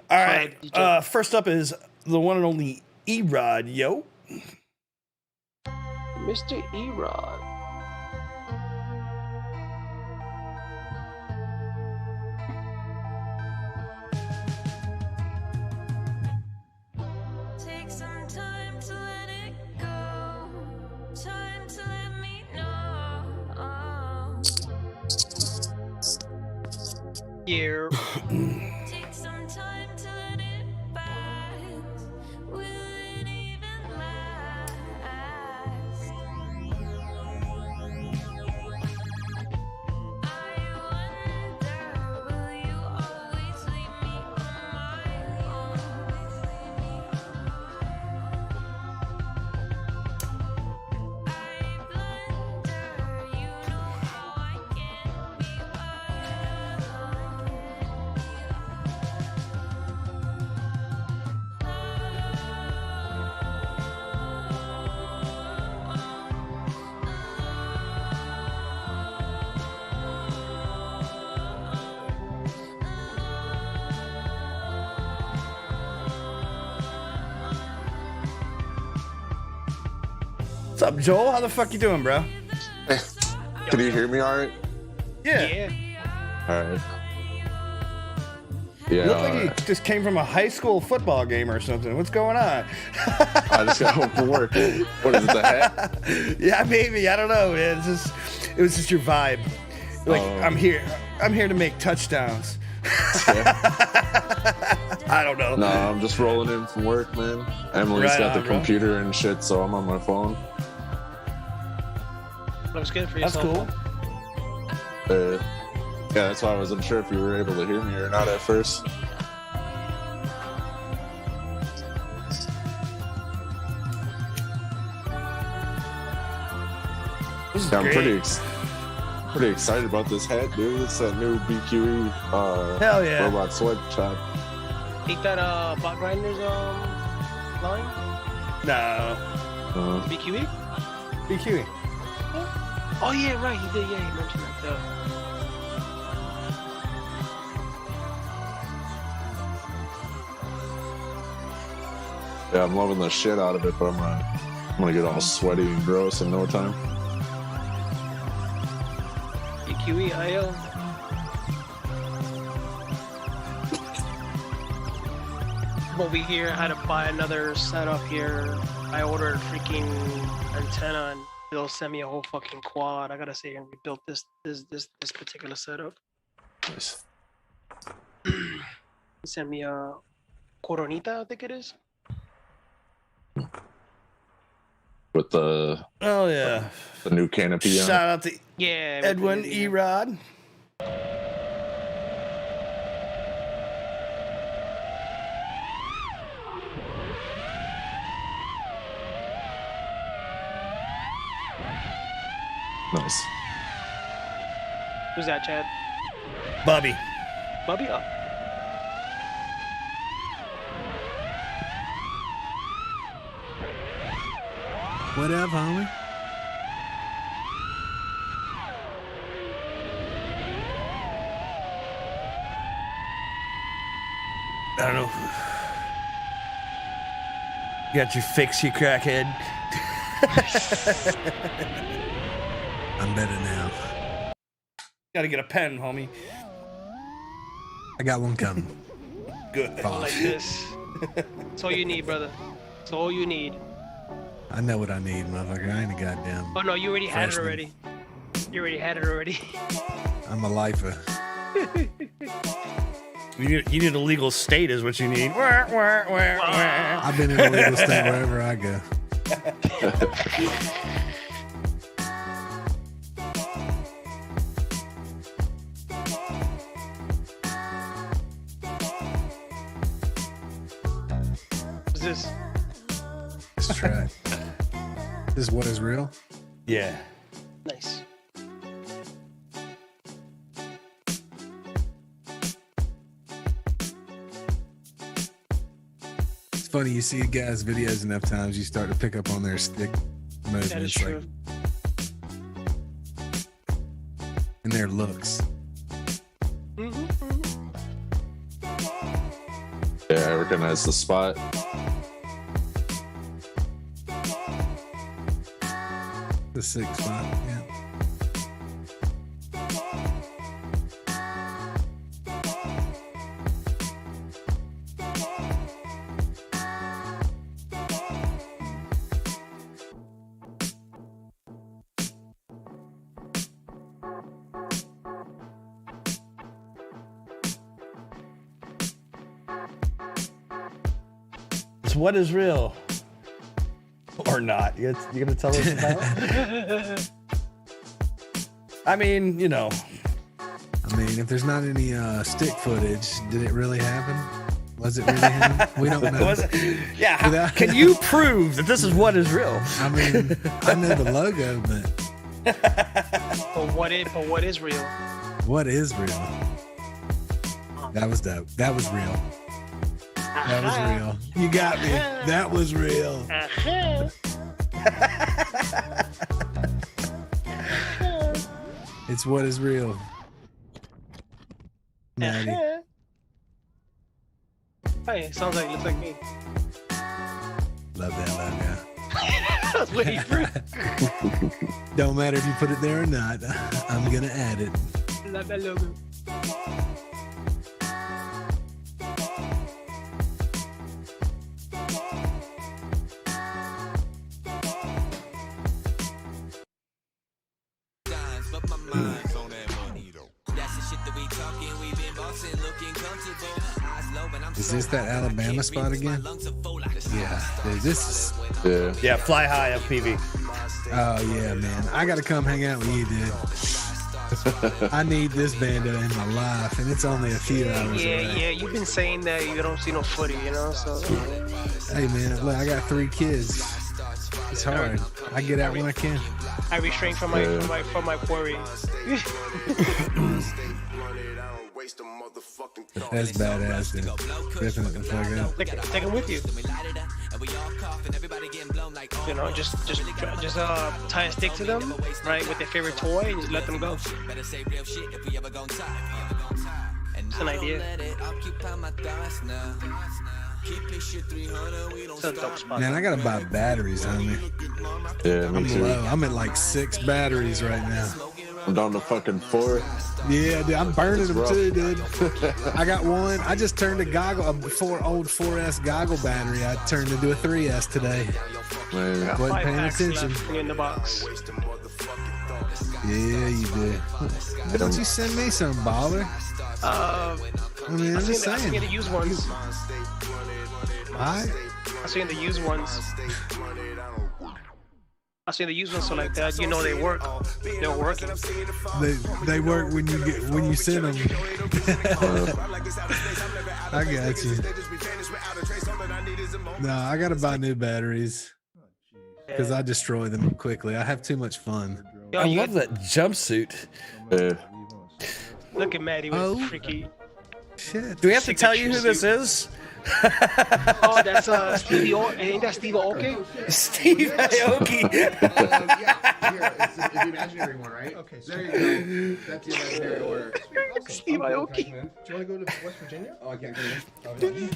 All right. First up is the one and only E-Rod, yo. Mr. E-Rod. Take some time to let it go. Time to let me know. Here. Take some time to let it pass. Will it even last? What's up, Joel? How the fuck you doing, bro? Hey, can you hear me all right? Yeah. All right. Yeah. Look like you just came from a high school football game or something. What's going on? I just got home from work. What is it, the hat? Yeah, maybe. I don't know, man. It was just your vibe. Like, I'm here to make touchdowns. I don't know. No, I'm just rolling in from work, man. Emily's Right got on, the bro. computer and shit, so I'm on my phone. Looks good for That's yourself. cool. Yeah, that's why I wasn't sure if you were able to hear me or not at first. This is Yeah, I'm great. pretty excited about this hat, dude. It's that new BQE Hell yeah. robot sweatshop. Ain't that bot grinders line? No. BQE? BQE. Oh yeah, right. He did. Yeah, he mentioned that. Yeah, I'm loving the shit out of it, but I'm gonna get all sweaty and gross in no time. BQE IO. Over here, I had to buy another setup here. I ordered a freaking antenna and they'll send me a whole fucking quad. I gotta sit here and rebuild this particular setup. Nice. Send me a Coronita, I think it is. With the Oh yeah. the new canopy on. Shout out to Yeah. Edwin Erod. Nice. Who's that, Chad? Bobby. Bubby? Oh. What up, homie? I don't know. You got your fix, you crackhead. I'm better now. Gotta get a pen, homie. I got one coming. Good. Like this. That's all you need, brother. That's all you need. I know what I need, motherfucker. I ain't a goddamn. Oh no, you already had it freshman. already. You already had it already. I'm a lifer. You need a legal state is what you need. I've been in a legal state wherever I go. What's this? This track. This is what is real. Yeah. Nice. It's funny, you see guys' videos enough times, you start to pick up on their stick movements, That is true. and their looks. Yeah, I recognize the spot. The 6 spot, yeah. It's what is real. Or not. You gonna tell us about it? I mean, you know. I mean, if there's not any stick footage, did it really happen? Was it really him? We don't know. Yeah, can you prove that this is what is real? I mean, I know the logo, but But what is real? what is real? That was dope. That was real. That was real. You got me. That was real. It's what is real. Maddie. Hey, sounds like looks like me. Love that logo. I was waiting for it. Don't matter if you put it there or not. I'm gonna add it. Love that logo. But my mind's on that money though. That's the shit that we talking, we been bossing, looking comfortable. Eyes low and I'm Is this that Alabama spot again? Yeah, dude, this is. Yeah, fly high FPV. Oh yeah, man. I gotta come hang out with you, dude. I need this band in my life, and it's only a few hours away. Yeah, you've been saying that you don't see no footy, you know, so. Hey man, look, I got 3 kids. It's hard. I get out when I can. I restrain from my quarry. That's badass, dude. Ripping it the fuck out. Take him with you. You know, just tie a stick to them, right, with their favorite toy, and just let them go. It's an idea. It's a dope spot. Man, I gotta buy batteries, homie. Yeah, me I'm too. low. I'm at like 6 batteries right now. I'm down to fucking 4. Yeah, dude, I'm burning them rough. too, dude. I got one. I just turned a old 4S goggle battery. I turned into a 3S today. Man. Wasn't 5 paying packs attention. left in the box. Yeah, you did. Why don't you send me some, baller? I mean, I'm just I saying. seen the used ones. Alright. I seen the used ones. I seen the used ones, so like that, you know they work. They're working. They work when you send them. I got you. No, I gotta buy new batteries because I destroy them quickly. I have too much fun. Yo, I love that jumpsuit. Look at Maddie with freaky. Shit. Do we have to tell you who this is? Oh, that's Stevie Aoki. Ain't that Steve Aoki? Steve Aoki. Yeah, it's the imaginary one, right? Okay, so there you go. That's the imaginary order. Steve Aoki. Do you want to go to West Virginia? Oh, I can't go there.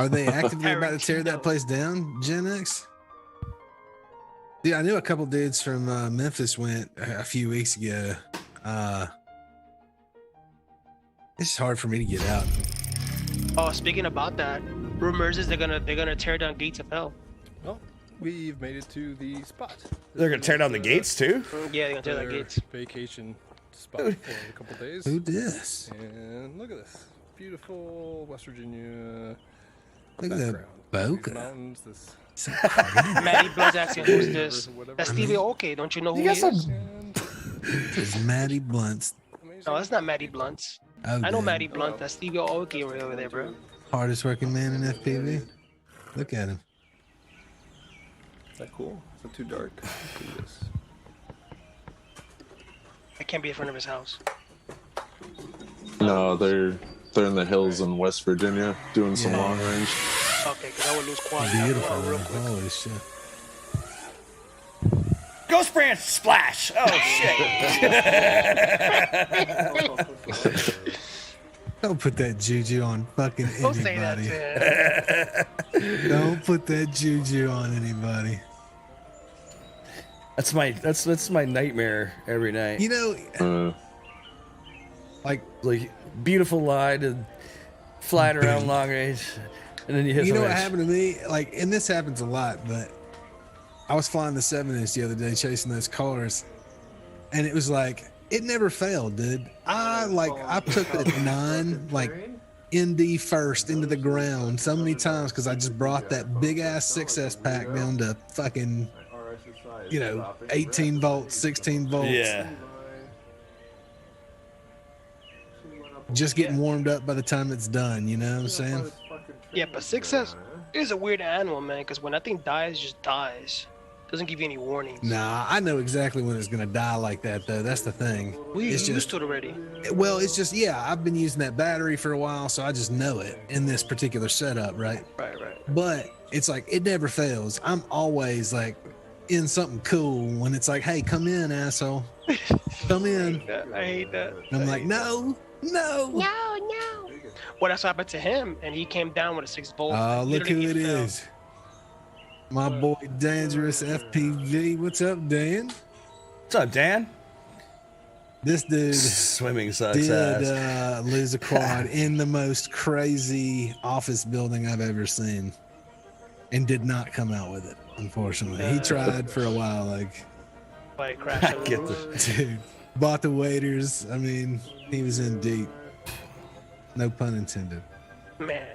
Are they actively about to tear that place down, Gen X? Dude, I knew a couple dudes from Memphis went a few weeks ago. It's just hard for me to get out. Oh, speaking about that, rumors is they're gonna tear down Gates of Hell. Well, we've made it to the spot. They're gonna tear down the gates too? Yeah, they're gonna tear down Gates. Vacation spot for a couple days. Who dis? And look at this beautiful West Virginia. Look at that Boca. Mountains. This. Maddie Blood's asking who's this? That's Stevie Aoki. Don't you know who he is? It's Maddie Blunt's. No, that's not Maddie Blunt's. Oh, I know damn. Maddie Blunt. That's Stevie Aoki right over there, bro. Hardest working man in FPV. Look at him. Is that cool? Is it too dark? Let's do this. I can't be in front of his house. No, they're in the hills in West Virginia doing some long range. Okay, because I would lose quality. Beautiful. Real quick. Holy shit. Ghost branch splash! Oh shit! Don't put that juju on fucking Don't say that anybody. to him. Don't put that juju on anybody. That's my nightmare every night. You know, like beautiful line and flying around long range, and then you hit. You know what somebody. happened to me? Like, and this happens a lot, but I was flying the 7-inch the other day, chasing those cars, and it was like it never failed, dude. I took the 9 ND first into the ground so many times because I just brought that big ass 6S pack down to fucking 18 volts, 16 volts. Yeah. Just getting warmed up by the time it's done, you know what I'm saying? Yeah, but 6S is a weird animal, man, because when that thing dies, it just dies. Doesn't give you any warnings. Nah, I know exactly when it's gonna die like that, though. That's the thing. It's used to it already. Well, it's just, yeah, I've been using that battery for a while, so I just know it in this particular setup, right? Right. But it's like, it never fails. I'm always like in something cool when it's like, hey, come in, asshole. Come in. I hate that. And I'm like, no. Well, that's what happened to him, and he came down with a 6 volt. Oh, look who Literally, it he fell. is. My boy Dangerous FPV. What's up, Dan? What's up, Dan? This dude swimming sucks did ass. lose a quad in the most crazy office building I've ever seen, and did not come out with it. Unfortunately, he tried for a while. Like crash. Dude, bought the waiters. I mean, he was in deep. No pun intended. Man.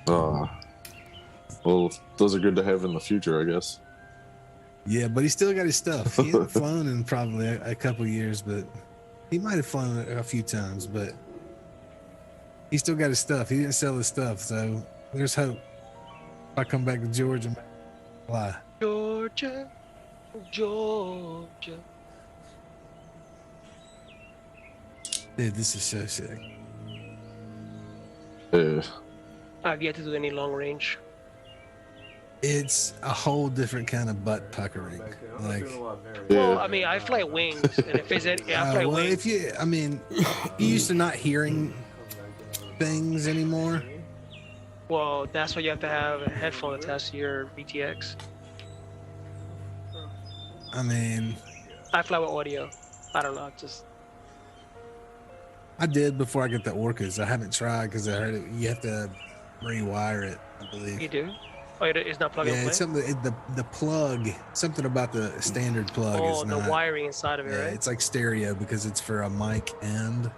Well, those are good to have in the future, I guess. Yeah, but he still got his stuff. He hasn't flown in probably a couple years, but he might have flown a few times, but he still got his stuff. He didn't sell his stuff, so there's hope. If I come back to Georgia, fly. Georgia. Dude, this is so sick. Yeah. I've yet to do any long range. It's a whole different kind of butt puckering. Well, I mean, I fly wings, and if it's I fly well, wings. if you, I mean, you used to not hearing things anymore. Well, that's why you have to have a headphone attached to your VTX. I mean, I fly with audio. I don't know, I did before I get the Orcas. I haven't tried because I heard it. You have to rewire it, I believe. You do? Oh, it's not plug and Yeah, play? it's something. The plug, something about the standard plug is the not. wiring inside of it, Yeah, right? it's like stereo because it's for a mic and.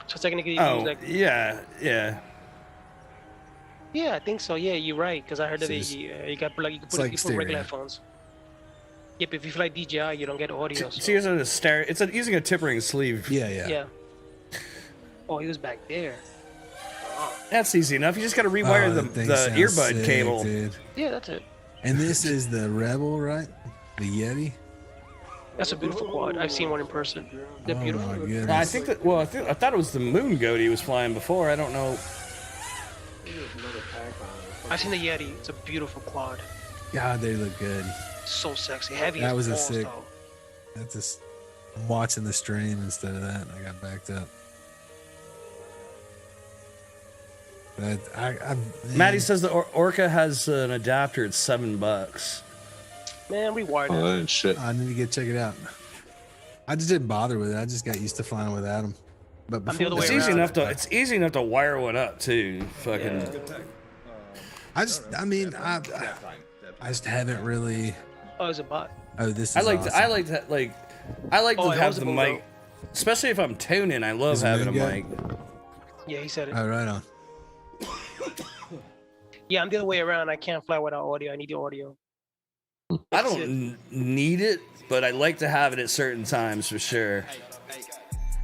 So technically, you can use like. Yeah. Yeah, I think so. Yeah, you're right. Because I heard that you got like you can put like you put stereo. regular headphones. Yep, if you fly DJI, you don't get audio. So using a stereo. It's using a tip ring sleeve. Yeah. Oh, he was back there. That's easy enough. You just got to rewire the earbud sick, cable. Dude. Yeah, that's it. And this is the Rebel, right? The Yeti. That's a beautiful quad. I've seen one in person. They're beautiful. My goodness. I think that. Well, I thought it was the Moon Goat he was flying before. I don't know. I've seen the Yeti. It's a beautiful quad. God, they look good. So sexy, heavy. That as was a balls, sick. though. That's just. I'm watching the stream instead of that, and I got backed up. But Maddie says the Orca has an adapter. It's $7. Man, we wired Oh, it. that ain't shit. I need to check it out. I just didn't bother with it. I just got used to flying without them. But before It's easy enough to. It's easy enough to wire one up too. Fucking. I just haven't really. Oh, it's a bot. Oh, this is I like awesome. I like Oh, to it have was a the Moon mic, Goat. especially if I'm tuning. I love Is it having a Moon mic. Yeah, he said it. Oh, right on. Yeah, I'm the other way around. I can't fly without audio. I need the audio. I don't need it, but I like to have it at certain times for sure.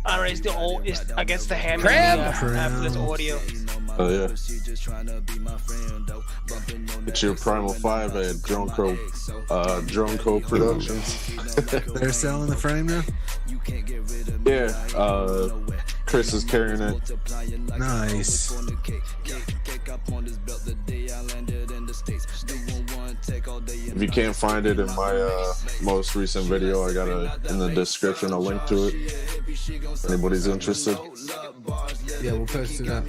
I don't know, it's the old. I guess the hand. Crab? This audio. Oh yeah. It's your Primal 5 at Drone Co. Productions. They're selling the frame now? Yeah. Chris is carrying it. Nice. If you can't find it in my most recent video, I got in the description a link to it. If anybody's interested. Yeah, we'll post it up.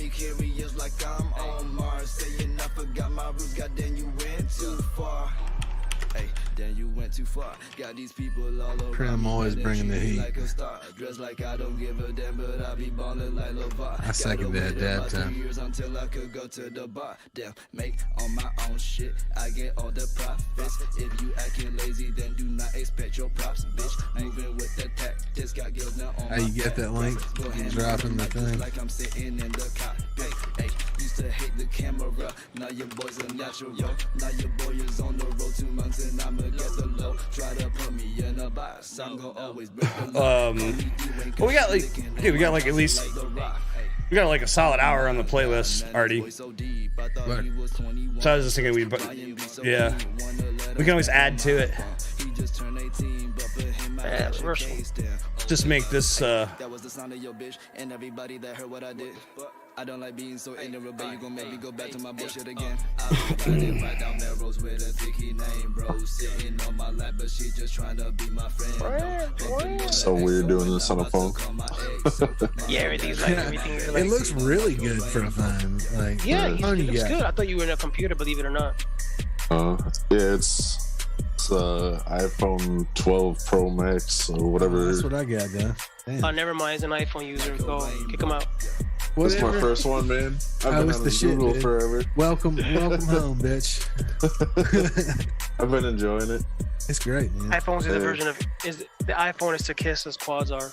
Prim always bringing the heat. I second that dab time. Make on my own shit, I get all the profits. If you acting lazy, then do not expect your props, bitch. Moving with the tactics, got girls now on How you get that link? Dropping the thing. like I'm sitting in the cockpit. Hey, used to hate the camera, now your boy's a natural. Now your boy is on the road 2 months and I'ma get the low. Try to put me in a box, I'm gonna always break the law. Well, we got like at least we got like a solid hour on the playlist already. So I was just thinking we can always add to it. Just make this That was the sound of your bitch and everybody that heard what I did. I don't like being so ignorant, but you gon' make me go back to my bullshit again. I didn't write down Melrose with a thicky name, bro. Sitting on my lap, but she just trying to be my friend. So weird doing this on a phone. Yeah, everything's like It looks really good for a phone. Like, Yeah, phone it you looks got. good. I thought you were in a computer, believe it or not. Yeah, it's iPhone 12 Pro Max or whatever. That's what I got, though. Oh, never mind. He's an iPhone user. Go kick him out. This is my first one, man. I've been on Google forever. Welcome home, bitch. I've been enjoying it. It's great, man. iPhones is the version of the iPhone is to kiss as quads are.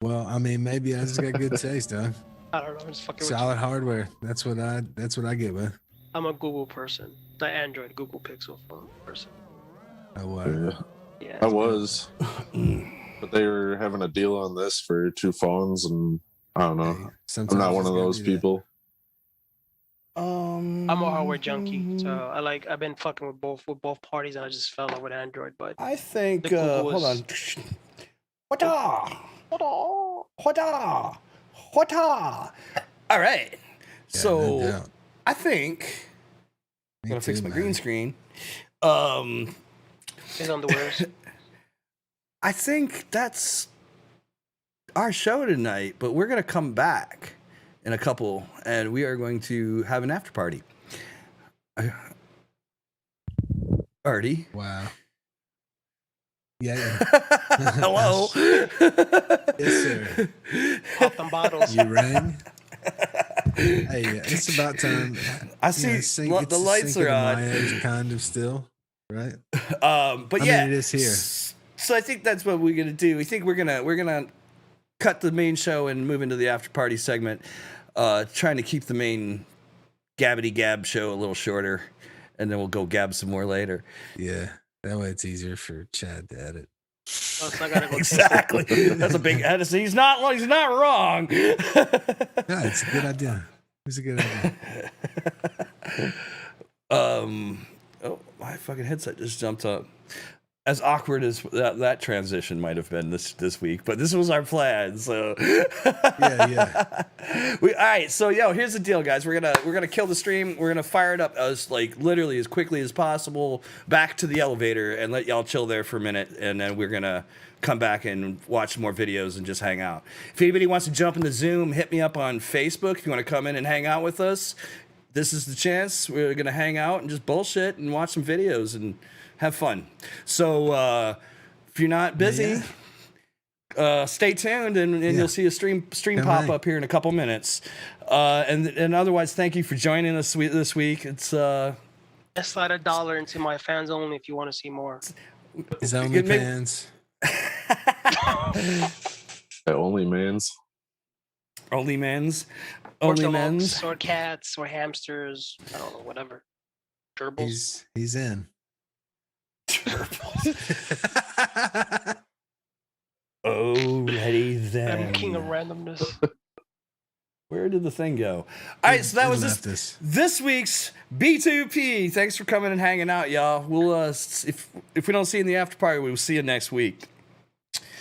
Well, I mean, maybe I just got good taste, huh? I don't know. I'm just fucking Solid hardware. That's what I get, man. I'm a Google person, not Android. Google Pixel phone person. Oh, wow. Yeah. I was, but they were having a deal on this for 2 phones, and I don't know. I'm not one of those people. I'm a hardware junkie, so I've been fucking with both parties, and I just fell in love with Android. But I think hold on. All right. So no I think I'm gonna fix my green screen. His underwears. I think that's our show tonight, but we're gonna come back in a couple, and we are going to have an after party. Artie. Wow. Yeah. Hello. Yes, sir. Pop them bottles. You rang. Hey, it's about time. I see the lights are on. My age, kind of still, right? But I yeah, mean, it is here. So I think that's what we're gonna do. We think we're gonna cut the main show and move into the after party segment. Trying to keep the main gabbity gab show a little shorter, and then we'll go gab some more later. Yeah, that way it's easier for Chad to edit. Oh, so I gotta go Exactly. That's a big Edison. He's not wrong. Yeah, it's a good idea. It's a good idea. Oh, my fucking headset just jumped up. As awkward as that transition might have been this week, but this was our plan. So yeah. All right. So here's the deal, guys. We're gonna kill the stream. We're gonna fire it up as literally as quickly as possible back to the elevator and let y'all chill there for a minute, and then we're gonna come back and watch more videos and just hang out. If anybody wants to jump into Zoom, hit me up on Facebook. If you want to come in and hang out with us, this is the chance. We're gonna hang out and just bullshit and watch some videos and have fun. So if you're not busy, stay tuned and you'll see a stream pop up here in a couple minutes. And otherwise, thank you for joining us this week. It's Just slide $1 into my fans only if you want to see more. Is that only fans? Only mans. Only men's. Or Only dogs, men's. or cats, or hamsters. I don't know, whatever. Gerbils. He's in. Alrighty then. I'm king of randomness. Where did the thing go? All right, so that was this week's B2P. Thanks for coming and hanging out, y'all. We'll if we don't see you in the after party, we'll see you next week.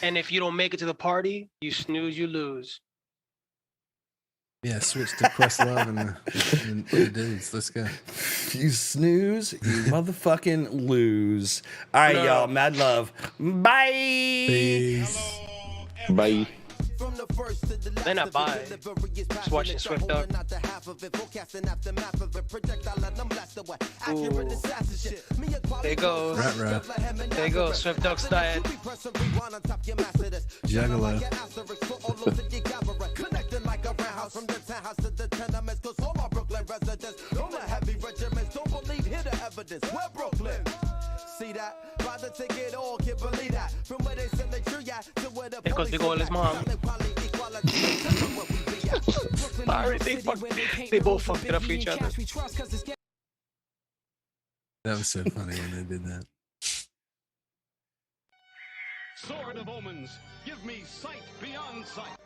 And if you don't make it to the party, you snooze, you lose. Yeah, switch to Questlove and the dudes. Let's go. You snooze, you motherfucking lose. All right, y'all. Mad love. Bye. Peace. Bye. They're not bye. Just watching Swift Duck. Ooh. There you go. There you go. Swift Duck's diet. Juggalo. From the townhouse to the tenements, cause all my Brooklyn residents, all the heavy regiments, don't believe, hear the evidence. We're Brooklyn. See that? Buy the ticket, all can't believe that. From where they send the tree at to where the Because they go his mom. Sorry, they both fucked it up for each other. That was so funny when they did that. Sword of Omens, give me sight beyond sight.